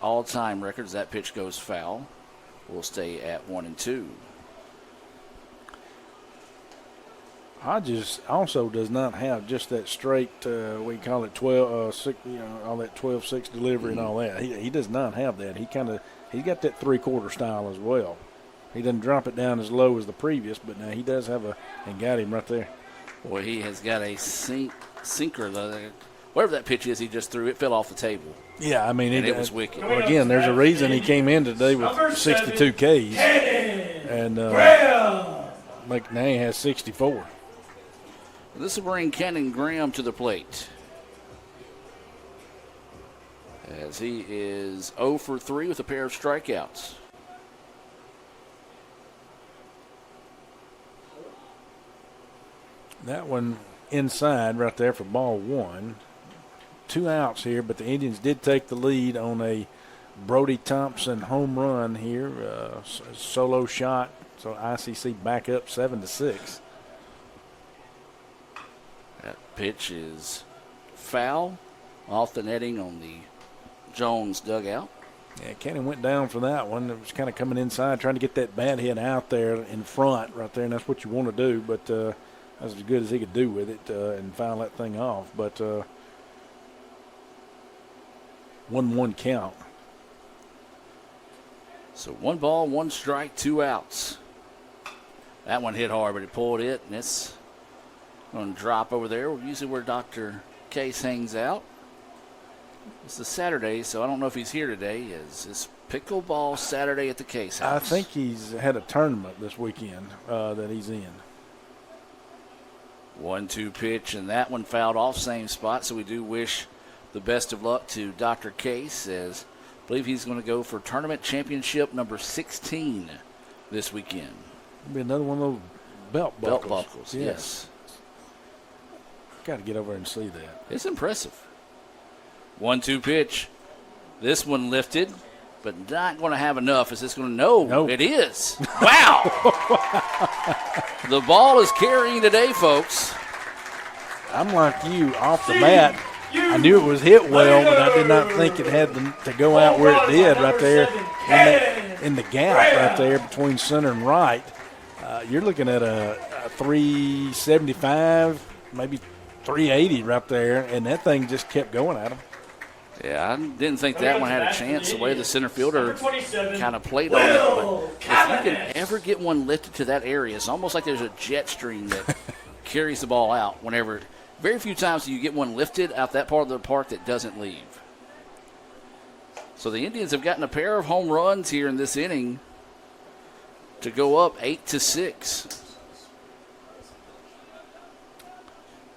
all-time records. That pitch goes foul. We'll stay at 1-2. Hodges also does not have just that straight, we call it 12-6, all that 12-6 delivery and all that. He does not have that. He's got that three-quarter style as well. He doesn't drop it down as low as the previous, but now he does have and got him right there. Boy, he has got a sinker. Whatever that pitch is, he just threw. It fell off the table. Yeah, I mean, it was wicked. Well, again, there's a reason he came in today with 62 Ks, and McNay has 64. This will bring Cannon Graham to the plate, as he is 0 for 3 with a pair of strikeouts. That one inside right there for ball 1. 2 outs here, but the Indians did take the lead on a Brody Thompson home run here, solo shot. So ICC back up 7-6. That pitch is foul off the netting on the Jones dugout. Yeah, Kenny went down for that one. It was kind of coming inside, trying to get that bat hit out there in front right there, and that's what you want to do. But that's as good as he could do with it and foul that thing off. But 1-1 count. So 1 ball, 1 strike, 2 outs. That one hit hard, but it pulled it, and it's going to drop over there, usually where Dr. Case hangs out. It's a Saturday, so I don't know if he's here today. It's pickleball Saturday at the Case House. I think he's had a tournament this weekend that he's in. 1-2 pitch, and that one fouled off same spot, so we do wish the best of luck to Dr. Case, as I believe he's going to go for tournament championship number 16 this weekend. It'll be another one of those belt buckles. Belt buckles, yes. Got to get over and see that. It's impressive. 1-2 pitch. This one lifted, but not going to have enough. Is this going to? No, it is. Wow. The ball is carrying today, folks. I'm like you, off the bat. I knew it was hit well, but I did not think it had to go out where it did right there in the gap right there between center and right. You're looking at a 375, maybe 380 right there, and that thing just kept going at him. Yeah, I didn't think that one had a chance the way the center fielder kind of played on it. But if you can ever get one lifted to that area, it's almost like there's a jet stream that carries the ball out whenever. Very few times do you get one lifted out that part of the park that doesn't leave. So the Indians have gotten a pair of home runs here in this inning to go up 8-6.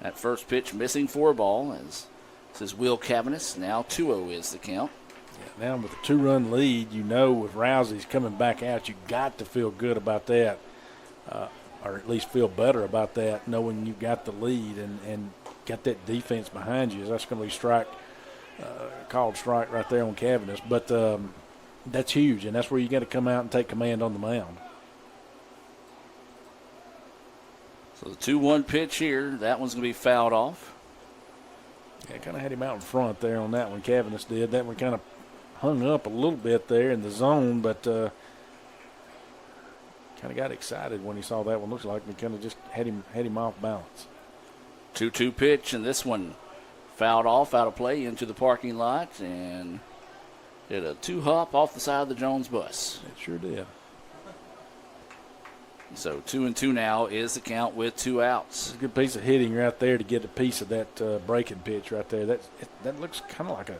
That first pitch missing for a ball, as this is Will Cavanis. Now 2-0 is the count. Yeah, now with a 2-run lead, you know with Rousey's coming back out, you got to feel good about that. Or at least feel better about that, knowing you got the lead and got that defense behind you. That's going to be called strike right there on Cavanis. But that's huge, and that's where you got to come out and take command on the mound. So the 2-1 pitch here, that one's going to be fouled off. Yeah, kind of had him out in front there on that one, Cavanis did. That one kind of hung up a little bit there in the zone, but kind of got excited when he saw that one. Looks like we kind of just had him off balance. 2-2 pitch, and this one fouled off out of play into the parking lot and did a 2-hop off the side of the Jones bus. It sure did. So 2-2 now is the count with 2 outs. It's a good piece of hitting right there to get a piece of that breaking pitch right there. That looks kind of like a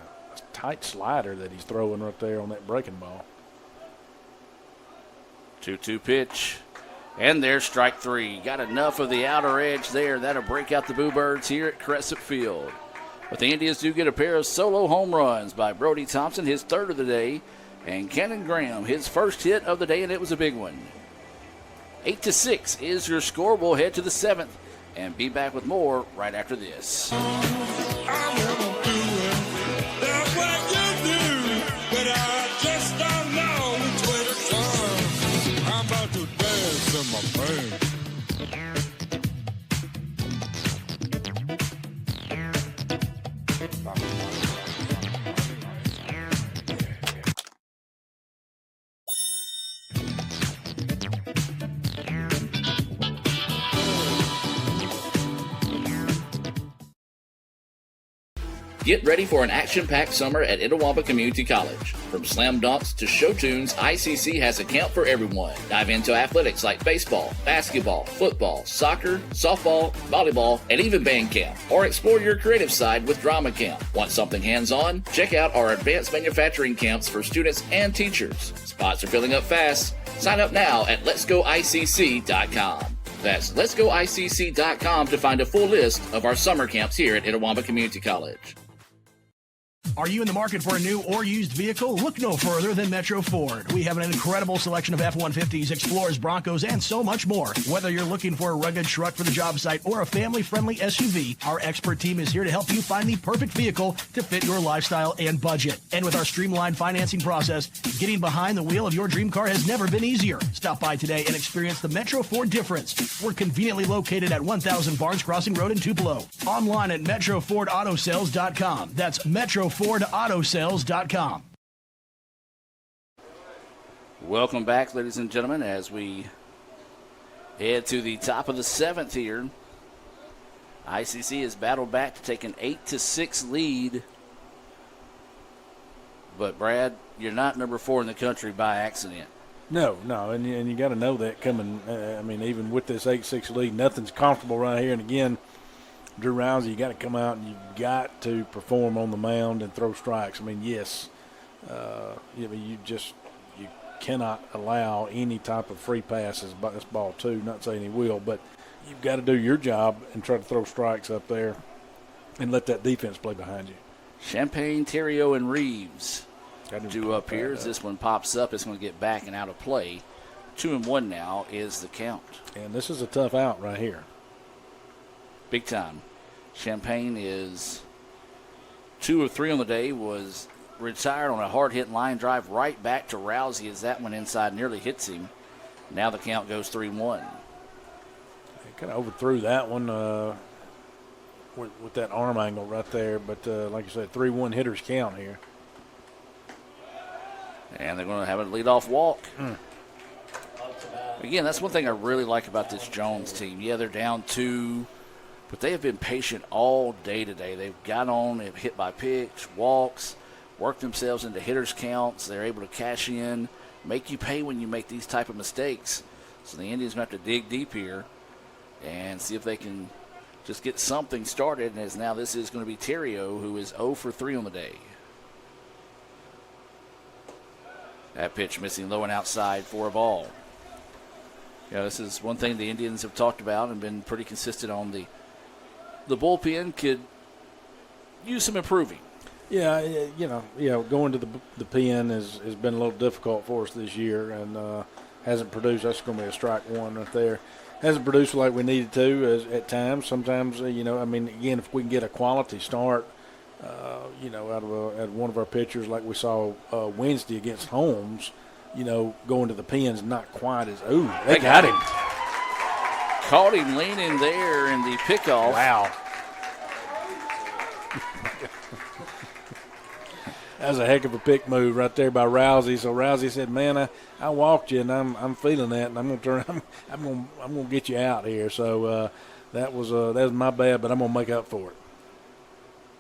tight slider that he's throwing right there on that breaking ball. 2-2 pitch. And there's strike 3. Got enough of the outer edge there. That'll break out the Bluebirds here at Crescent Field. But the Indians do get a pair of solo home runs by Brody Thompson, his 3rd of the day, and Cannon Graham, his first hit of the day, and it was a big one. 8-6 is your score. We'll head to the 7th and be back with more right after this. Get ready for an action-packed summer at Itawamba Community College. From slam dunks to show tunes, ICC has a camp for everyone. Dive into athletics like baseball, basketball, football, soccer, softball, volleyball, and even band camp. Or explore your creative side with drama camp. Want something hands-on? Check out our advanced manufacturing camps for students and teachers. Spots are filling up fast. Sign up now at letsgoicc.com. That's letsgoicc.com to find a full list of our summer camps here at Itawamba Community College. Are you in the market for a new or used vehicle? Look no further than Metro Ford. We have an incredible selection of F-150s, Explorers, Broncos, and so much more. Whether you're looking for a rugged truck for the job site or a family-friendly SUV, our expert team is here to help you find the perfect vehicle to fit your lifestyle and budget. And with our streamlined financing process, getting behind the wheel of your dream car has never been easier. Stop by today and experience the Metro Ford difference. We're conveniently located at 1000 Barnes Crossing Road in Tupelo. Online at MetroFordAutoSales.com. That's MetroFordAutoSales.com. Welcome back, ladies and gentlemen, as we head to the top of the 7th here. ICC has battled back to take an 8-6 lead. But, Brad, you're not number 4 in the country by accident. No, and you got to know that coming. Even with this 8-6 lead, nothing's comfortable right here. And, again, Drew Rousey, you got to come out and you've got to perform on the mound and throw strikes. Yes, you cannot allow any type of free passes by this ball too. Not saying he will, but you've got to do your job and try to throw strikes up there and let that defense play behind you. Champagne, Terrio, and Reeves due up here. As this one pops up, it's going to get back and out of play. 2-1 now is the count. And this is a tough out right here. Big time. Champagne is 2 of 3 on the day, was retired on a hard-hit line drive right back to Rousey as that one inside nearly hits him. Now the count goes 3-1. He kind of overthrew that one with that arm angle right there. But like you said, 3-1 hitters count here. And they're going to have a leadoff walk. Again, that's one thing I really like about this Jones team. Yeah, they're down 2, but they have been patient all day today. They've got on, they've hit by pitch, walks, worked themselves into hitters counts. They're able to cash in, make you pay when you make these type of mistakes. So the Indians going to have to dig deep here and see if they can just get something started. And as now this is going to be Terrio, who is 0 for 3 on the day. That pitch missing low and outside for a ball. This is one thing the Indians have talked about and been pretty consistent on. The bullpen could use some improving. Yeah, going to the pen has been a little difficult for us this year and hasn't produced. That's going to be a strike one right there. Hasn't produced like we needed to at times. Sometimes, again, if we can get a quality start, out of one of our pitchers like we saw Wednesday against Holmes, going to the pen's not quite as, they got him. Caught him leaning there in the pickoff. Wow. That was a heck of a pick move right there by Rousey. So Rousey said, "Man, I walked you, and I'm feeling that, and I'm gonna get you out here." So that was my bad, but I'm gonna make up for it.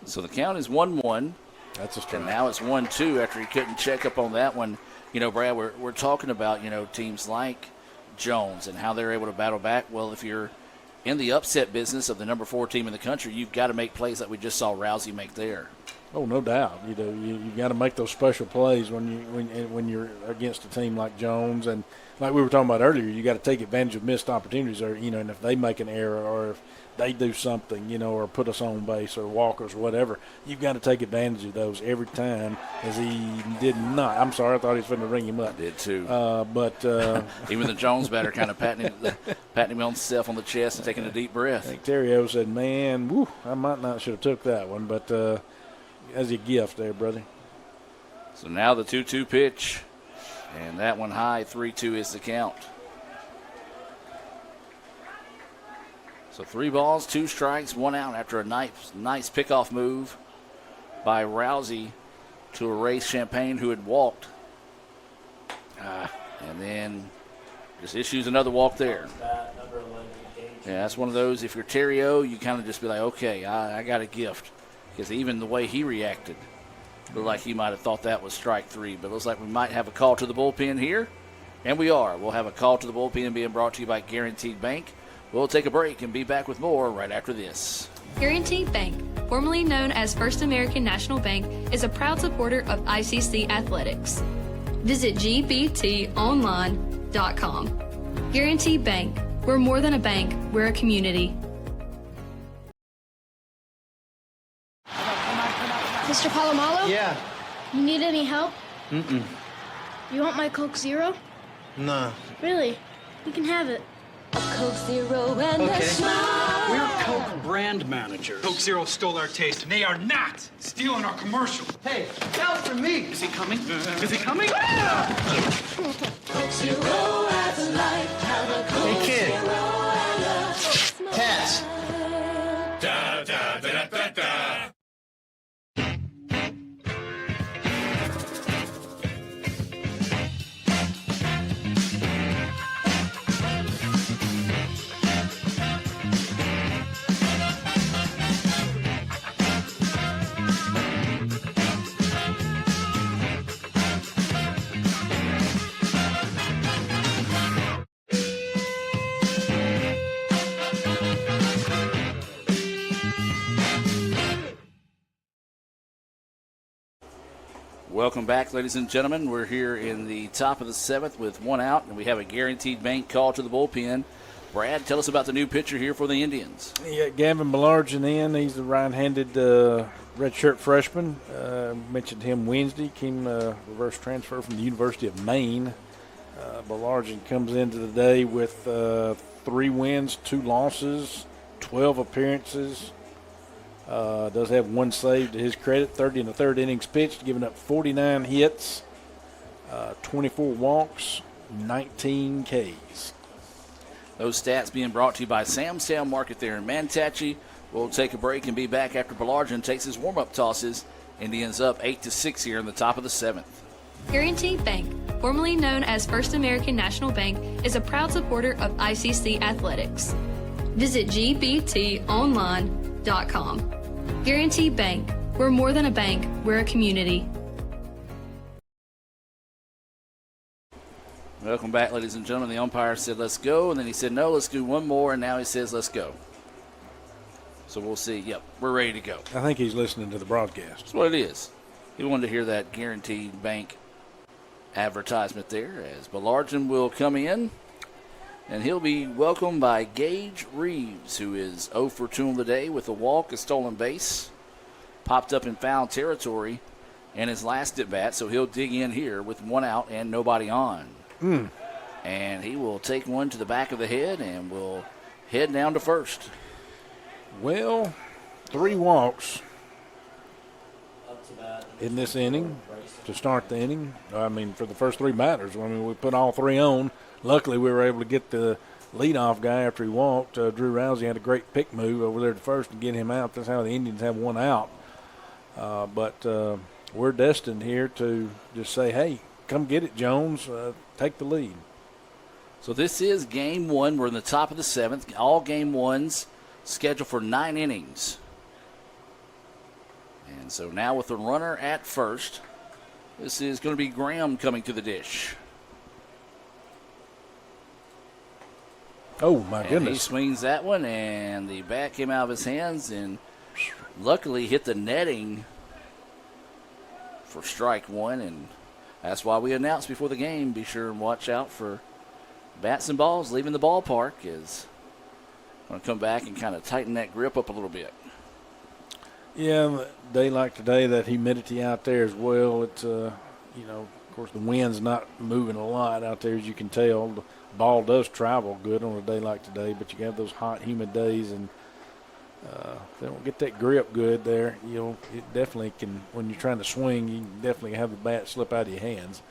So the count is 1-1. That's a strike. And now it's 1-2 after he couldn't check up on that one. Brad, we're talking about teams like Jones and how they're able to battle back. Well, if you're in the upset business of the number 4 team in the country, you've got to make plays like we just saw Rousey make there. Oh, no doubt. You know, you got to make those special plays when you're against a team like Jones, and like we were talking about earlier, you got to take advantage of missed opportunities, or and if they make an error, or if they do something, or put us on base, or walkers, or whatever, you've got to take advantage of those every time. As he did not. I'm sorry, I thought he was going to ring him up. I did too. But even the Jones batter kind of patting him himself on the chest and taking a deep breath. I think Terry O said, "Man, whew, I might not should have took that one, but." As a gift there, brother. So now the 2-2 pitch, and that one high, 3-2 is the count. So 3 balls, 2 strikes, 1 out after a nice pickoff move by Rousey to erase Champagne, who had walked. And then just issues another walk there. Yeah, that's one of those, if you're Terry O, you kind of just be like, okay, I got a gift. Because even the way he reacted looked like he might have thought that was strike 3. But it looks like we might have a call to the bullpen here. And we are. We'll have a call to the bullpen being brought to you by Guaranteed Bank. We'll take a break and be back with more right after this. Guaranteed Bank, formerly known as First American National Bank, is a proud supporter of ICC Athletics. Visit gbtonline.com. Guaranteed Bank. We're more than a bank. We're a community. Mr. Palomalo? Yeah. You need any help? Mm-mm. You want my Coke Zero? Nah. Really? You can have it. A Coke Zero and Okay. a smile. We're Coke brand managers. Coke Zero stole our taste, and they are not stealing our commercial. Hey, that was for me. Is he coming? Is he coming? Coke Zero has a life. Have a Coke Hey, kid. Zero and a Pass. Da, da, da, da, da. Welcome back, ladies and gentlemen. We're here in the top of the 7th with 1 out, and we have a Guaranteed Bank call to the bullpen. Brad, tell us about the new pitcher here for the Indians. Yeah, Gavin Ballargen in. He's the right-handed redshirt freshman. Mentioned him Wednesday. Came reverse transfer from the University of Maine. Ballargen comes into the day with 3 wins, 2 losses, 12 appearances. Does have 1 save to his credit, 30 in the 3rd innings pitched, giving up 49 hits, 24 walks, 19 Ks. Those stats being brought to you by Sam's Town Market there in Manatee. We'll take a break and be back after Ballargen takes his warm-up tosses. Indians up 8-6 here in the top of the 7th. Guaranteed Bank, formerly known as First American National Bank, is a proud supporter of ICC Athletics. Visit gbtonline.com. Guaranteed Bank. We're more than a bank. We're a community. Welcome back, ladies and gentlemen. The umpire said, let's go, and then he said, no, let's do 1 more, and now he says, let's go. So we'll see. Yep, we're ready to go. I think he's listening to the broadcast. That's what it is. He wanted to hear that Guaranteed Bank advertisement there, as Ballargen will come in, and he'll be welcomed by Gage Reeves, who is 0 for 2 on the day with a walk, a stolen base, popped up in foul territory in his last at bat, so he'll dig in here with 1 out and nobody on. And he will take one to the back of the head and will head down to first. Well, 3 walks in this inning to start the inning. I mean, for the first 3 batters. I mean, we put all 3 on. Luckily, we were able to get the leadoff guy after he walked. Drew Rousey had a great pick move over there to first to get him out. That's how the Indians have 1 out. But we're destined here to just say, hey, come get it, Jones. Take the lead. So this is game 1. We're in the top of the 7th. All game 1s scheduled for 9 innings. And so now with the runner at first, this is going to be Graham coming to the dish. Oh, my And goodness. he swings that one, and the bat came out of his hands and luckily hit the netting for strike one. And that's why we announced before the game, be sure and watch out for bats and balls leaving the ballpark. Is going to come back and kind of tighten that grip up a little bit. Yeah, a day like today, that humidity out there as well. It's, of course, the wind's not moving a lot out there, as you can tell. The ball does travel good on a day like today, but you have those hot, humid days, and if they don't get that grip good there, it definitely can, when you're trying to swing, you can definitely have the bat slip out of your hands.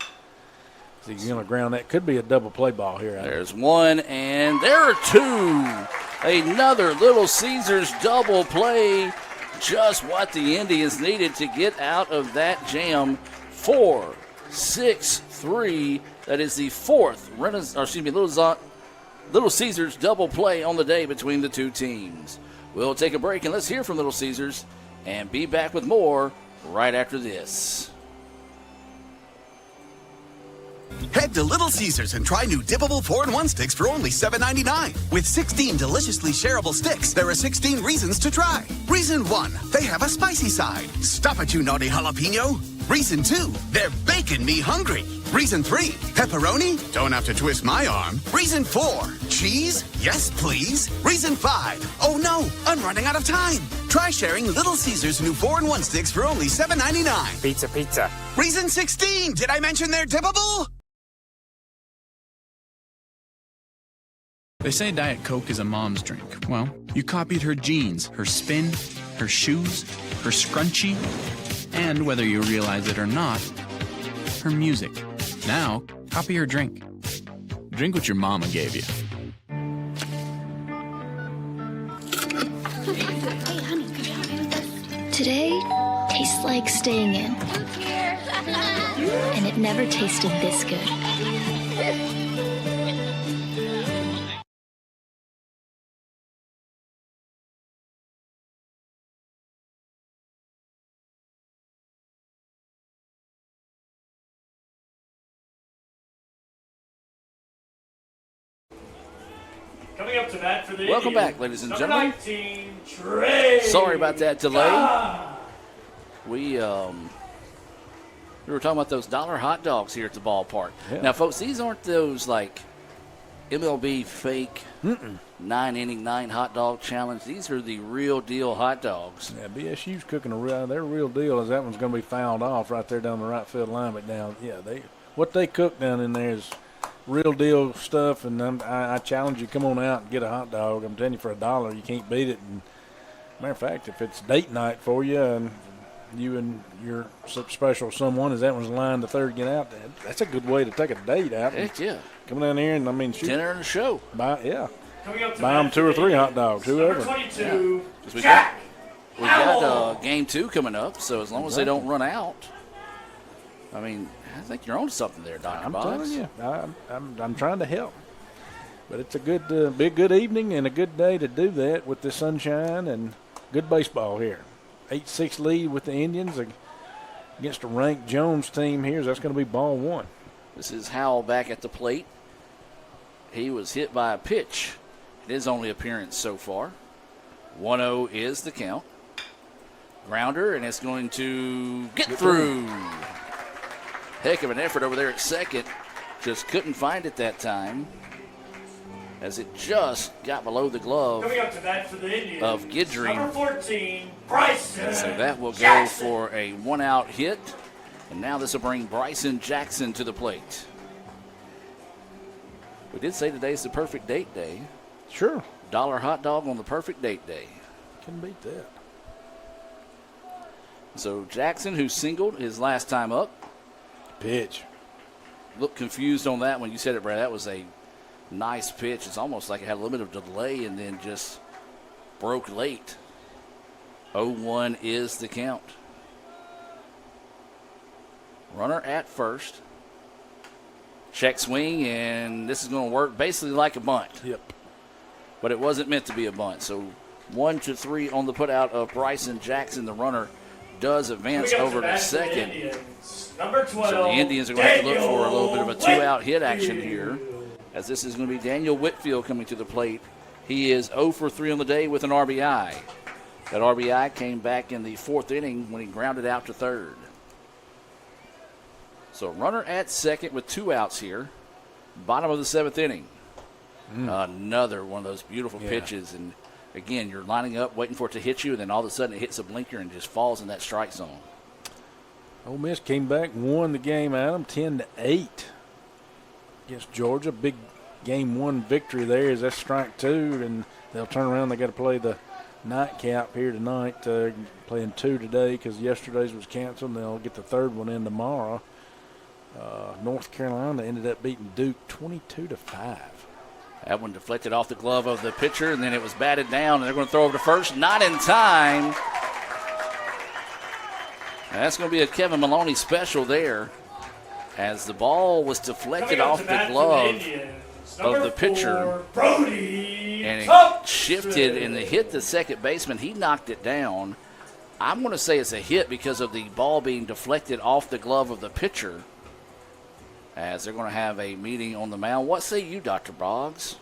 So you're going to ground that. Could be a double play ball here. There's one, and there are two. Another Little Caesars double play. Just what the Indians needed to get out of that jam. 4-6-3. That is the fourth Little Caesars double play on the day between the two teams. We'll take a break and let's hear from Little Caesars and be back with more right after this. Head to Little Caesars and try new dippable 4-in-1 sticks for only $7.99. With 16 deliciously shareable sticks, there are 16 reasons to try. Reason 1, they have a spicy side. Stop it, you naughty jalapeno. Reason 2, they're baking me hungry. Reason 3, pepperoni? Don't have to twist my arm. Reason 4, cheese? Yes, please. Reason 5, oh no, I'm running out of time. Try sharing Little Caesars new 4-in-1 sticks for only $7.99. Pizza, pizza. Reason 16, did I mention they're dippable? They say Diet Coke is a mom's drink. Well, you copied her jeans, her spin, her shoes, her scrunchie, and whether you realize it or not, her music. Now, copy her drink. Drink what your mama gave you. Hey, honey, could you help me with this? Today tastes like staying in. And it never tasted this good. Coming up to bat for the Welcome Indians, back, ladies and number gentlemen. 19, Trey. Sorry about that delay. We were talking about those dollar hot dogs here at the ballpark. Yeah. Now, folks, these aren't those like MLB fake 9-inning 9 hot dog challenge. These are the real deal hot dogs. Yeah, BSU's cooking their real deal. Is that one's going to be fouled off right there down the right field line, but down, what they cook down in there is real deal stuff, and I challenge you, come on out and get a hot dog. I'm telling you, for $1, you can't beat it. And matter of fact, if it's date night for you and you and your special someone, as that one's lined the third get out, that's a good way to take a date out. Heck yeah. Come down here and, shoot. Dinner and a show. Buy Coming up to them bat 2 or for 3 the hot dogs, Indians, whoever. Number 22, We Jack. got game 2 coming up, so as long as they don't run out, I think you're on something there, Dr. I'm Boggs. telling you, I'm trying to help. But it's a good evening and a good day to do that with the sunshine and good baseball here. 8-6 lead with the Indians against a ranked Jones team here. That's going to be ball 1. This is Howell back at the plate. He was hit by a pitch. His only appearance so far. 1-0 is the count. Grounder, and it's going to get through. Heck of an effort over there at second. Just couldn't find it that time, as it just got below the glove Coming up to bat for the Indians, of Guidry. Number 14, Bryson. So that will go Jackson. for a 1-out hit. And now this will bring Bryson Jackson to the plate. We did say today's the perfect date day. Sure. Dollar hot dog on the perfect date day. Can beat that. So Jackson, who singled his last time up. Pitch. Looked confused on that when you said it, Brad. That was a nice pitch. It's almost like it had a little bit of delay and then just broke late. 0-1 is the count. Runner at first. Check swing, and this is going to work basically like a bunt. Yep. But it wasn't meant to be a bunt. So 1-3 on the putout of Bryson Jackson. The runner does advance over to second. Number 12, so the Indians are going to have to look for a little bit of a 2-out hit action here. as this is going to be Daniel Whitfield coming to the plate. He is 0 for 3 on the day with an RBI. That RBI came back in the 4th inning when he grounded out to 3rd. So runner at second with 2 outs here. Bottom of the 7th inning. Another one of those beautiful pitches. And, again, you're lining up, waiting for it to hit you, and then all of a sudden it hits a blinker and just falls in that strike zone. Ole Miss came back and won the game at them 10-8 against Georgia. Big game 1 victory there as that's strike 2, and they'll turn around. They got to play the nightcap here tonight, playing 2 today because yesterday's was canceled, and they'll get the 3rd one in tomorrow. North Carolina ended up beating Duke 22-5. That one deflected off the glove of the pitcher, and then it was batted down, and they're going to throw over to first. Not in time. And that's going to be a Kevin Maloney special there, as the ball was deflected off the glove of the pitcher. And it shifted and it hit the second baseman. He knocked it down. I'm going to say it's a hit because of the ball being deflected off the glove of the pitcher, as they're going to have a meeting on the mound. What say you, Dr. Boggs?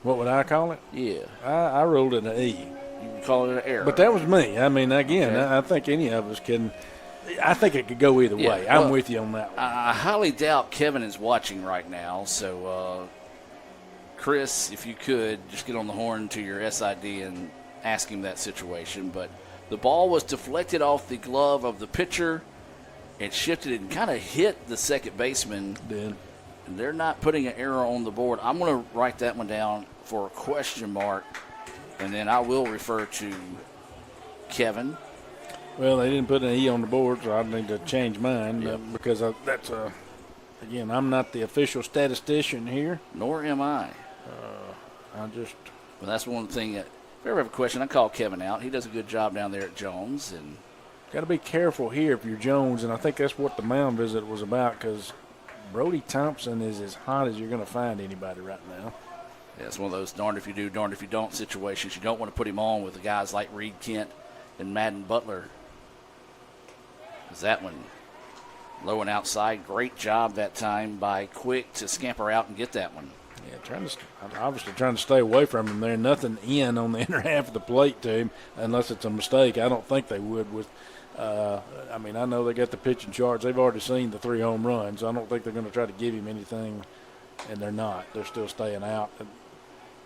What would I call it? Yeah. I ruled it an E. You would call it an error. But that was me. I mean, again, Okay. I think any of us can. I think it could go either way. I'm with you on that one. I highly doubt Kevin is watching right now. So, Chris, if you could, just get on the horn to your SID and ask him that situation. But the ball was deflected off the glove of the pitcher. It shifted and kind of hit the second baseman. Did. And they're not putting an error on the board. I'm going to write that one down for a question mark, and then I will refer to Kevin. Well, they didn't put an E on the board, so I need to change mine because that's again, I'm not the official statistician here. Nor am I. I just. Well, that's one thing. If I ever have a question, I call Kevin out. He does a good job down there at Jones, and got to be careful here if you're Jones, and I think that's what the mound visit was about because Brody Thompson is as hot as you're going to find anybody right now. Yeah, it's one of those darned if you do, darned if you don't situations. You don't want to put him on with the guys like Reed Kent and Madden Butler. Is that one low and outside? Great job that time by Quick to scamper out and get that one. Yeah, obviously trying to stay away from him there. Nothing in on the inner half of the plate to him unless it's a mistake. I don't think they would with I mean, I know they got the pitching charts. They've already seen the 3 home runs. I don't think they're going to try to give him anything, and they're not. They're still staying out.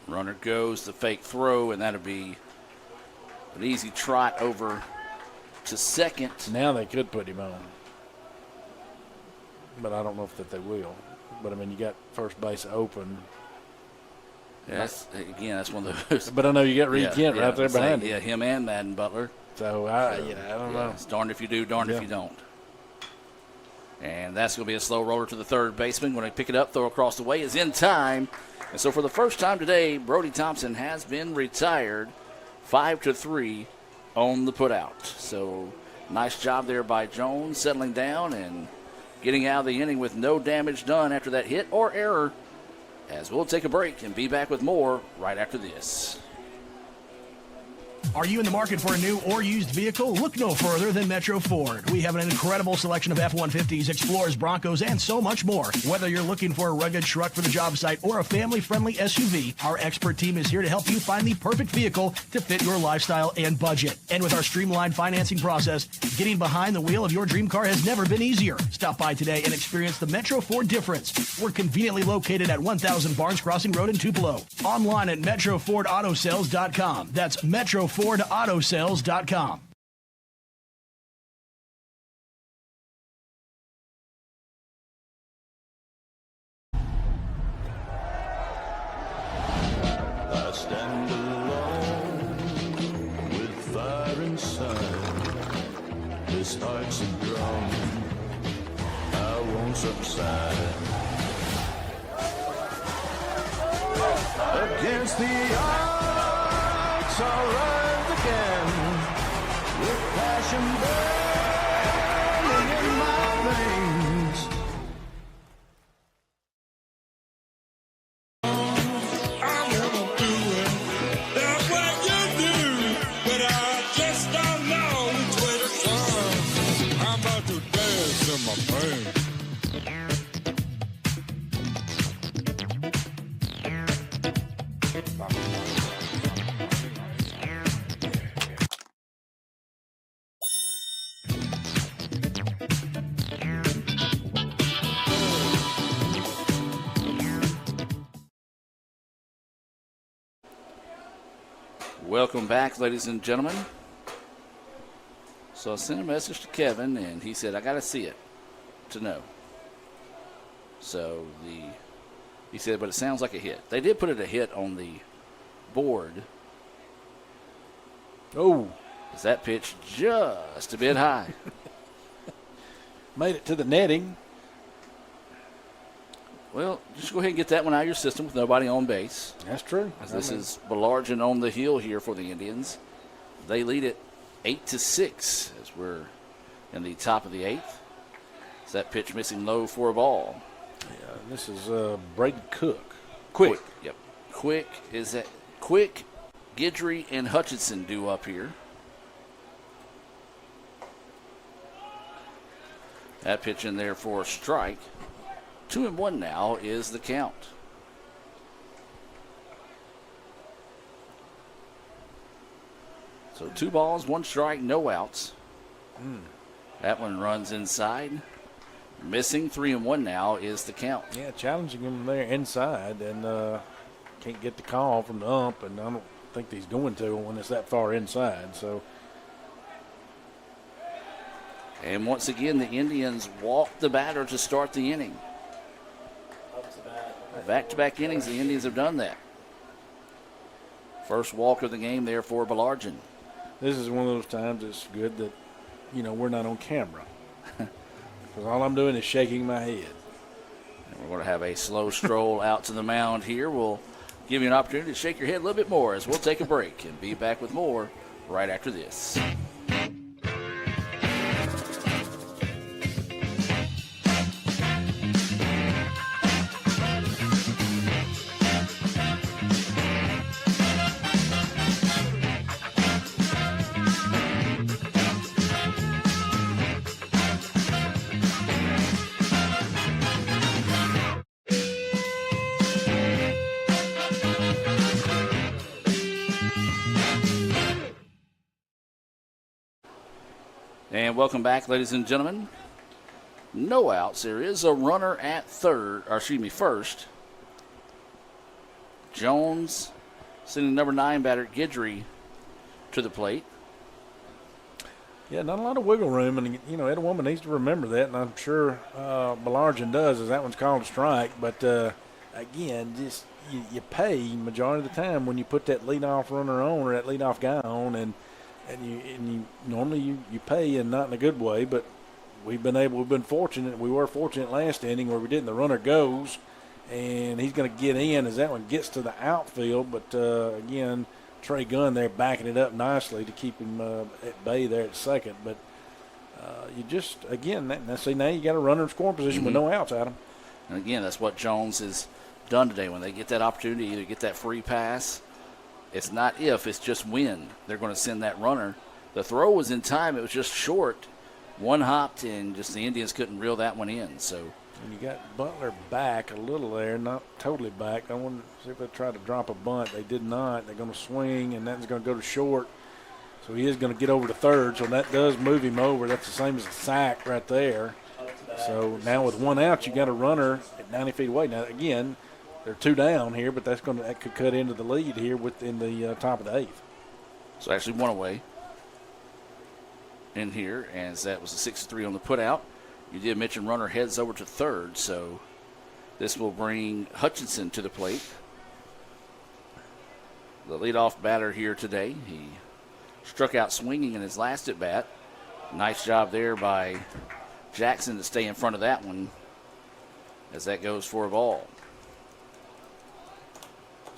Runner goes, the fake throw, and that'll be an easy trot over to second. Now they could put him on, but I don't know if that they will. But, I mean, you got first base open. Yeah, that's one of those. But I know you got Reed Kent right there behind him. Yeah, him and Madden Butler. So, I don't know. It's darned if you do, darned if you don't. And that's going to be a slow roller to the third baseman. When they pick it up, throw across the way is in time. And so for the first time today, Brody Thompson has been retired 5-3 on the putout. So nice job there by Jones, settling down and getting out of the inning with no damage done after that hit or error. As we'll take a break and be back with more right after this. Are you in the market for a new or used vehicle? Look no further than Metro Ford. We have an incredible selection of F-150s, Explorers, Broncos, and so much more. Whether you're looking for a rugged truck for the job site or a family-friendly SUV, our expert team is here to help you find the perfect vehicle to fit your lifestyle and budget. And with our streamlined financing process, getting behind the wheel of your dream car has never been easier. Stop by today and experience the Metro Ford difference. We're conveniently located at 1000 Barnes Crossing Road in Tupelo. Online at MetroFordAutoSales.com. That's MetroFordAutoSales.com. I stand alone with fire inside. This heart's a drum, I won't subside. Against the odds, I'll rise again with passion burning in my veins. Welcome back, ladies and gentlemen. So I sent a message to Kevin, and he said, I got to see it to know. So he said, but it sounds like a hit. They did put it a hit on the board. Oh. Is that pitch just a bit high? Made it to the netting. Well, just go ahead and get that one out of your system with nobody on base. That's true. This is Belargin on the hill here for the Indians. They lead it 8-6 as we're in the top of the 8th. Is that pitch missing low for a ball? Yeah, this is Braden Cook. Quick. Yep. Quick is that Quick, Guidry, and Hutchinson due up here. That pitch in there for a strike. 2-1 now is the count. So 2 balls, 1 strike, no outs. That one runs inside. Missing 3-1 now is the count. Yeah, challenging him there inside, and can't get the call from the ump, and I don't think he's going to when it's that far inside. So. And once again, the Indians walk the batter to start the inning. Back-to-back innings, the Indians have done that. First walk of the game there for Belargin. This is one of those times it's good that, we're not on camera. Because all I'm doing is shaking my head. And we're going to have a slow stroll out to the mound here. We'll give you an opportunity to shake your head a little bit more as we'll take a break and be back with more right after this. And welcome back, ladies and gentlemen. No outs. There is a runner at first. Jones sending number 9 batter Guidry to the plate. Yeah, not a lot of wiggle room, and Edelwoman needs to remember that, and I'm sure Belargin does, as that one's called a strike. But again, just you pay majority of the time when you put that leadoff runner on or that leadoff guy on, and you normally you pay, and not in a good way, but we've been fortunate. We were fortunate last inning where we didn't. The runner goes, and he's going to get in as that one gets to the outfield. But again, Trey Gunn there backing it up nicely to keep him at bay there at second. But you just now you got a runner in scoring position with no outs, Adam. And again, that's what Jones has done today. When they get that opportunity, either get that free pass. It's not if, it's just when they're going to send that runner. The throw was in time. It was just short. One hopped, and just the Indians couldn't reel that one in. So, and you got Butler back a little there, not totally back. I want to see if they try to drop a bunt. They did not. They're going to swing, and that's going to go to short. So he is going to get over to third, so that does move him over. That's the same as a sack right there. So now with 1 out, you got a runner at 90 feet away. Now, again, they're 2 down here, but that could cut into the lead here within the top of the 8th. So actually 1 away in here, as that was a 6-3 on the putout. You did mention runner heads over to third, so this will bring Hutchinson to the plate. The leadoff batter here today. He struck out swinging in his last at bat. Nice job there by Jackson to stay in front of that one as that goes for a ball.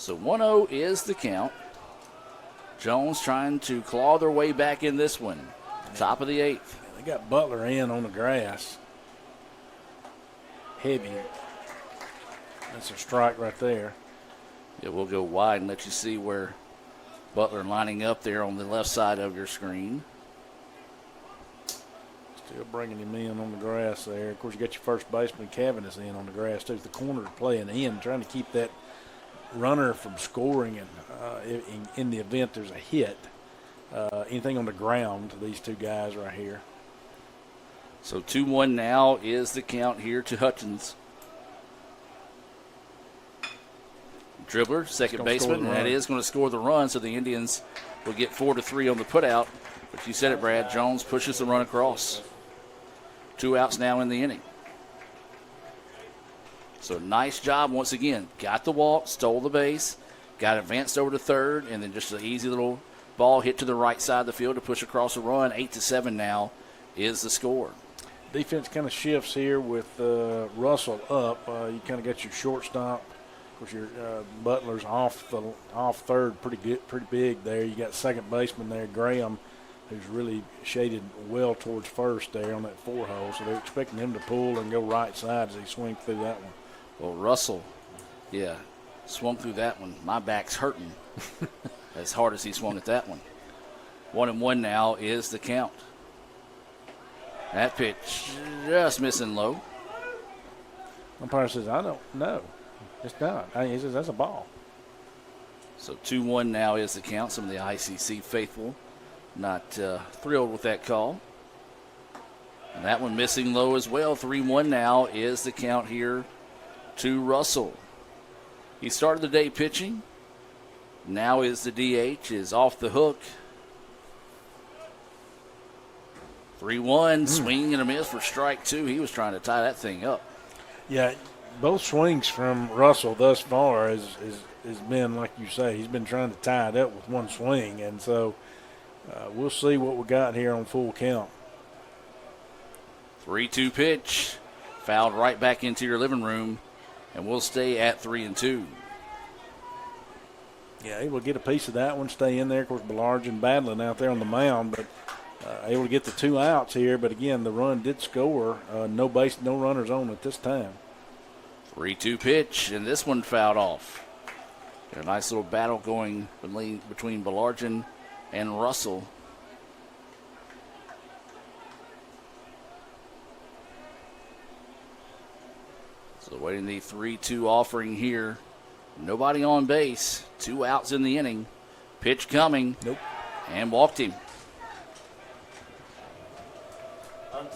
So 1-0 is the count. Jones trying to claw their way back in this one. Top of the 8th. They got Butler in on the grass. Heavy. That's a strike right there. Yeah, we'll go wide and let you see where Butler lining up there on the left side of your screen. Still bringing him in on the grass there. Of course, you got your first baseman, Cavanagh, in on the grass, too. The corner playing in, trying to keep that runner from scoring, and in the event there's a hit, anything on the ground to these 2 guys right here. So 2-1 now is the count here to Hutchins. dribbler, second Gonna score baseman, the and that run. is going to score the run, so the Indians will get 4-3 on the putout. But you said it, Brad. Jones pushes the run across. 2 outs now in the inning. So nice job once again. Got the walk, stole the base, got advanced over to third, and then just an easy little ball hit to the right side of the field to push across a run. 8-7 now is the score. Defense kind of shifts here with Russell up. You kind of got your shortstop. Of course, your Butler's off third, pretty big there. You got second baseman there, Graham, who's really shaded well towards first there on that 4-hole. So they're expecting him to pull and go right side as he swings through that one. Well, Russell, yeah, swung through that one. My back's hurting as hard as he swung at that one. 1-1 now is the count. That pitch just missing low. Umpire says, I don't know. It's not. He says, that's a ball. So 2-1 now is the count. Some of the ICC faithful not thrilled with that call. And that one missing low as well. 3-1 now is the count here to Russell. He started the day pitching. Now is the DH, is off the hook. 3-1, swing and a miss for strike 2. He was trying to tie that thing up. Yeah, both swings from Russell thus far has been, like you say, he's been trying to tie it up with one swing. And so we'll see what we got here on full count. 3-2 pitch. Fouled right back into your living room. And we'll stay at 3-2. Yeah, able to get a piece of that one, stay in there. Of course, Belargin battling out there on the mound, but able to get the 2 outs here. But again, the run did score. No runners on at this time. 3-2 pitch, and this one fouled off. A nice little battle going between Belargin and Russell. So waiting the 3-2 offering here. Nobody on base. 2 outs in the inning. Pitch coming. Nope. And walked him.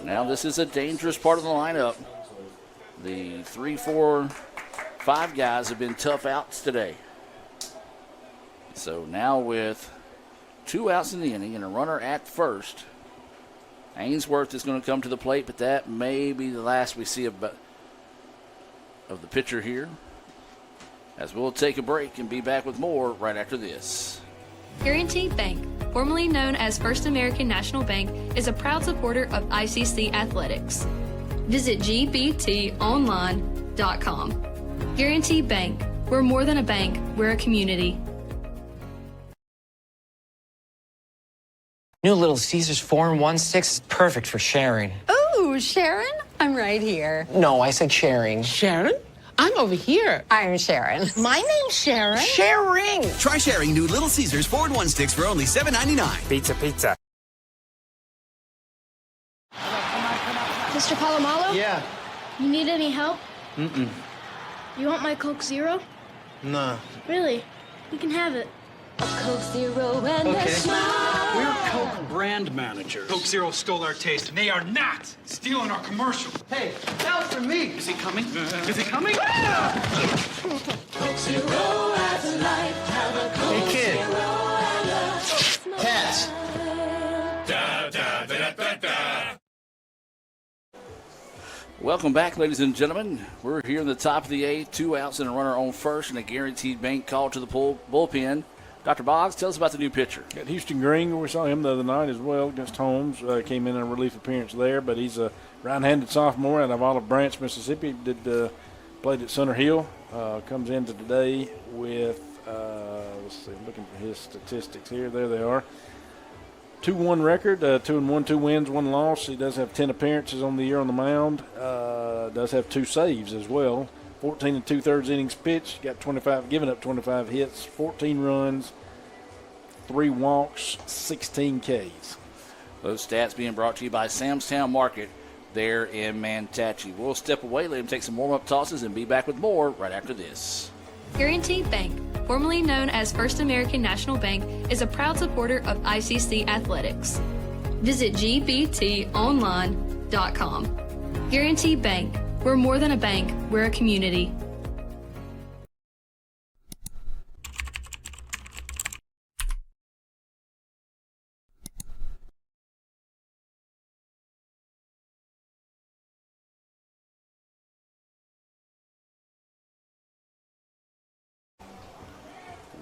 Now this is a dangerous part of the lineup. The 3, 4, 5 guys have been tough outs today. So now with 2 outs in the inning and a runner at first, Ainsworth is going to come to the plate, but that may be the last we see of the pitcher here. As we'll take a break and be back with more right after this. Guaranty Bank, formerly known as First American National Bank, is a proud supporter of ICC athletics. Visit gbtonline.com. Guaranty Bank, we're more than a bank, we're a community. New Little Caesars 4 in 1 6 is perfect for sharing. Ooh, Sharon, I'm right here. No, I said sharing. Sharon? I'm over here. I'm Sharon. My name's Sharon. Sharing! Try sharing new Little Caesars 4 in 1 sticks for only $7.99. Pizza. Mr. Palomalo? Yeah. You need any help? Mm-mm. You want my Coke Zero? Nah. Really? You can have it. A Coke Zero and a smile. We're Coke brand manager. Coke Zero stole our taste, and they are not stealing our commercial. Hey, that was for me. Is he coming? Is he coming? Coke Zero has life. Have a Coke Hey, kid. Zero and a Cats. Welcome back, ladies and gentlemen. We're here in the top of the 8th, 2 outs and a runner on first, and a Guaranteed Bank call to the bullpen. Dr. Boggs, tell us about the new pitcher. Got Houston Green. We saw him the other night as well against Holmes. Came in a relief appearance there, but he's a right-handed sophomore out of Olive Branch, Mississippi. Played at Center Hill. Comes into today with, let's see, I'm looking for his statistics here. There they are. 2-1 record, 2-1, 2 wins, 1 loss. He does have 10 appearances on the year on the mound. Does have 2 saves as well. 14 2/3 innings pitched. Got 25, giving up 25 hits, 14 runs, 3 walks, 16 Ks. Those stats being brought to you by Sam's Town Market there in Manatee. We'll step away, let him take some warm-up tosses, and be back with more right after this. Guaranty Bank, formerly known as First American National Bank, is a proud supporter of ICC athletics. Visit gbtonline.com. Guaranty Bank, we're more than a bank, we're a community.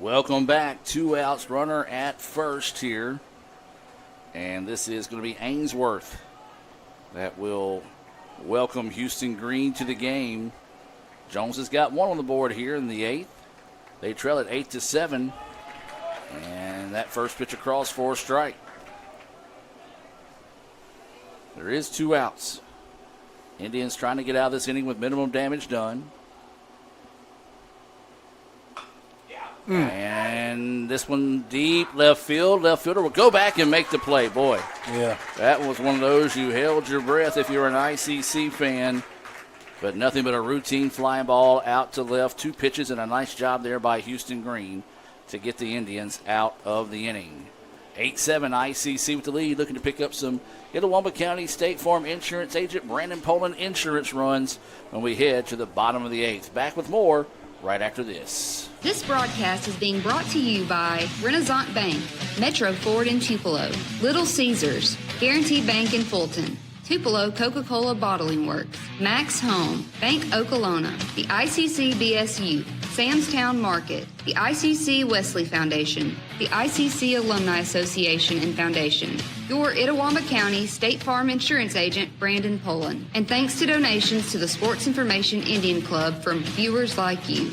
Welcome back. 2 outs, runner at first here. And this is going to be Ainsworth that will welcome Houston Green to the game. Jones has got one on the board here in the 8th. They trail at 8-7. And that first pitch across for a strike. There is 2 outs. Indians trying to get out of this inning with minimum damage done. And this one deep left field. Left fielder will go back and make the play. Boy, yeah, that was one of those you held your breath if you're an ICC fan. But nothing but a routine fly ball out to left. 2 pitches and a nice job there by Houston Green to get the Indians out of the inning. 8-7 ICC with the lead, looking to pick up some Itawamba County State Farm Insurance agent Brandon Poland insurance runs when we head to the bottom of the 8th. Back with more right after this. This broadcast is being brought to you by Renaissance Bank, Metro Ford in Tupelo, Little Caesars, Guaranty Bank in Fulton, Tupelo Coca-Cola Bottling Works, Max Home, Bank Okolona, the ICC BSU, Samstown Market, the ICC Wesley Foundation, the ICC Alumni Association and Foundation, your Itawamba County State Farm Insurance agent, Brandon Poland, and thanks to donations to the Sports Information Indian Club from viewers like you.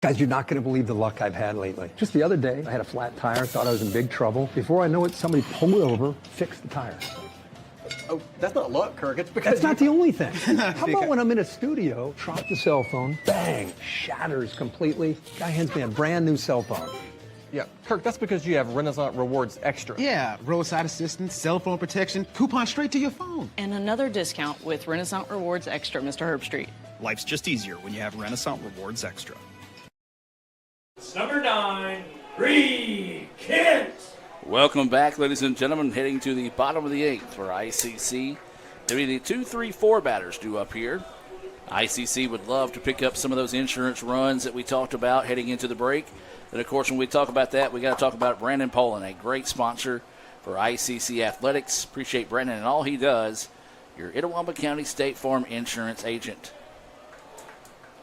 Guys, you're not going to believe the luck I've had lately. Just the other day, I had a flat tire, thought I was in big trouble. Before I know it, somebody pulled over, fixed the tire. Oh, that's not luck, Kirk. It's because That's not the only thing. How about when I'm in a studio, drop the cell phone, bang, shatters completely. Guy hands me a brand new cell phone. Yeah, Kirk, that's because you have Renaissance Rewards Extra. Yeah, roadside assistance, cell phone protection, coupon straight to your phone. And another discount with Renaissance Rewards Extra, Mr. Herbstreit. Life's just easier when you have Renaissance Rewards Extra. Number 9, Reed Kent. Welcome back, ladies and gentlemen, heading to the bottom of the 8th for ICC. There will be the 2, 3, 4 batters due up here. ICC would love to pick up some of those insurance runs that we talked about heading into the break. And, of course, when we talk about that, we got to talk about Brandon Poland, a great sponsor for ICC Athletics. Appreciate Brandon and all he does. Your Itawamba County State Farm Insurance agent.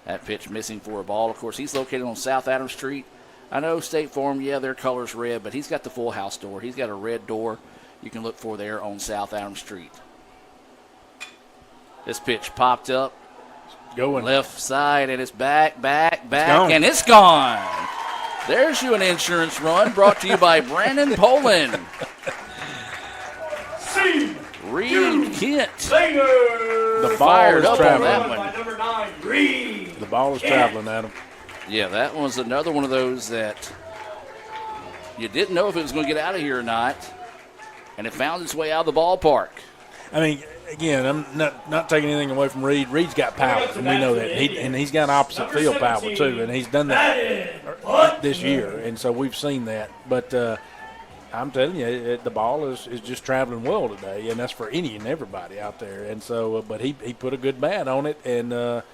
That pitch missing for a ball. Of course, he's located on South Adams Street. I know State Farm, yeah, their color's red, but he's got the full house door. He's got a red door you can look for there on South Adams Street. This pitch popped up. Going left side, and it's back, and it's gone. There's you an insurance run brought to you by Brandon Poland. Reed Kent. The ball Fired is up traveling. on that one. Number 9, Reed. The ball is traveling at him. Yeah, that was another one of those that you didn't know if it was going to get out of here or not, and it found its way out of the ballpark. I mean, again, I'm not taking anything away from Reed. Reed's got power, and we know that. He's got opposite field power, too, and he's done that this year, and so we've seen that. But I'm telling you, the ball is just traveling well today, and that's for any and everybody out there. And so, but he put a good bat on it, and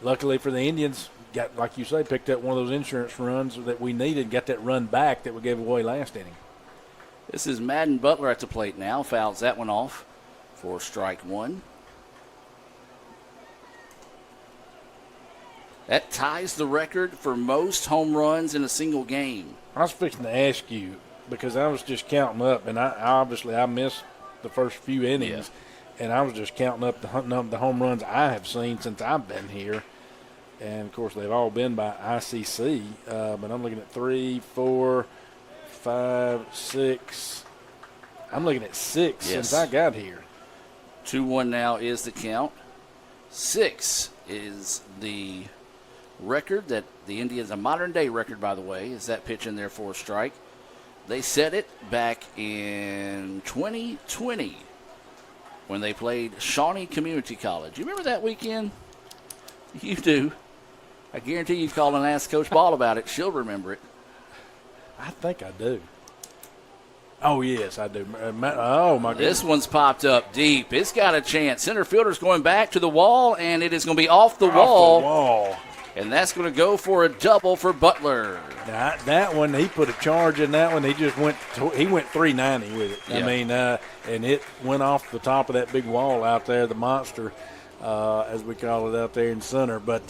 luckily for the Indians, got, like you say, picked up one of those insurance runs that we needed, got that run back that we gave away last inning. This is Madden Butler at the plate now. Fouls that one off for strike 1. That ties the record for most home runs in a single game. I was fixing to ask you because I was just counting up, and I missed the first few innings, and I was just counting up the home runs I have seen since I've been here. And, of course, they've all been by ICC, but I'm looking at 3, 4, 5, 6. I'm looking at 6 since I got here. 2-1 now is the count. 6 is the record that the Indians, a modern-day record, by the way, is that pitch in there for a strike. They set it back in 2020 when they played Shawnee Community College. You remember that weekend? You do. I guarantee you call and ask Coach Ball about it. She'll remember it. I think I do. Oh, yes, I do. Oh, my goodness. This one's popped up deep. It's got a chance. Center fielder's going back to the wall, and it is going to be off the wall. And that's going to go for a double for Butler. That one, he put a charge in that one. He just went 390 with it. Yeah. I mean, and it went off the top of that big wall out there, the monster, as we call it out there in center. But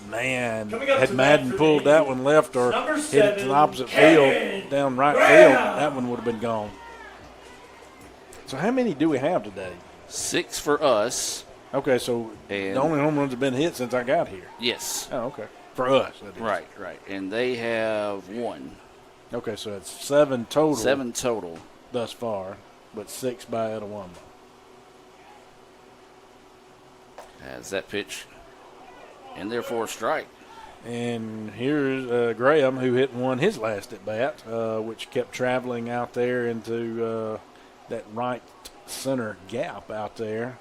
Man, Coming up had to Madden bat for pulled the that one left or number hit it to 7, the opposite Kevin field, down right Graham. field, that one would have been gone. So how many do we have today? 6 for us. Okay, so And the only home runs have been hit since I got here. Yes. Oh, okay. For us, that is. Right. And they have 1. Okay, so it's 7 total. 7 total. Thus far, but 6 by Etowama. As that pitch in there for a strike. And here's Graham, who hit one his last at bat, which kept traveling out there into that right center gap out there.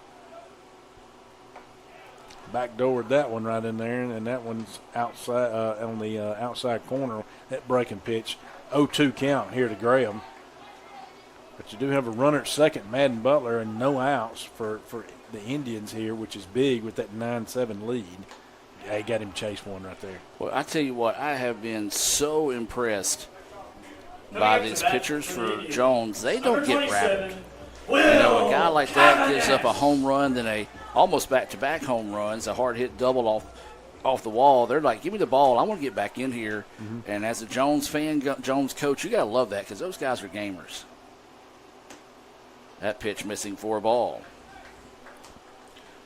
Backdoored that one right in there, and that one's outside on the outside corner. That breaking pitch, 0-2 count here to Graham. But you do have a runner at second, Madden Butler, and no outs for the Indians here, which is big with that 9-7 lead. Yeah, he got him chase one right there. Well, I tell you what, I have been so impressed by these pitchers for Jones. They don't get rapid. You know, a guy like that gives up a home run, then a almost back-to-back home runs, a hard-hit double off the wall. They're like, give me the ball. I want to get back in here. Mm-hmm. And as a Jones fan, Jones coach, you got to love that because those guys are gamers. That pitch missing for a ball.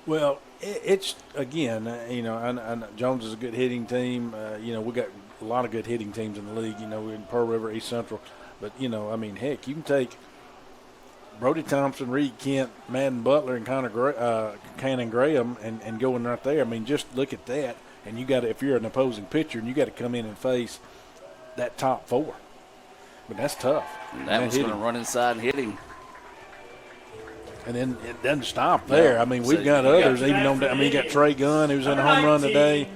Well, it's, again, you know, I Jones is a good hitting team. You know, we got a lot of good hitting teams in the league. You know, we're in Pearl River, East Central. But, you know, I mean, heck, you can take Brody Thompson, Reed Kent, Madden Butler, and Cannon Graham and going right there. I mean, just look at that. And you got to, if you're an opposing pitcher, and you got to come in and face that top 4. But that's tough. And that one's going to run inside and hit him. And then it doesn't stop there. No. I mean, we've got others. Even on, I mean, you got Trey Gunn, who's in a home run today,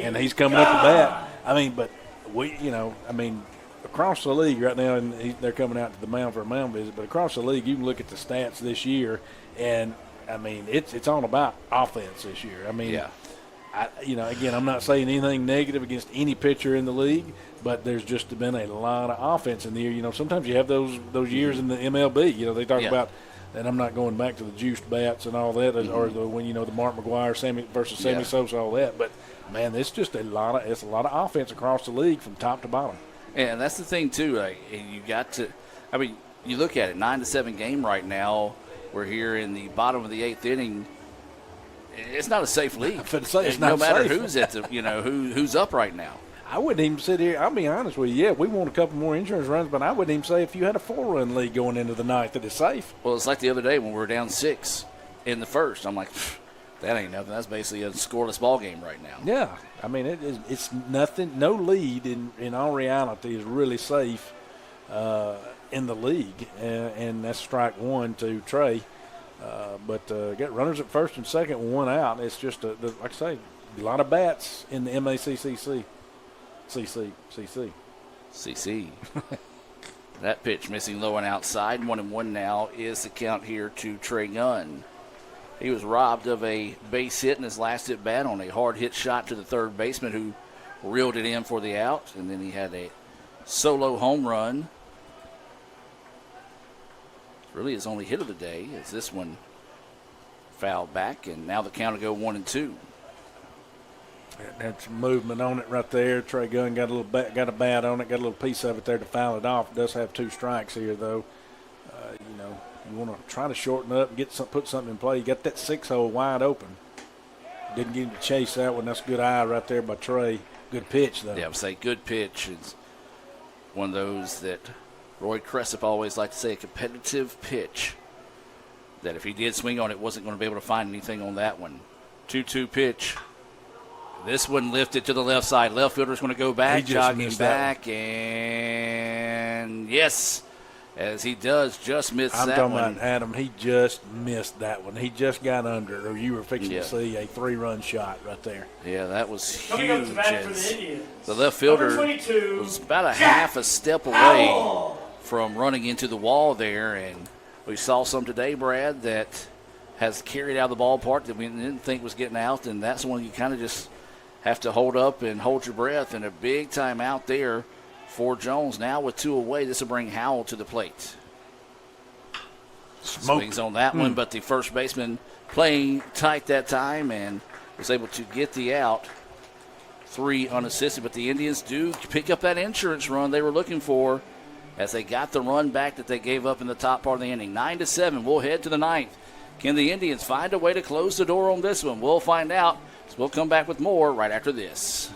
and he's coming up to bat. I mean, but we, you know, I mean, across the league right now, and they're coming out to the mound for a mound visit. But across the league, you can look at the stats this year, and I mean, it's all about offense this year. I mean, yeah. You know, again, I'm not saying anything negative against any pitcher in the league, but there's just been a lot of offense in the year. You know, sometimes you have those years in the MLB. You know, they talk about. And I'm not going back to the juiced bats and all that, or the when you know the Mark McGuire versus Sammy Sosa, all that. But man, it's just a lot of offense across the league from top to bottom. And that's the thing too. Like, you got to, I mean, you look at it, 9-7 game right now. We're here in the bottom of the 8th inning. It's not a safe league. It's no not matter safe. who's at the, you know, who's up right now. I wouldn't even sit here. I'll be honest with you. Yeah, we want a couple more insurance runs, but I wouldn't even say if you had a 4-run lead going into the 9th that it's safe. Well, it's like the other day when we were down 6 in the first. I'm like, that ain't nothing. That's basically a scoreless ball game right now. Yeah, I mean it's nothing. No lead in all reality is really safe in the league, and that's strike 1 to Trey. But got runners at first and second, 1 out. It's just like I say, a lot of bats in the MACCC. CC. That pitch missing low and outside. 1-1 now is the count here to Trey Gunn. He was robbed of a base hit in his last at bat on a hard hit shot to the third baseman who reeled it in for the out. And then he had a solo home run. Really his only hit of the day is this one fouled back. And now the count will go 1-2. Had some movement on it right there. Trey Gunn got a bat on it, got a little piece of it there to foul it off. It does have 2 strikes here, though. You know, you want to try to shorten up and put something in play. You got that 6-hole wide open. Didn't get him to chase that one. That's a good eye right there by Trey. Good pitch, though. Yeah, I would say good pitch. It's one of those that Roy Cressup always liked to say, a competitive pitch. That if he did swing on it, wasn't going to be able to find anything on that one. 2-2 pitch. This one lifted to the left side. Left fielder's going to go back, jogging back, and yes, as he does, just miss that one. I'm talking about Adam. He just missed that one. He just got under it, or you were fixing to see a 3-run shot right there. Yeah, that was huge. Coming up to bat for the Indians, the left fielder was about a half a step away from running into the wall there, and we saw some today, Brad, that has carried out of the ballpark that we didn't think was getting out, and that's one you kind of just have to hold up and hold your breath, and a big time out there for Jones. Now with 2 away, this will bring Howell to the plate. Swings on that one, but the first baseman playing tight that time and was able to get the out 3 unassisted, but the Indians do pick up that insurance run they were looking for as they got the run back that they gave up in the top part of the inning. 9-7. We'll head to the 9th. Can the Indians find a way to close the door on this one? We'll find out. So we'll come back with more right after this.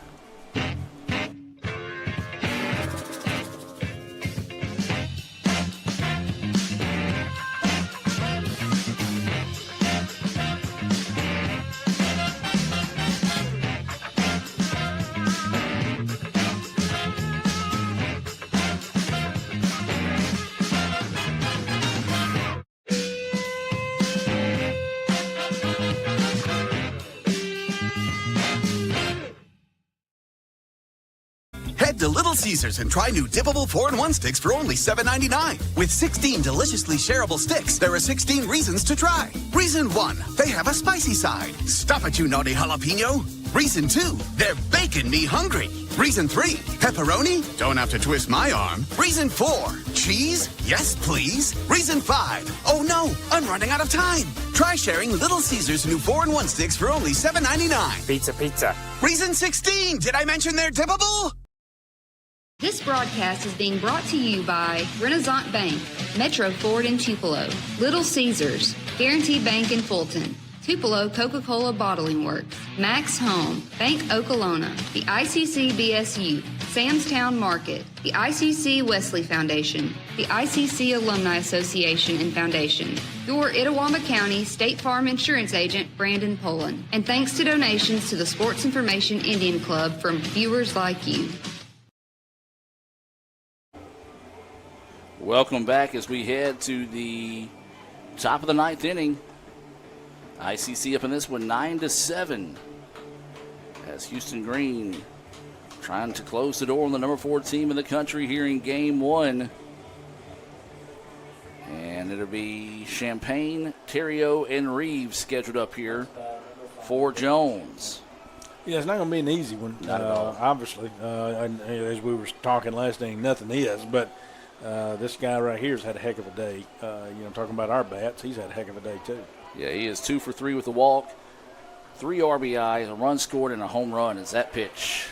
Head to Little Caesars and try new dippable 4-in-1 sticks for only $7.99. With 16 deliciously shareable sticks, there are 16 reasons to try. Reason 1, they have a spicy side. Stop it, you naughty jalapeno. Reason 2, they're baking me hungry. Reason 3, pepperoni? Don't have to twist my arm. Reason 4, cheese? Yes, please. Reason 5, oh no, I'm running out of time. Try sharing Little Caesars new 4-in-1 sticks for only $7.99. Pizza, pizza. Reason 16, did I mention they're dippable? This broadcast is being brought to you by Renaissance Bank, Metro Ford in Tupelo, Little Caesars, Guarantee Bank in Fulton, Tupelo Coca-Cola Bottling Works, Max Home, Bank Okolona, the ICC BSU, Samstown Market, the ICC Wesley Foundation, the ICC Alumni Association and Foundation, your Itawamba County State Farm Insurance Agent, Brandon Poland, and thanks to donations to the Sports Information Indian Club from viewers like you. Welcome back as we head to the top of the 9th inning. ICC up in this one 9-7 as Houston Green trying to close the door on the number 4 team in the country here in game 1. And it'll be Champagne, Terrio, and Reeves scheduled up here for Jones. Yeah, it's not going to be an easy one, Not at all. obviously. And as we were talking last inning, nothing is, but this guy right here has had a heck of a day. Talking about our bats, he's had a heck of a day too. Yeah, he is 2 for 3 with a walk, 3 RBIs, a run scored, and a home run. Is that pitch?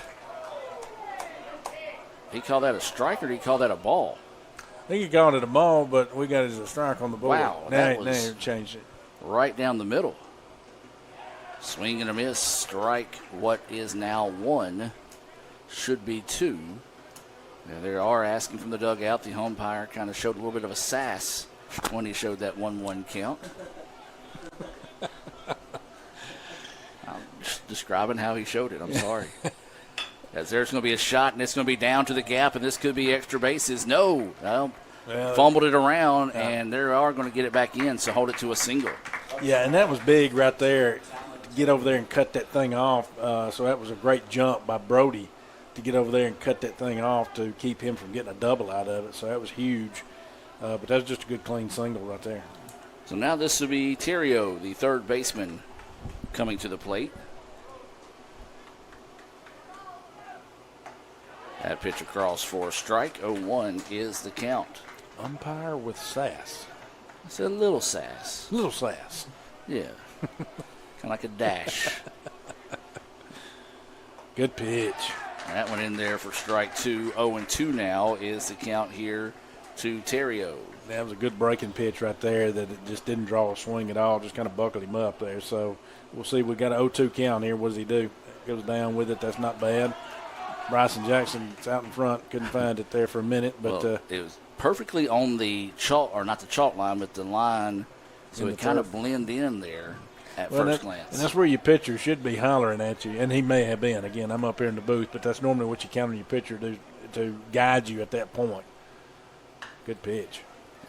He called that a strike, or did he call that a ball? I think he called it a ball, but we got it as a strike on the board. Wow, now he changed it. Right down the middle. Swing and a miss, strike. What is now 1 should be 2. Now, they are asking from the dugout. The umpire kind of showed a little bit of a sass when he showed that 1-1 count. I'm just describing how he showed it. I'm sorry. As there's going to be a shot, and it's going to be down to the gap, and this could be extra bases. No. Fumbled it around, and they are going to get it back in, so hold it to a single. Yeah, and that was big right there to get over there and cut that thing off. So that was a great jump by Brody to get over there and cut that thing off to keep him from getting a double out of it. So that was huge. But that was just a good, clean single right there. So now this will be Terrio, the third baseman, coming to the plate. That pitch across for a strike. 0-1 is the count. Umpire with sass. It's a little sass. Little sass. Yeah. Kind of like a dash. Good pitch. That one in there for strike 2. 0-2 now is the count here to Terrio. That was a good breaking pitch right there that it just didn't draw a swing at all, just kind of buckled him up there. So we'll see. We got an 0-2 count here. What does he do? Goes down with it. That's not bad. Bryson Jackson's out in front. Couldn't find it there for a minute. But well, it was perfectly on the chalk, or not the chalk line, but the line. So it kind of blended in there at first glance. And that's where your pitcher should be hollering at you. And he may have been. Again, I'm up here in the booth, but that's normally what you count on your pitcher to guide you at that point. Good pitch.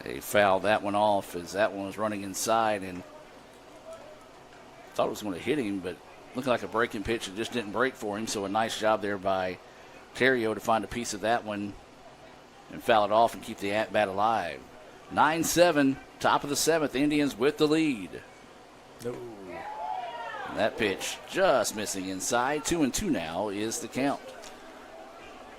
They fouled that one off as that one was running inside, and thought it was going to hit him, but looked like a breaking pitch. It just didn't break for him, so a nice job there by Terrio to find a piece of that one and foul it off and keep the at-bat alive. 9-7, top of the 7th, Indians with the lead. No. And that pitch just missing inside. 2-2 now is the count.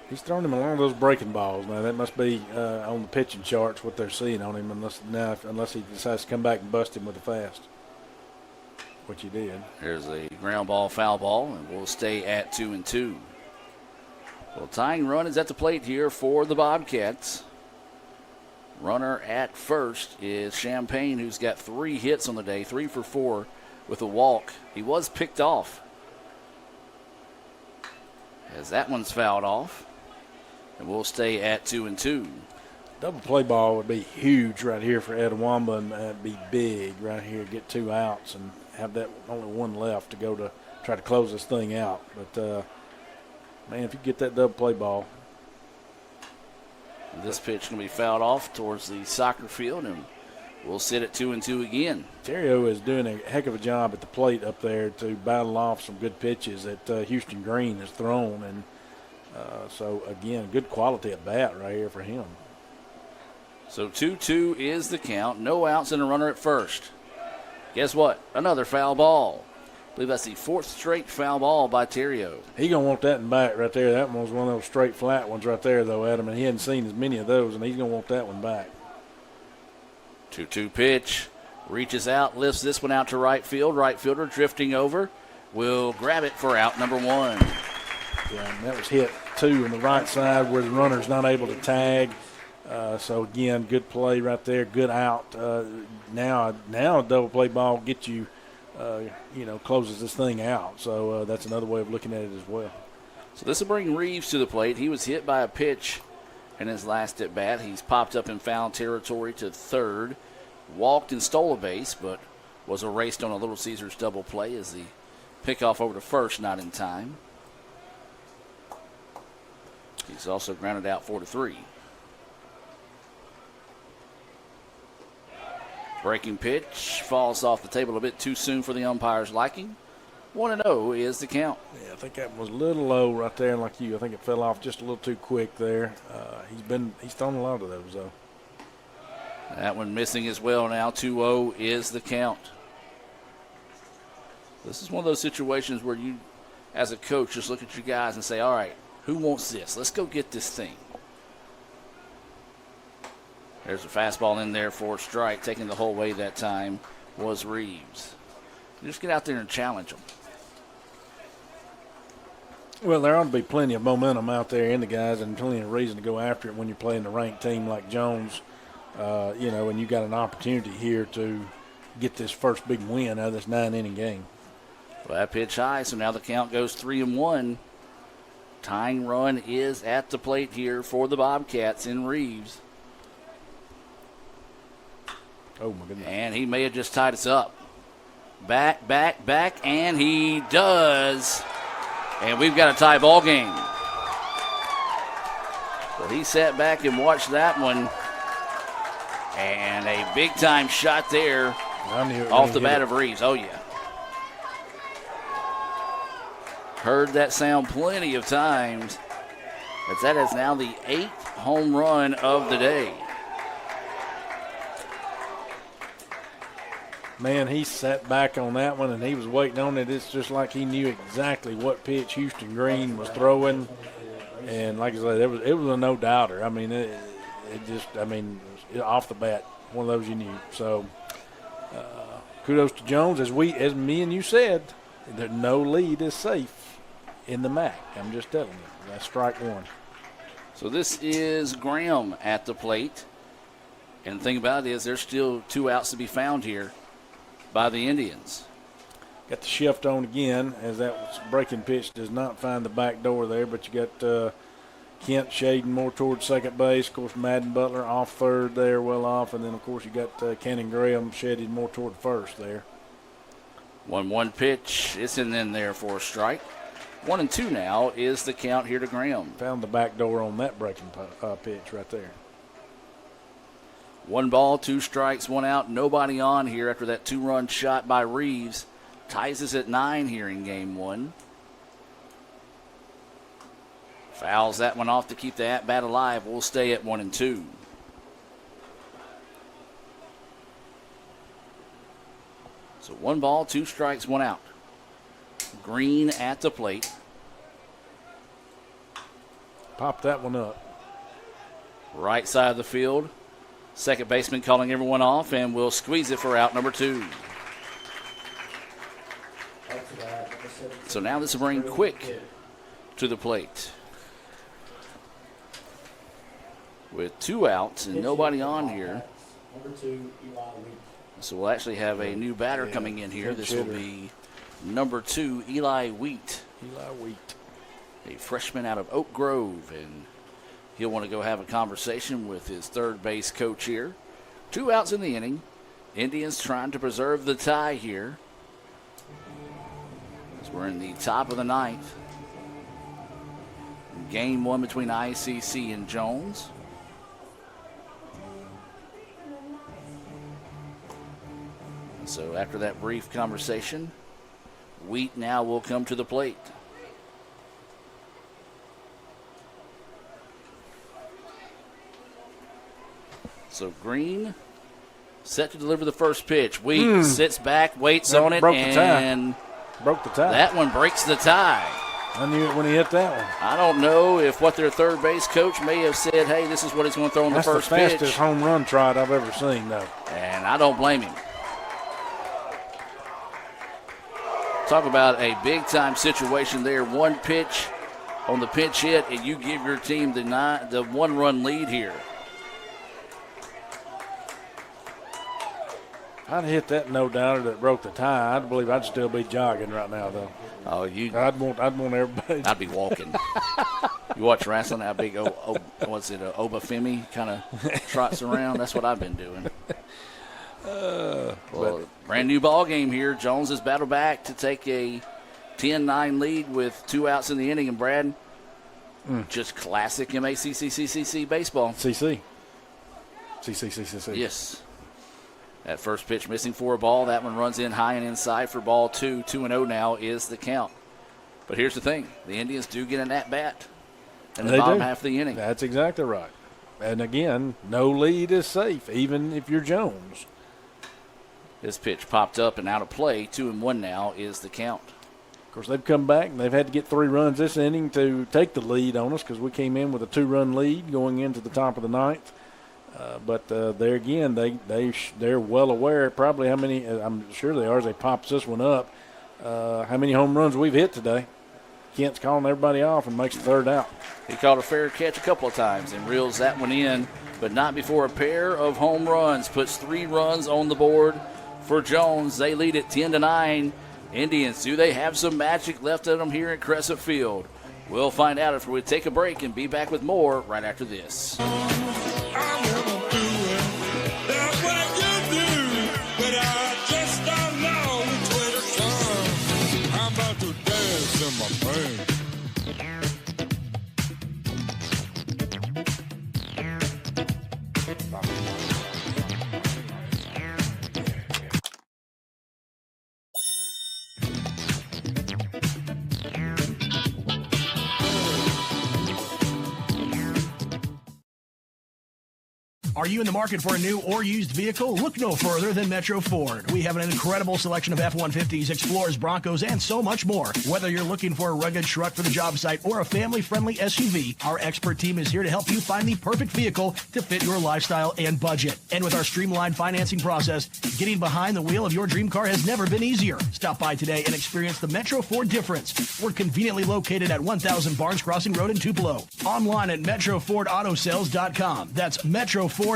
He's throwing him along those breaking balls. Now, that must be on the pitching charts what they're seeing on him unless he decides to come back and bust him with a fast. which he did. There's a ground ball, foul ball, and we'll stay at 2-2. Well, tying run is at the plate here for the Bobcats. Runner at first is Champagne, who's got 3 hits on the day, 3 for 4 with a walk. He was picked off, as that one's fouled off, and we'll stay at 2-2. Double play ball would be huge right here for Etowamba, and it'd be big right here. Get 2 outs and have that only 1 left to go to try to close this thing out. But, man, if you get that double play ball. This pitch going to be fouled off towards the soccer field, and we'll sit at 2-2 again. Terrio is doing a heck of a job at the plate up there to battle off some good pitches that Houston Green has thrown. And so, again, good quality at bat right here for him. So 2-2 is the count. No outs and a runner at first. Guess what? Another foul ball. I believe that's the 4th straight foul ball by Terrio. He going to want that in back right there. That one was one of those straight flat ones right there, though, Adam, and he hadn't seen as many of those, and he's going to want that one back. 2-2 pitch. Reaches out, lifts this one out to right field. Right fielder drifting over. Will grab it for out number 1. Yeah, and that was hit 2 on the right side where the runner's not able to tag. So, again, good play right there, good out. Now a double play ball gets you, closes this thing out. So that's another way of looking at it as well. So this will bring Reeves to the plate. He was hit by a pitch in his last at bat. He's popped up in foul territory to third, walked and stole a base, but was erased on a Little Caesars double play as the pickoff over to first, not in time. He's also grounded out 4-3. Breaking pitch falls off the table a bit too soon for the umpire's liking. 1-0 is the count. Yeah, I think that was a little low right there, like you. I think it fell off just a little too quick there. He's thrown a lot of those, though. That one missing as well now. 2-0 is the count. This is one of those situations where you, as a coach, just look at your guys and say, all right, who wants this? Let's go get this thing. There's a fastball in there for a strike. Taking the whole way that time was Reeves. Just get out there and challenge them. Well, there ought to be plenty of momentum out there in the guys and plenty of reason to go after it when you're playing a ranked team like Jones, and you got an opportunity here to get this first big win out of this 9-inning game. Well, that pitch high, so now the count goes 3-1. Tying run is at the plate here for the Bobcats in Reeves. Oh, my goodness. And he may have just tied us up. Back, and he does. And we've got a tie ball game. So he sat back and watched that one. And a big-time shot there off the bat of Reeves. Oh, yeah. Heard that sound plenty of times. But that is now the 8th home run of the day. Man, he sat back on that one, and he was waiting on it. It's just like he knew exactly what pitch Houston Green was throwing. And like I said, it was a no-doubter. I mean, off the bat, one of those you knew. So kudos to Jones. As me and you said, that no lead is safe in the MAC. I'm just telling you. That's strike 1. So this is Graham at the plate. And the thing about it is there's still 2 outs to be found here by the Indians. Got the shift on again as that breaking pitch does not find the back door there, but you got Kent shading more towards second base. Of course, Madden Butler off third there, well off, and then, of course, you got Cannon Graham shaded more toward first there. 1-1 pitch. It's in there for a strike. 1-2 now is the count here to Graham. Found the back door on that breaking pitch right there. 1 ball, 2 strikes, 1 out. Nobody on here after that 2-run shot by Reeves. Ties us at 9 here in game 1. Fouls that one off to keep the at-bat alive. We'll stay at 1-2. So 1 ball, 2 strikes, 1 out. Green at the plate. Pop that one up. Right side of the field. Second baseman calling everyone off, and we'll squeeze it for out number 2. So now this will bring Quick to the plate. With 2 outs and nobody on here. So we'll actually have a new batter coming in here. This will be number 2, Eli Wheat. A freshman out of Oak Grove, and he'll want to go have a conversation with his third base coach here. 2 outs in the inning. Indians trying to preserve the tie here. As we're in the top of the 9th. Game 1 between ICC and Jones. So after that brief conversation, Wheat now will come to the plate. So Green set to deliver the first pitch. Wheat sits back, waits on it, and broke the tie. That one breaks the tie. I knew it when he hit that one. I don't know if what their third base coach may have said, hey, this is what he's going to throw in the first pitch. That's the fastest home run trot I've ever seen, though. And I don't blame him. Talk about a big-time situation there. 1 pitch on the pinch hit, and you give your team the 1-run lead here. I'd hit that no-doubter that broke the tie. I believe I'd still be jogging right now, though. Oh, I'd want everybody. I'd be walking. You watch wrestling, how big Obafemi kind of trots around? That's what I've been doing. Well, brand new ball game here. Jones has battled back to take a 10-9 lead with 2 outs in the inning. And Brad, just classic MACCCCC baseball. CC. Yes. That first pitch missing for a ball. That one runs in high and inside for ball 2. 2-0 now is the count. But here's the thing. The Indians do get an at-bat in the bottom half of the inning. That's exactly right. And again, no lead is safe, even if you're Jones. This pitch popped up and out of play. 2-1 now is the count. Of course, they've come back, and they've had to get 3 runs this inning to take the lead on us because we came in with a 2-run lead going into the top of the 9th. But there again, they're well aware probably how many, I'm sure they are as they pops this one up, how many home runs we've hit today. Kent's calling everybody off and makes the 3rd out. He caught a fair catch a couple of times and reels that one in, but not before a pair of home runs. Puts 3 runs on the board for Jones. They lead it 10-9. Indians, do they have some magic left in them here at Crescent Field? We'll find out if we take a break and be back with more right after this. Are you in the market for a new or used vehicle? Look no further than Metro Ford. We have an incredible selection of F-150s, Explorers, Broncos, and so much more. Whether you're looking for a rugged truck for the job site or a family-friendly SUV, our expert team is here to help you find the perfect vehicle to fit your lifestyle and budget. And with our streamlined financing process, getting behind the wheel of your dream car has never been easier. Stop by today and experience the Metro Ford difference. We're conveniently located at 1000 Barnes Crossing Road in Tupelo. Online at MetroFordAutoSales.com. That's MetroFordAutoSales.com.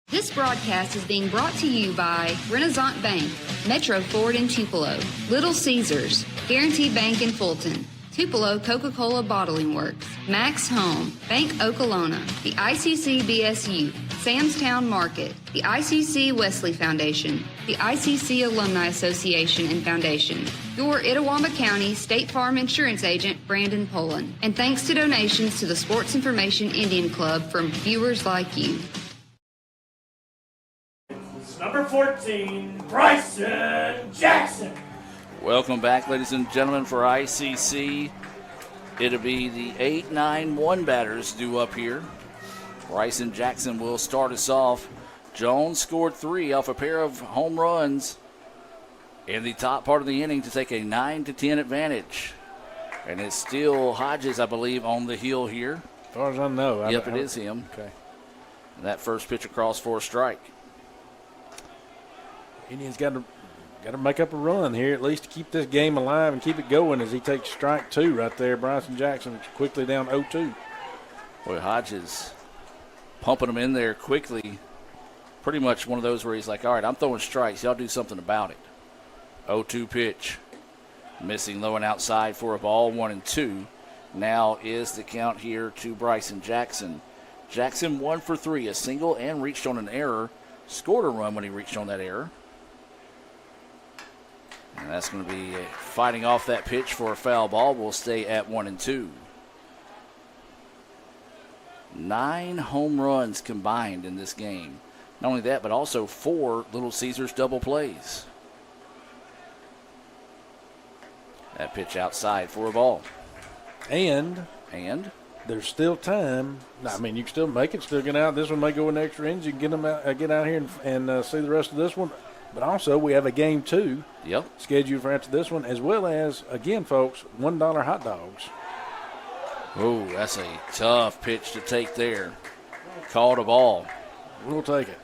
This broadcast is being brought to you by Renaissance Bank, Metro Ford in Tupelo, Little Caesars, Guarantee Bank in Fulton, Tupelo Coca-Cola Bottling Works, Max Home, Bank Okolona, the ICC BSU, Samstown Market, the ICC Wesley Foundation, the ICC Alumni Association and Foundation, your Itawamba County State Farm Insurance Agent, Brandon Poland, and thanks to donations to the Sports Information Indian Club from viewers like you. It's number 14, Bryson Jackson. Welcome back, ladies and gentlemen, for ICC. It'll be the 8-9-1 batters due up here. Bryson Jackson will start us off. Jones scored 3 off a pair of home runs in the top part of the inning to take a 9-10 advantage. And it's still Hodges, I believe, on the hill here. As far as I know. Yep, it is him. Okay. And that first pitch across for a strike. Indians got to got to make up a run here at least to keep this game alive and keep it going as he takes strike 2 right there. Bryson Jackson quickly down 0-2. Boy, Hodges pumping him in there quickly. Pretty much one of those where he's like, all right, I'm throwing strikes. Y'all do something about it. 0-2 pitch. Missing low and outside for a ball, 1-2. Now is the count here to Bryson Jackson. Jackson 1 for 3, a single and reached on an error. Scored a run when he reached on that error. And that's going to be fighting off that pitch for a foul ball. We'll stay at 1-2. 9 home runs combined in this game. Not only that, but also 4 Little Caesars double plays. That pitch outside for a ball. And there's still time. I mean, you can still make it, still get out. This one may go in extra innings. You can get out here and see the rest of this one. But also, we have a game 2 scheduled for after this one, as well as, again, folks, $1 hot dogs. Oh, that's a tough pitch to take there. Called a ball. We'll take it.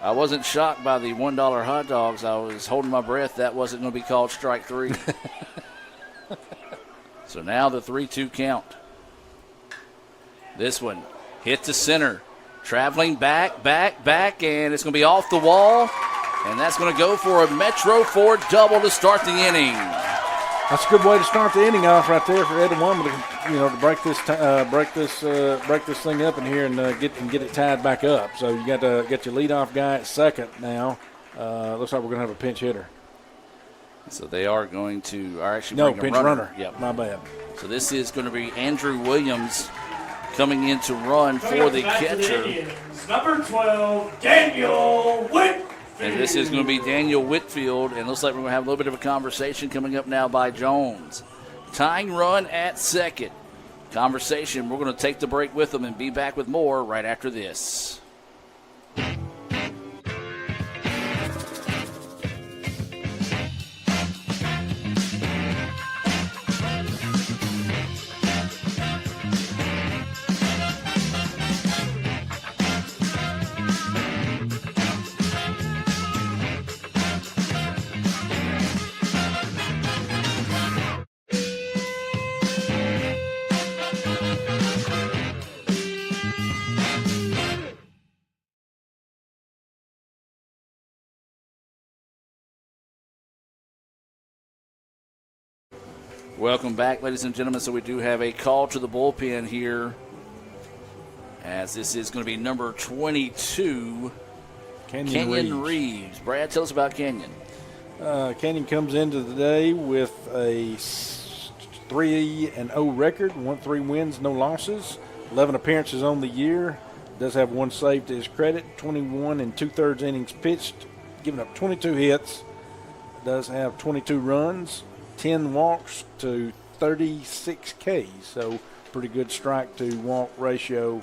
I wasn't shocked by the $1 hot dogs. I was holding my breath. That wasn't going to be called strike 3. So now the 3-2 count. This one hit to center. Traveling back, and it's going to be off the wall. And that's going to go for a Metro Ford double to start the inning. That's a good way to start the inning off right there for Ed and Woman to break this thing up in here and get it tied back up. So you got to get your leadoff guy at second now. Looks like we're going to have a pinch hitter. So they are going to pinch runner. Yep, my bad. So this is going to be Andrew Williams coming in to run for the catcher. Number 12, Daniel Whitfield. And this is going to be Daniel Whitfield, and looks like we're going to have a little bit of a conversation coming up now by Jones. Tying run at second. Conversation. We're going to take the break with them and be back with more right after this. Welcome back, ladies and gentlemen. So we do have a call to the bullpen here, as this is going to be number 22, Kenyon Reeves. Brad, tell us about Kenyon. Kenyon comes into the day with a 3-0 record, 3 wins, no losses, 11 appearances on the year. Does have 1 save to his credit, 21 2/3 innings pitched, giving up 22 hits. Does have 22 runs, 10 walks to 36 Ks, so pretty good strike to walk ratio,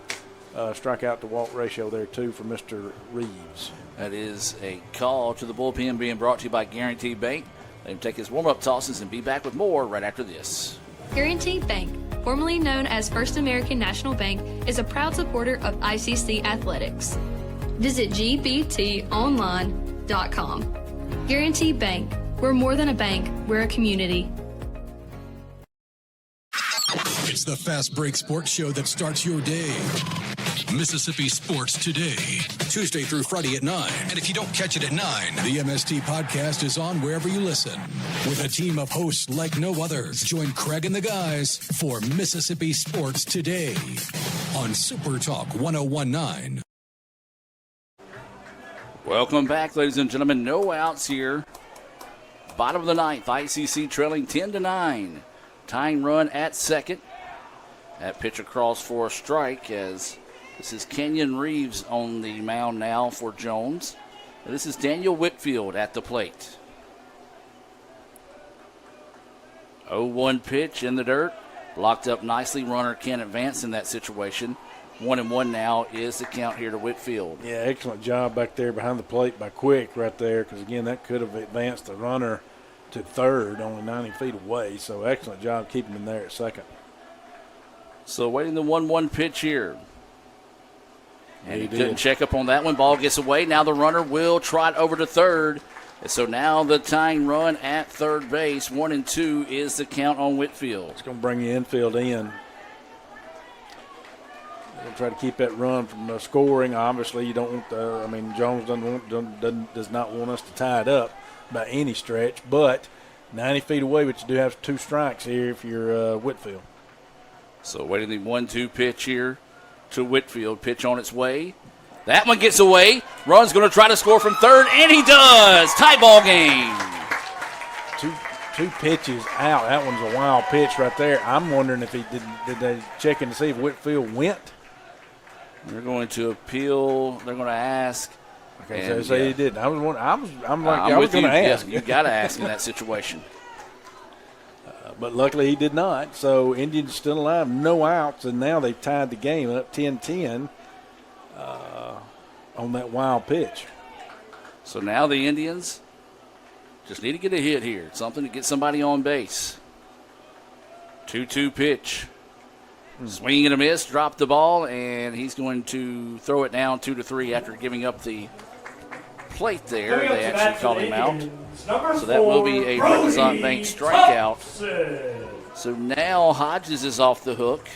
strikeout to walk ratio there too for Mr. Reeves. That is a call to the bullpen being brought to you by Guaranteed Bank. Let him take his warm-up tosses and be back with more right after this. Guaranteed Bank, formerly known as First American National Bank, is a proud supporter of ICC athletics. Visit gbtonline.com. Guaranteed Bank. We're more than a bank, we're a community. It's the Fast Break Sports Show that starts your day. Mississippi Sports Today, Tuesday through Friday at 9. And if you don't catch it at 9, the MST podcast is on wherever you listen. With a team of hosts like no others, join Craig and the guys for Mississippi Sports Today on Super Talk 101.9. Welcome back, ladies and gentlemen. No outs here. Bottom of the ninth, ICC trailing 10-9. Tying run at second. That pitch across for a strike, as this is Kenyon Reeves on the mound now for Jones. And this is Daniel Whitfield at the plate. 0-1 pitch in the dirt. Blocked up nicely. Runner can't advance in that situation. 1-1 now is the count here to Whitfield. Yeah, excellent job back there behind the plate by Quick right there, because, again, that could have advanced the runner to third, only 90 feet away. So excellent job keeping him there at second. So waiting the 1-1 pitch here. And he couldn't check up on that one. Ball gets away. Now the runner will trot over to third. So now the tying run at third base, 1-2 is the count on Whitfield. It's going to bring the infield in. They'll try to keep that run from scoring. Obviously, you don't want Jones does not want us to tie it up by any stretch, but 90 feet away, but you do have 2 strikes here if you're Whitfield. So waiting the 1-2 pitch here to Whitfield. Pitch on its way. That one gets away. Run's going to try to score from third, and he does. Tie ball game. Two pitches out. That one's a wild pitch right there. I'm wondering if he did they check in to see if Whitfield went? They're going to appeal. They're going to ask. Okay, so say he didn't. I'm going to ask. Yeah, you got to ask in that situation. But luckily he did not. So Indians still alive, no outs, and now they've tied the game up 10-10 on that wild pitch. So now the Indians just need to get a hit here, something to get somebody on base. 2-2 pitch. Swing and a miss, dropped the ball, and he's going to throw it down 2-3 after giving up the plate there. They actually called him out. So that will be a Renaissance Bank strikeout. So now Hodges is off the hook.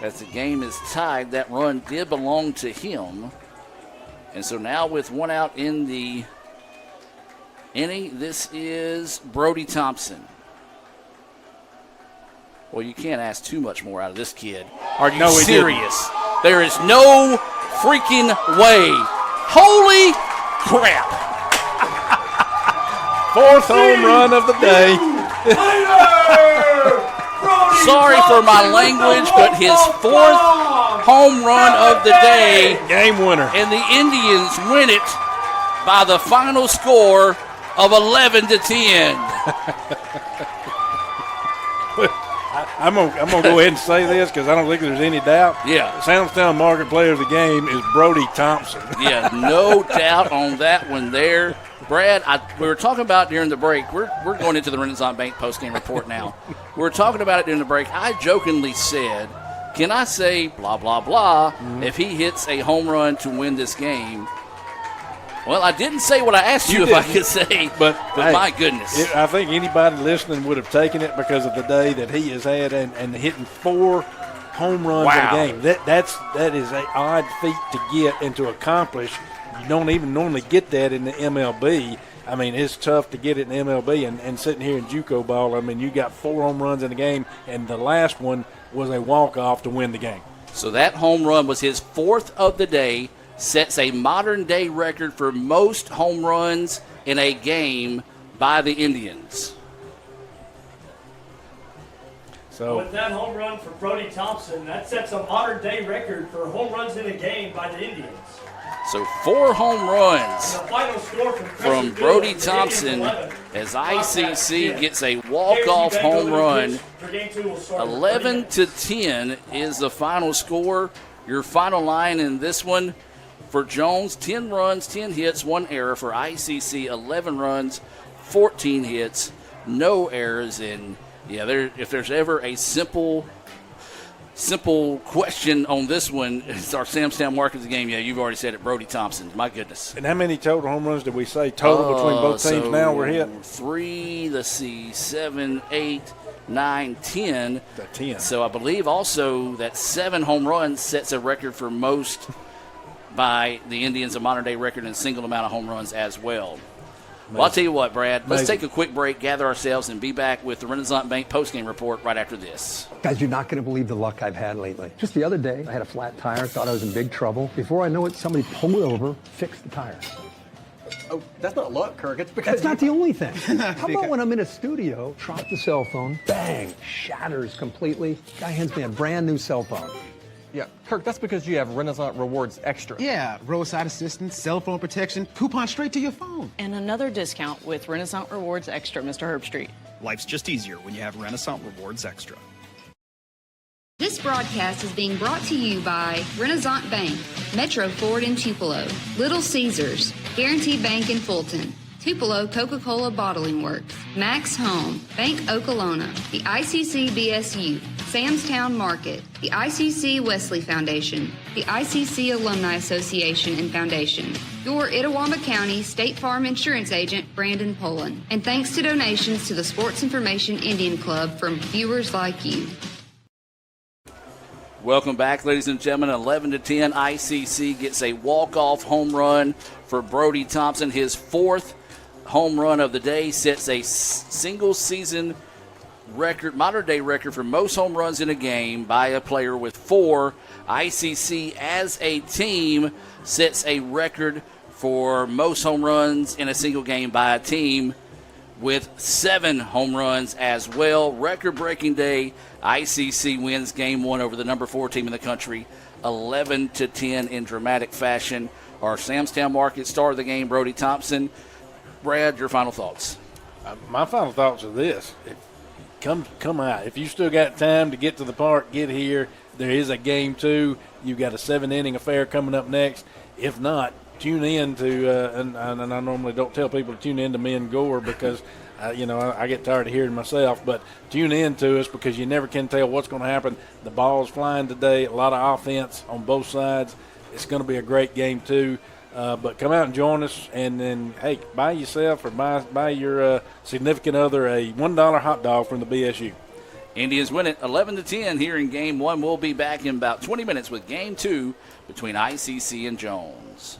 As the game is tied, that run did belong to him. And so now with 1 out in the inning, this is Brody Thompson. Well, you can't ask too much more out of this kid. Are you serious? There is no freaking way. Holy crap. 4th home run of the day. Sorry for my language, but his 4th home run of the day. Game winner. And the Indians win it by the final score of 11-10. I'm gonna go ahead and say this because I don't think there's any doubt. Yeah. Soundstown Market Player of the Game is Brody Thompson. Yeah, no doubt on that one there. Brad, we were talking about during the break. We're going into the Renaissance Bank postgame report now. We were talking about it during the break. I jokingly said, can I say blah, blah, blah if he hits a home run to win this game? Well, I didn't say what I asked you if I could say, but hey, my goodness. I think anybody listening would have taken it because of the day that he has had and hitting 4 home runs in a game. That is an odd feat to get and to accomplish. You don't even normally get that in the MLB. I mean, it's tough to get it in the MLB. And sitting here in JUCO ball, I mean, you got 4 home runs in the game, and the last one was a walk-off to win the game. So that home run was his 4th of the day. Sets a modern-day record for most home runs in a game by the Indians. So with that home run for Brody Thompson, that sets a modern-day record for home runs in a game by the Indians. So 4 home runs the final score from Brody Thompson as ICC gets a walk-off home run. 11-10 is the final score. Your final line in this one for Jones, 10 runs, 10 hits, 1 error. For ICC, 11 runs, 14 hits, no errors. And yeah, if there's ever a simple question on this one, it's our Samstown Market of the Game. Yeah, you've already said it, Brody Thompson. My goodness. And how many total home runs did we say total between both teams now we're hit? 3, let's see, 7, 8, 9, 10. 10. So I believe also that 7 home runs sets a record for most by the Indians, a modern-day record in single amount of home runs as well. Well, I'll tell you what, Brad. Let's take a quick break, gather ourselves, and be back with the Renaissance Bank postgame report right after this. Guys, you're not going to believe the luck I've had lately. Just the other day, I had a flat tire, thought I was in big trouble. Before I know it, somebody pulled over, fixed the tire. Oh, that's not luck, Kirk. It's because that's not the only thing. How about when I'm in a studio, drop the cell phone, bang, shatters completely. Guy hands me a brand new cell phone. Yeah, Kirk, that's because you have Renaissance Rewards Extra. Yeah, roadside assistance, cell phone protection, coupon straight to your phone. And another discount with Renaissance Rewards Extra, Mr. Herbstreit. Life's just easier when you have Renaissance Rewards Extra. This broadcast is being brought to you by Renaissance Bank, Metro Ford in Tupelo, Little Caesars, Guarantee Bank in Fulton, Tupelo Coca-Cola Bottling Works, Max Home, Bank Okolona, the ICC BSU, Samstown Market, the ICC Wesley Foundation, the ICC Alumni Association and Foundation, your Itawamba County State Farm Insurance Agent, Brandon Pullen, and thanks to donations to the Sports Information Indian Club from viewers like you. Welcome back, ladies and gentlemen. 11-10, ICC gets a walk-off home run for Brody Thompson. His 4th home run of the day, sets a single-season record, modern-day record for most home runs in a game by a player with 4. ICC, as a team, sets a record for most home runs in a single game by a team with 7 home runs as well. Record-breaking day. ICC wins Game 1 over the number 4 team in the country, 11-10 in dramatic fashion. Our Samstown Market star of the game, Brody Thompson. Brad, your final thoughts? My final thoughts are this. Come out. If you still got time to get to the park, get here. There is a Game 2. You've got a 7-inning affair coming up next. If not, tune in to, and I normally don't tell people to tune in to me and Gore because, I get tired of hearing myself, but tune in to us because you never can tell what's going to happen. The ball's flying today, a lot of offense on both sides. It's going to be a great Game 2. But come out and join us, and then, hey, buy yourself or buy your significant other a $1 hot dog from the BSU. Indians win it 11-10 here in Game 1. We'll be back in about 20 minutes with Game 2 between ICC and Jones.